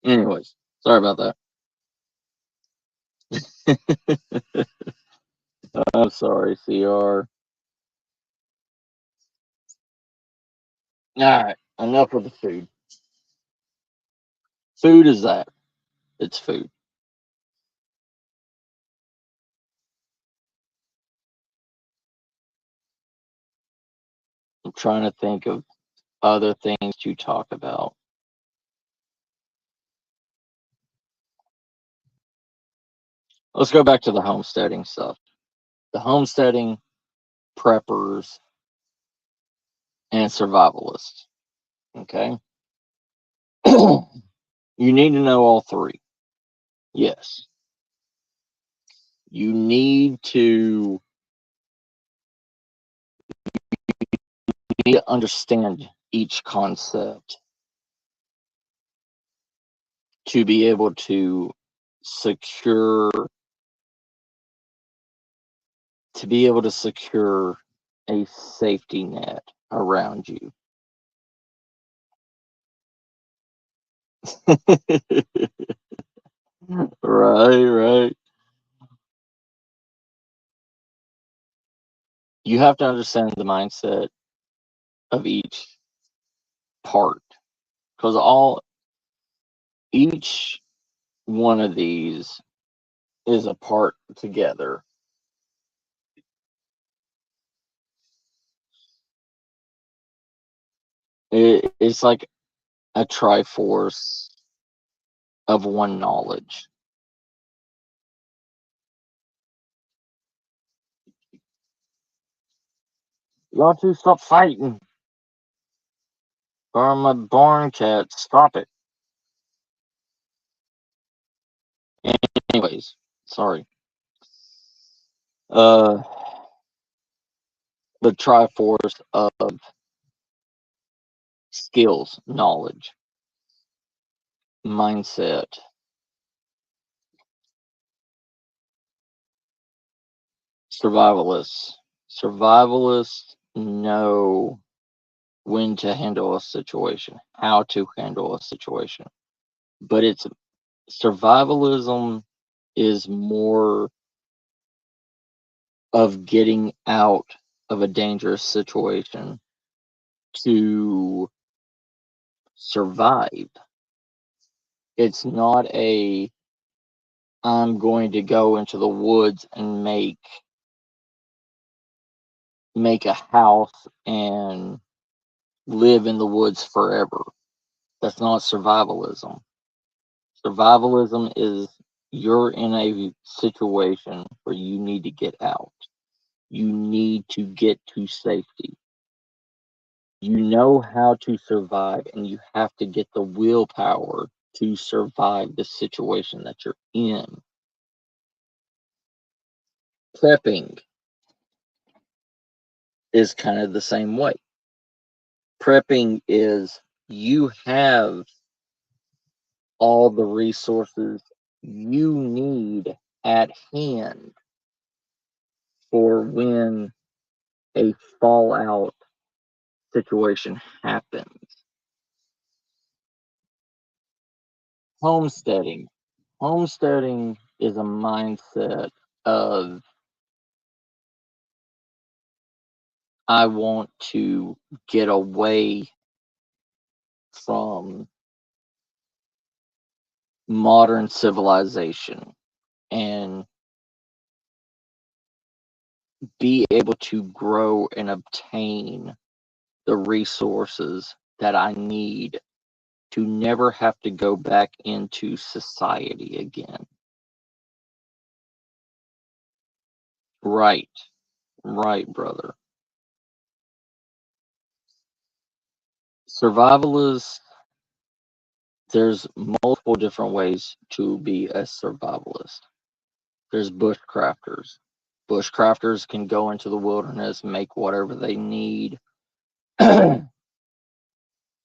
Anyways, sorry about that. I'm sorry, CR. All right, enough of the food. Food is that. It's food. I'm trying to think of other things to talk about. Let's go back to the homesteading stuff. The homesteading, preppers, and survivalists. Okay. You need to know all three. Yes. You need to understand each concept to be able to secure a safety net around you. Right, right. You have to understand the mindset of each part, because each one of these is a part together. It's like a triforce of one knowledge. Y'all two stop fighting. Or my barn cat, stop it. Anyways, sorry. Uh, the triforce of skills, knowledge, mindset. Survivalists. Survivalists know when to handle a situation, how to handle a situation. But it's survivalism is more of getting out of a dangerous situation to survive. It's not a I'm going to go into the woods and make a house and live in the woods forever. That's not survivalism. Survivalism is you're in a situation where you need to get out. You need to get to safety. You know how to survive, and you have to get the willpower to survive the situation that you're in. Prepping is kind of the same way. Prepping is you have all the resources you need at hand for when a fallout situation happens. Homesteading. Homesteading is a mindset of I want to get away from modern civilization and be able to grow and obtain the resources that I need to never have to go back into society again. Right, right, brother. Survivalists, there's multiple different ways to be a survivalist. There's bushcrafters. Bushcrafters can go into the wilderness, make whatever they need,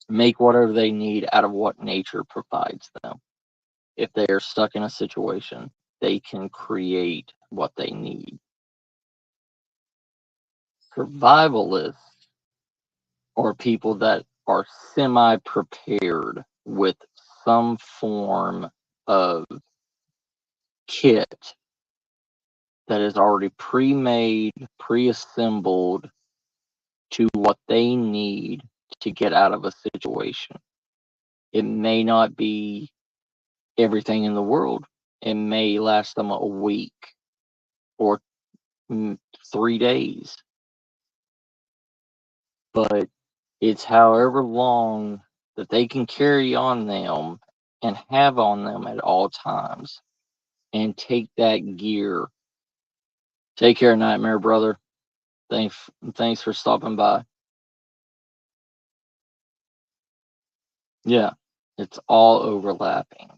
make whatever they need out of what nature provides them. If they are stuck in a situation, they can create what they need. Survivalists are people that are semi prepared with some form of kit that is already pre made, pre assembled to what they need to get out of a situation. It may not be everything in the world, it may last them a week or 3 days, but it's however long that they can carry on them and have on them at all times and take that gear. Take care, Nightmare Brother. Thanks for stopping by. Yeah, it's all overlapping.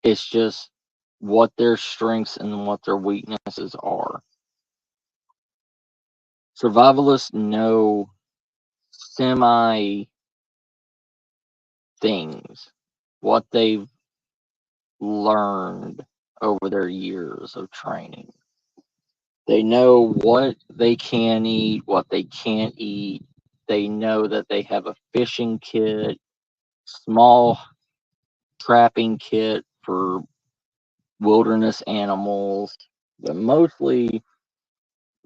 It's just what their strengths and what their weaknesses are. Survivalists know semi things, what they've learned over their years of training. They know what they can eat, what they can't eat. They know that they have a fishing kit, small trapping kit for wilderness animals, but mostly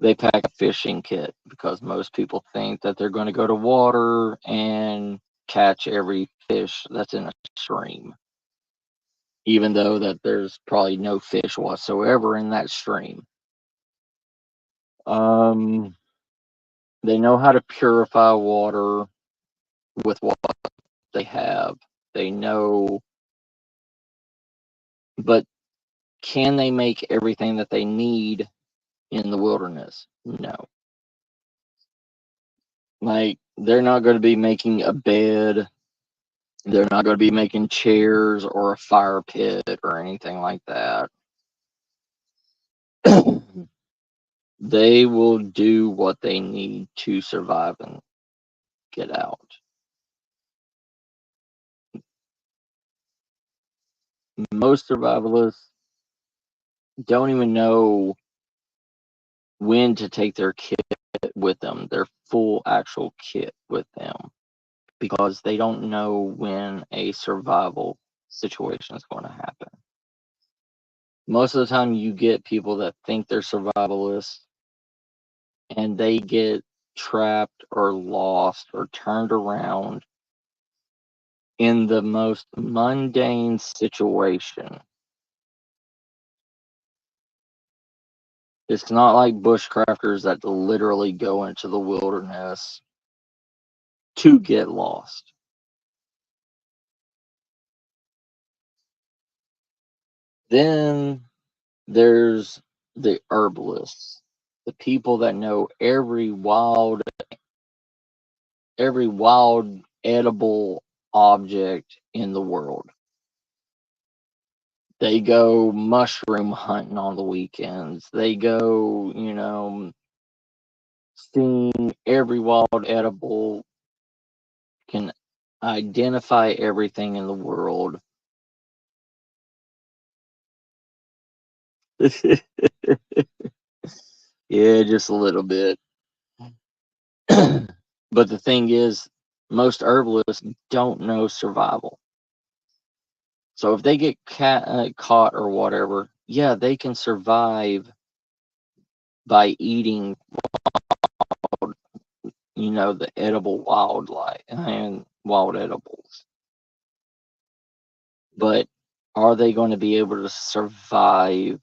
they pack a fishing kit because most people think that they're going to go to water and catch every fish that's in a stream, even though that there's probably no fish whatsoever in that stream. They know how to purify water with what they have. They know, but can they make everything that they need in the wilderness? No. Like, they're not going to be making a bed. They're not going to be making chairs or a fire pit or anything like that. They will do what they need to survive and get out. Most survivalists don't even know when to take their kit with them, their full actual kit with them, because they don't know when a survival situation is going to happen. Most of the time, you get people that think they're survivalists and they get trapped or lost or turned around in the most mundane situation. It's not like bushcrafters that literally go into the wilderness to get lost. Then there's the herbalists, the people that know every wild edible object in the world. They go mushroom hunting on the weekends. They go, seeing every wild edible, can identify everything in the world. Yeah, just a little bit. But the thing is, most herbalists don't know survival. So if they get caught or whatever, yeah, they can survive by eating, the edible wildlife and wild edibles. But are they going to be able to survive?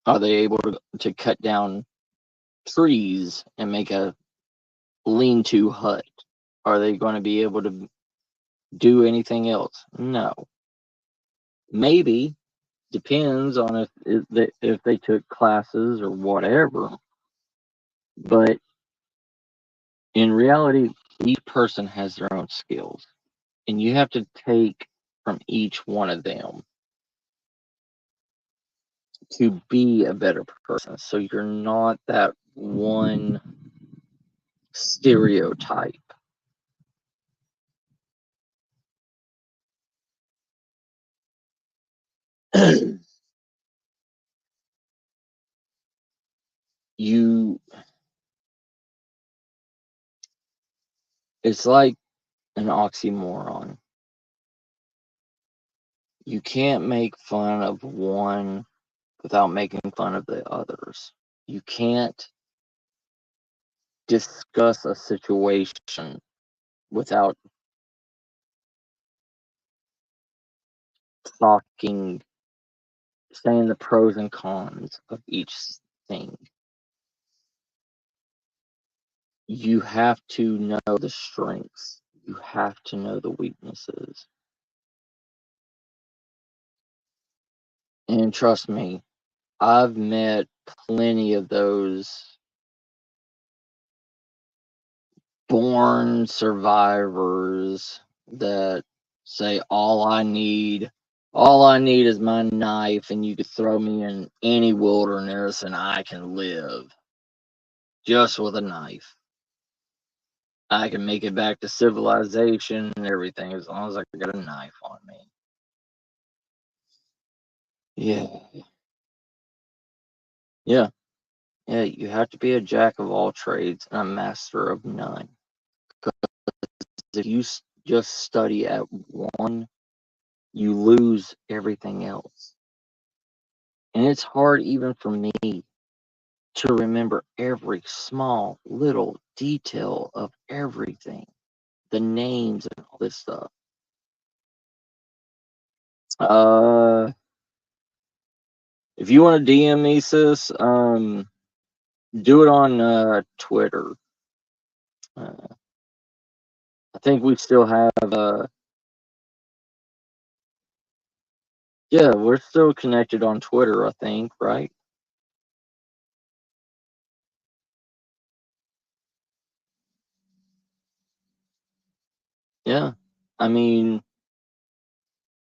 Are they able to cut down trees and make a lean-to hut? Are they going to be able to do anything else? No. Maybe. Depends on if they took classes or whatever. But in reality, each person has their own skills, and you have to take from each one of them to be a better person. So you're not that one stereotype. you It's like an oxymoron. You can't make fun of one without making fun of the others. You can't discuss a situation without talking, saying the pros and cons of each thing. You have to know the strengths. You have to know the weaknesses. And trust me, I've met plenty of those born survivors that say all I need is my knife, and you could throw me in any wilderness and I can live just with a knife. I can make it back to civilization and everything as long as I got a knife on me. Yeah. Yeah. Yeah, you have to be a jack of all trades and a master of none. Because if you just study at one, you lose everything else. And it's hard even for me to remember every small little detail of everything, the names and all this stuff. If you want to DM me, sis, do it on Twitter. Uh, I think we still have, yeah, we're still connected on Twitter, I think, right? Yeah. I mean,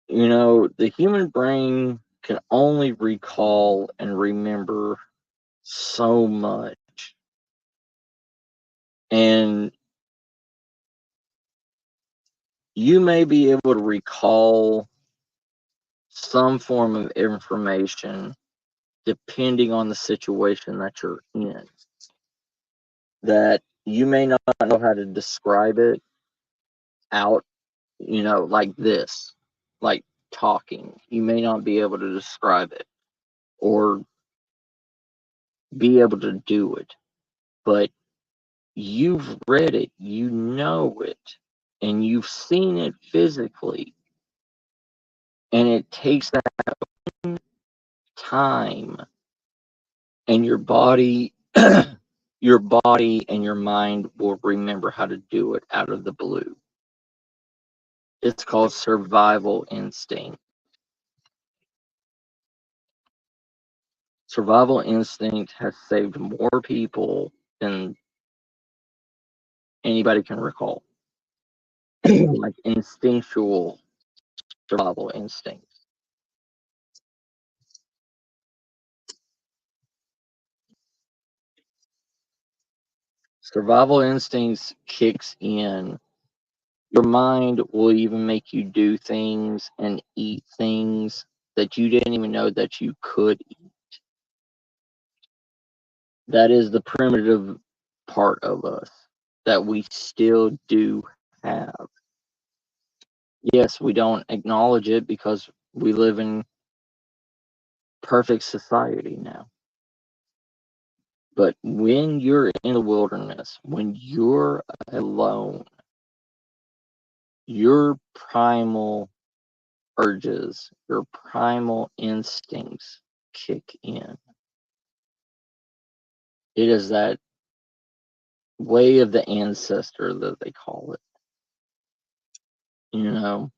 the human brain can only recall and remember so much. And you may be able to recall some form of information depending on the situation that you're in. That you may not know how to describe it out, like this, like talking. You may not be able to describe it or be able to do it, but you've read it, you know it, and you've seen it physically. And it takes that time, and your body and your mind will remember how to do it out of the blue. It's called survival instinct. Survival instinct has saved more people than anybody can recall. Like instinctual survival instincts. Survival instincts kicks in. Your mind will even make you do things and eat things that you didn't even know that you could eat. That is the primitive part of us that we still do have. Yes, we don't acknowledge it because we live in perfect society now. But when you're in the wilderness, when you're alone, your primal urges, your primal instincts kick in. It is that way of the ancestor that they call it. You know,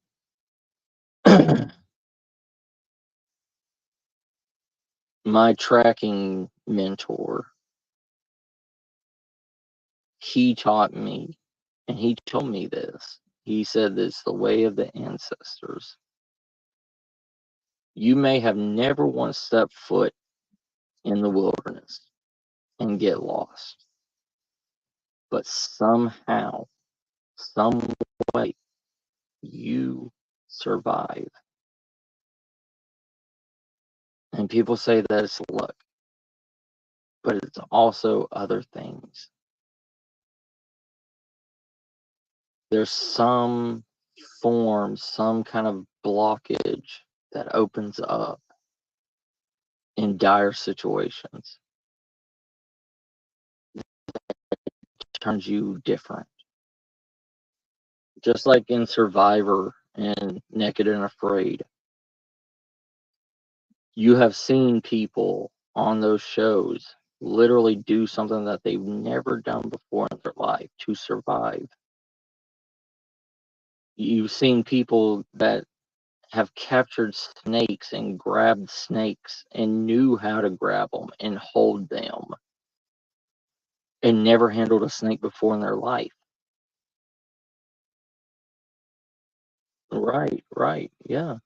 my tracking mentor, he taught me, and he told me this. He said it's the way of the ancestors. You may have never once stepped foot in the wilderness and get lost, but somehow, some way, you survive. And people say that it's luck, but it's also other things. There's some form, some kind of blockage that opens up in dire situations, turns you different. Just like in Survivor and Naked and Afraid, you have seen people on those shows literally do something that they've never done before in their life to survive. You've seen people that have captured snakes and grabbed snakes and knew how to grab them and hold them and never handled a snake before in their life. Right, yeah.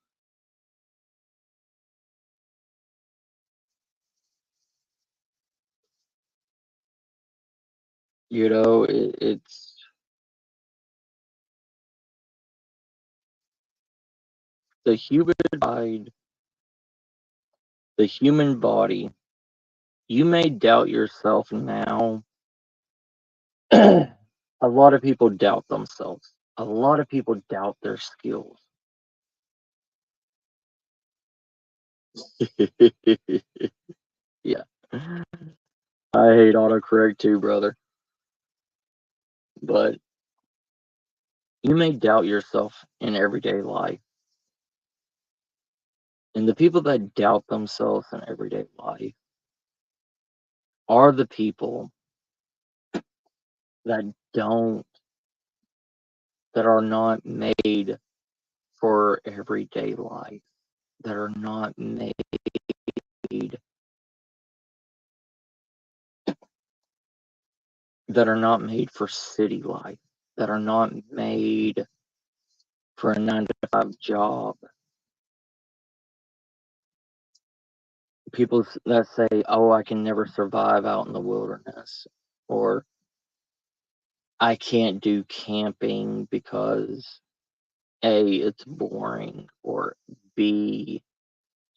It's the human body, the human body. You may doubt yourself now. A lot of people doubt themselves. A lot of people doubt their skills. Yeah. I hate autocorrect too, brother. But you may doubt yourself in everyday life. And the people that doubt themselves in everyday life are the people that don't, that are not made for everyday life, that are not made, that are not made for city life, that are not made for a 9-to-5 job. People that say, oh, I can never survive out in the wilderness, or I can't do camping because A, it's boring, or B,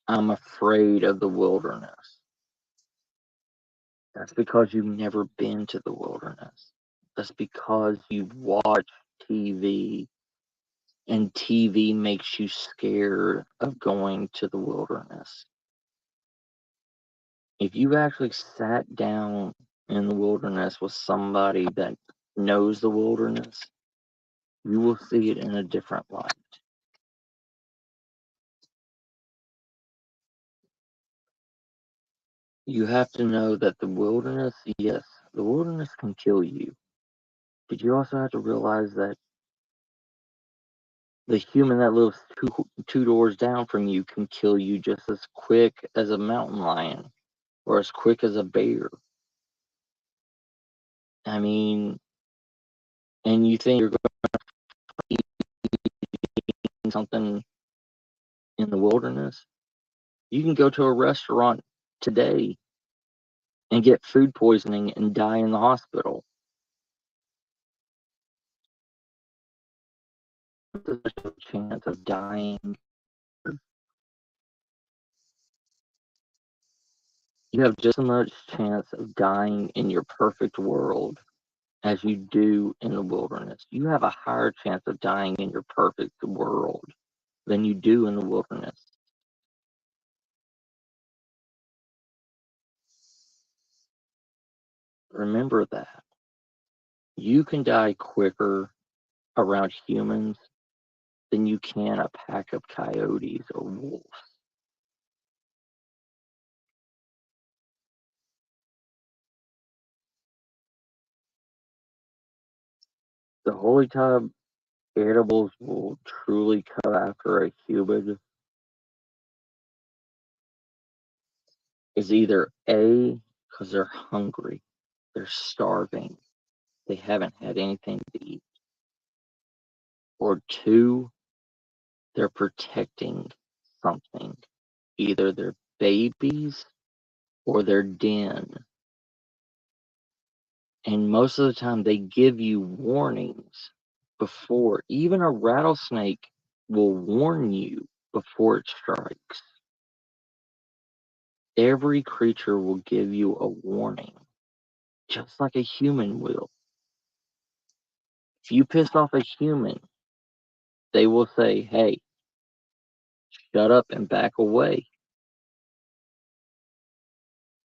I'm afraid of the wilderness. That's because you've never been to the wilderness. That's because you've watched TV, and TV makes you scared of going to the wilderness. If you actually sat down in the wilderness with somebody that knows the wilderness, you will see it in a different light. You have to know that the wilderness, yes, the wilderness can kill you, but you also have to realize that the human that lives two doors down from you can kill you just as quick as a mountain lion or as quick as a bear. I mean, and you think you're going to eat something in the wilderness? You can go to a restaurant today and get food poisoning and die in the hospital. There's a chance of dying. You have just as much chance of dying in your perfect world as you do in the wilderness. You have a higher chance of dying in your perfect world than you do in the wilderness. Remember that. You can die quicker around humans than you can a pack of coyotes or wolves. The only time animals will truly come after a human is either A, because they're hungry, they're starving, they haven't had anything to eat, or two, they're protecting something, either their babies or their den. And most of the time, they give you warnings before. Even a rattlesnake will warn you before it strikes. Every creature will give you a warning, just like a human will. If you piss off a human, they will say, hey, shut up and back away.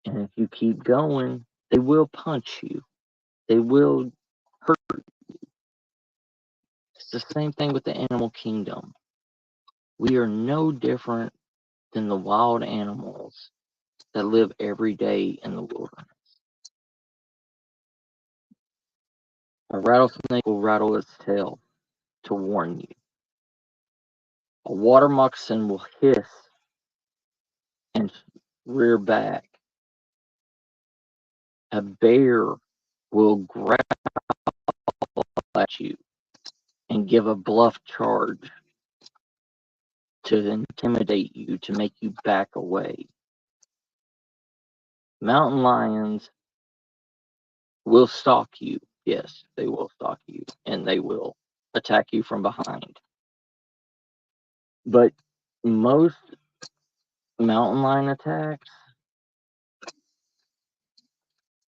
And if you keep going, they will punch you. They will hurt you. It's the same thing with the animal kingdom. We are no different than the wild animals that live every day in the wilderness. A rattlesnake will rattle its tail to warn you. A water moccasin will hiss and rear back. A bear will growl at you and give a bluff charge to intimidate you, to make you back away. Mountain lions will stalk you. Yes, they will stalk you, and they will attack you from behind. But most mountain lion attacks,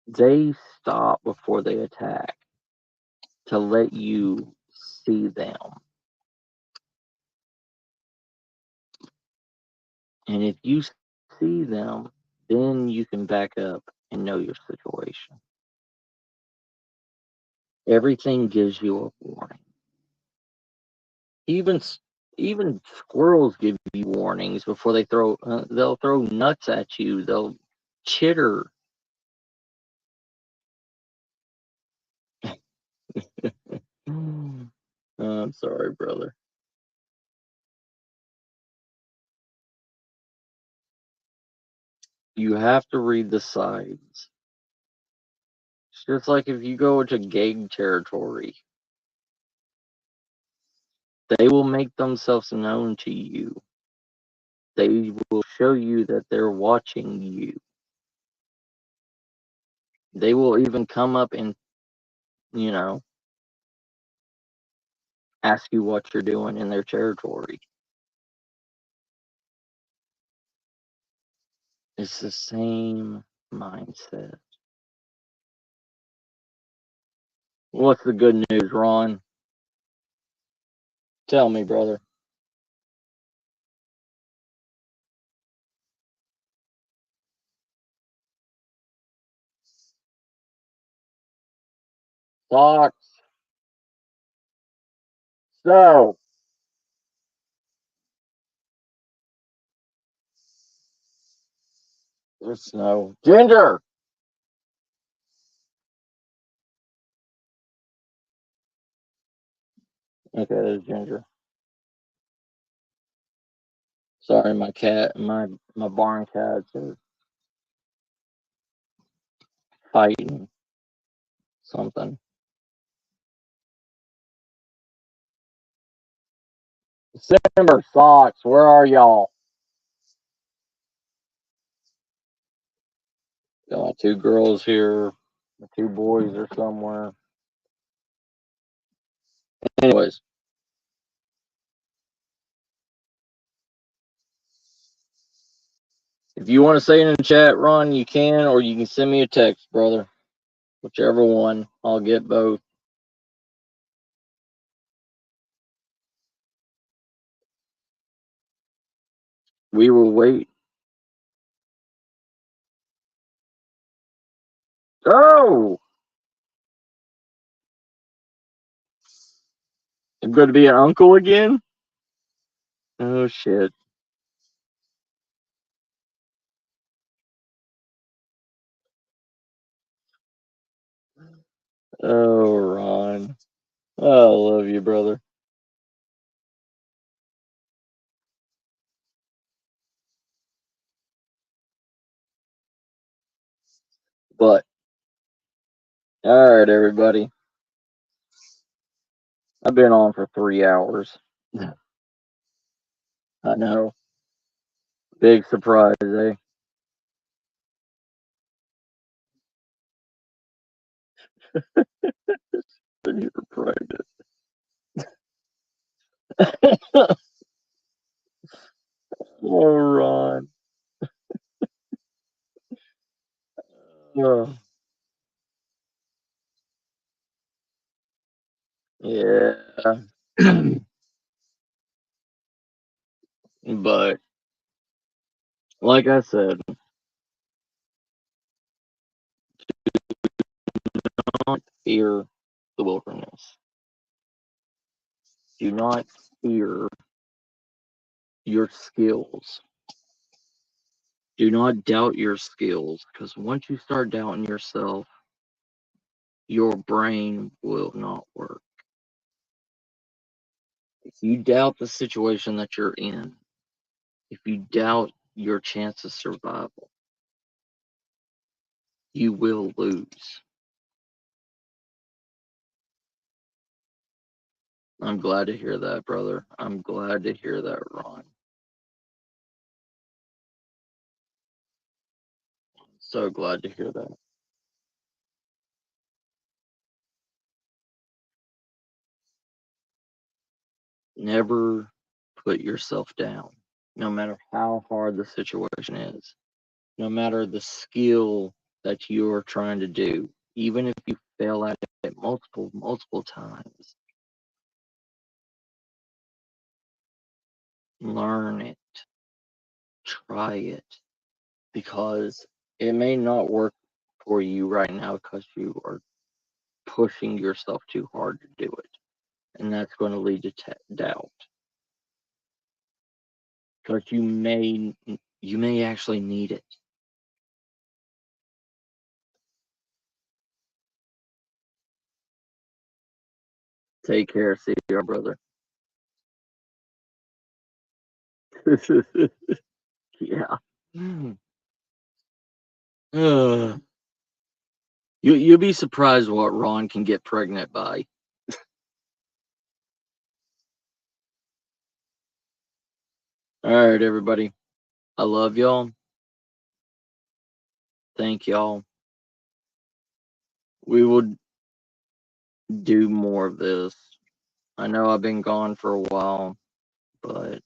they stop before they attack to let you see them. And if you see them, then you can back up and know your situation. Everything gives you a warning. Even even squirrels give you warnings before they throw. They'll throw nuts at you. They'll chitter. I'm sorry, brother. You have to read the signs. It's just like if you go into gang territory, they will make themselves known to you. They will show you that they're watching you. They will even come up and, you know, ask you what you're doing in their territory. It's the same mindset. What's the good news, Ron? Tell me, brother. Socks. So, there's snow. Ginger! Okay, there's Ginger. Sorry, my barn cats are fighting something. December socks, where are y'all? Got my two girls here. My two boys are somewhere. Anyways, if you want to say it in the chat, Ron, you can, or you can send me a text, brother. Whichever one. I'll get both. We will wait. Oh! I'm going to be an uncle again? Oh, shit. Oh, Ron. I love you, brother. But all right, everybody. I've been on for 3 hours. I know. Big surprise, eh? You're pregnant. Oh, Ron. Oh, yeah. But like I said, don't fear the wilderness. Do not fear your skills. Do not doubt your skills, because once you start doubting yourself, your brain will not work. If you doubt the situation that you're in, if you doubt your chance of survival, you will lose. I'm glad to hear that, brother. I'm glad to hear that, Ron. So glad to hear that. Never put yourself down, no matter how hard the situation is, no matter the skill that you are trying to do, even if you fail at it multiple times. Learn it, try it, because it may not work for you right now because you are pushing yourself too hard to do it, and that's going to lead to doubt. Because you may actually need it. Take care, CR brother. Yeah. You'll be surprised what Ron can get pregnant by. All right, everybody. I love y'all. Thank y'all. We will do more of this. I know I've been gone for a while, but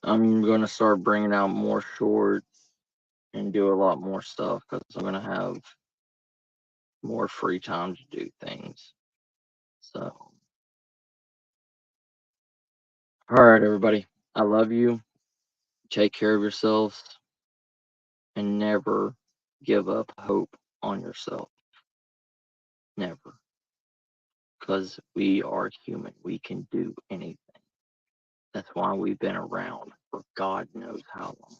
I'm going to start bringing out more shorts and do a lot more stuff because I'm going to have more free time to do things. So, all right, everybody. I love you. Take care of yourselves and never give up hope on yourself. Never. Because we are human. We can do anything. That's why we've been around for God knows how long.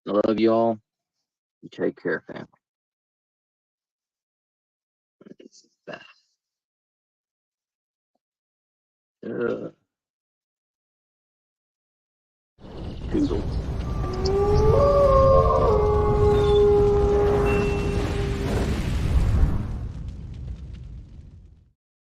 I love y'all. You take care, family. It's best. Toodles.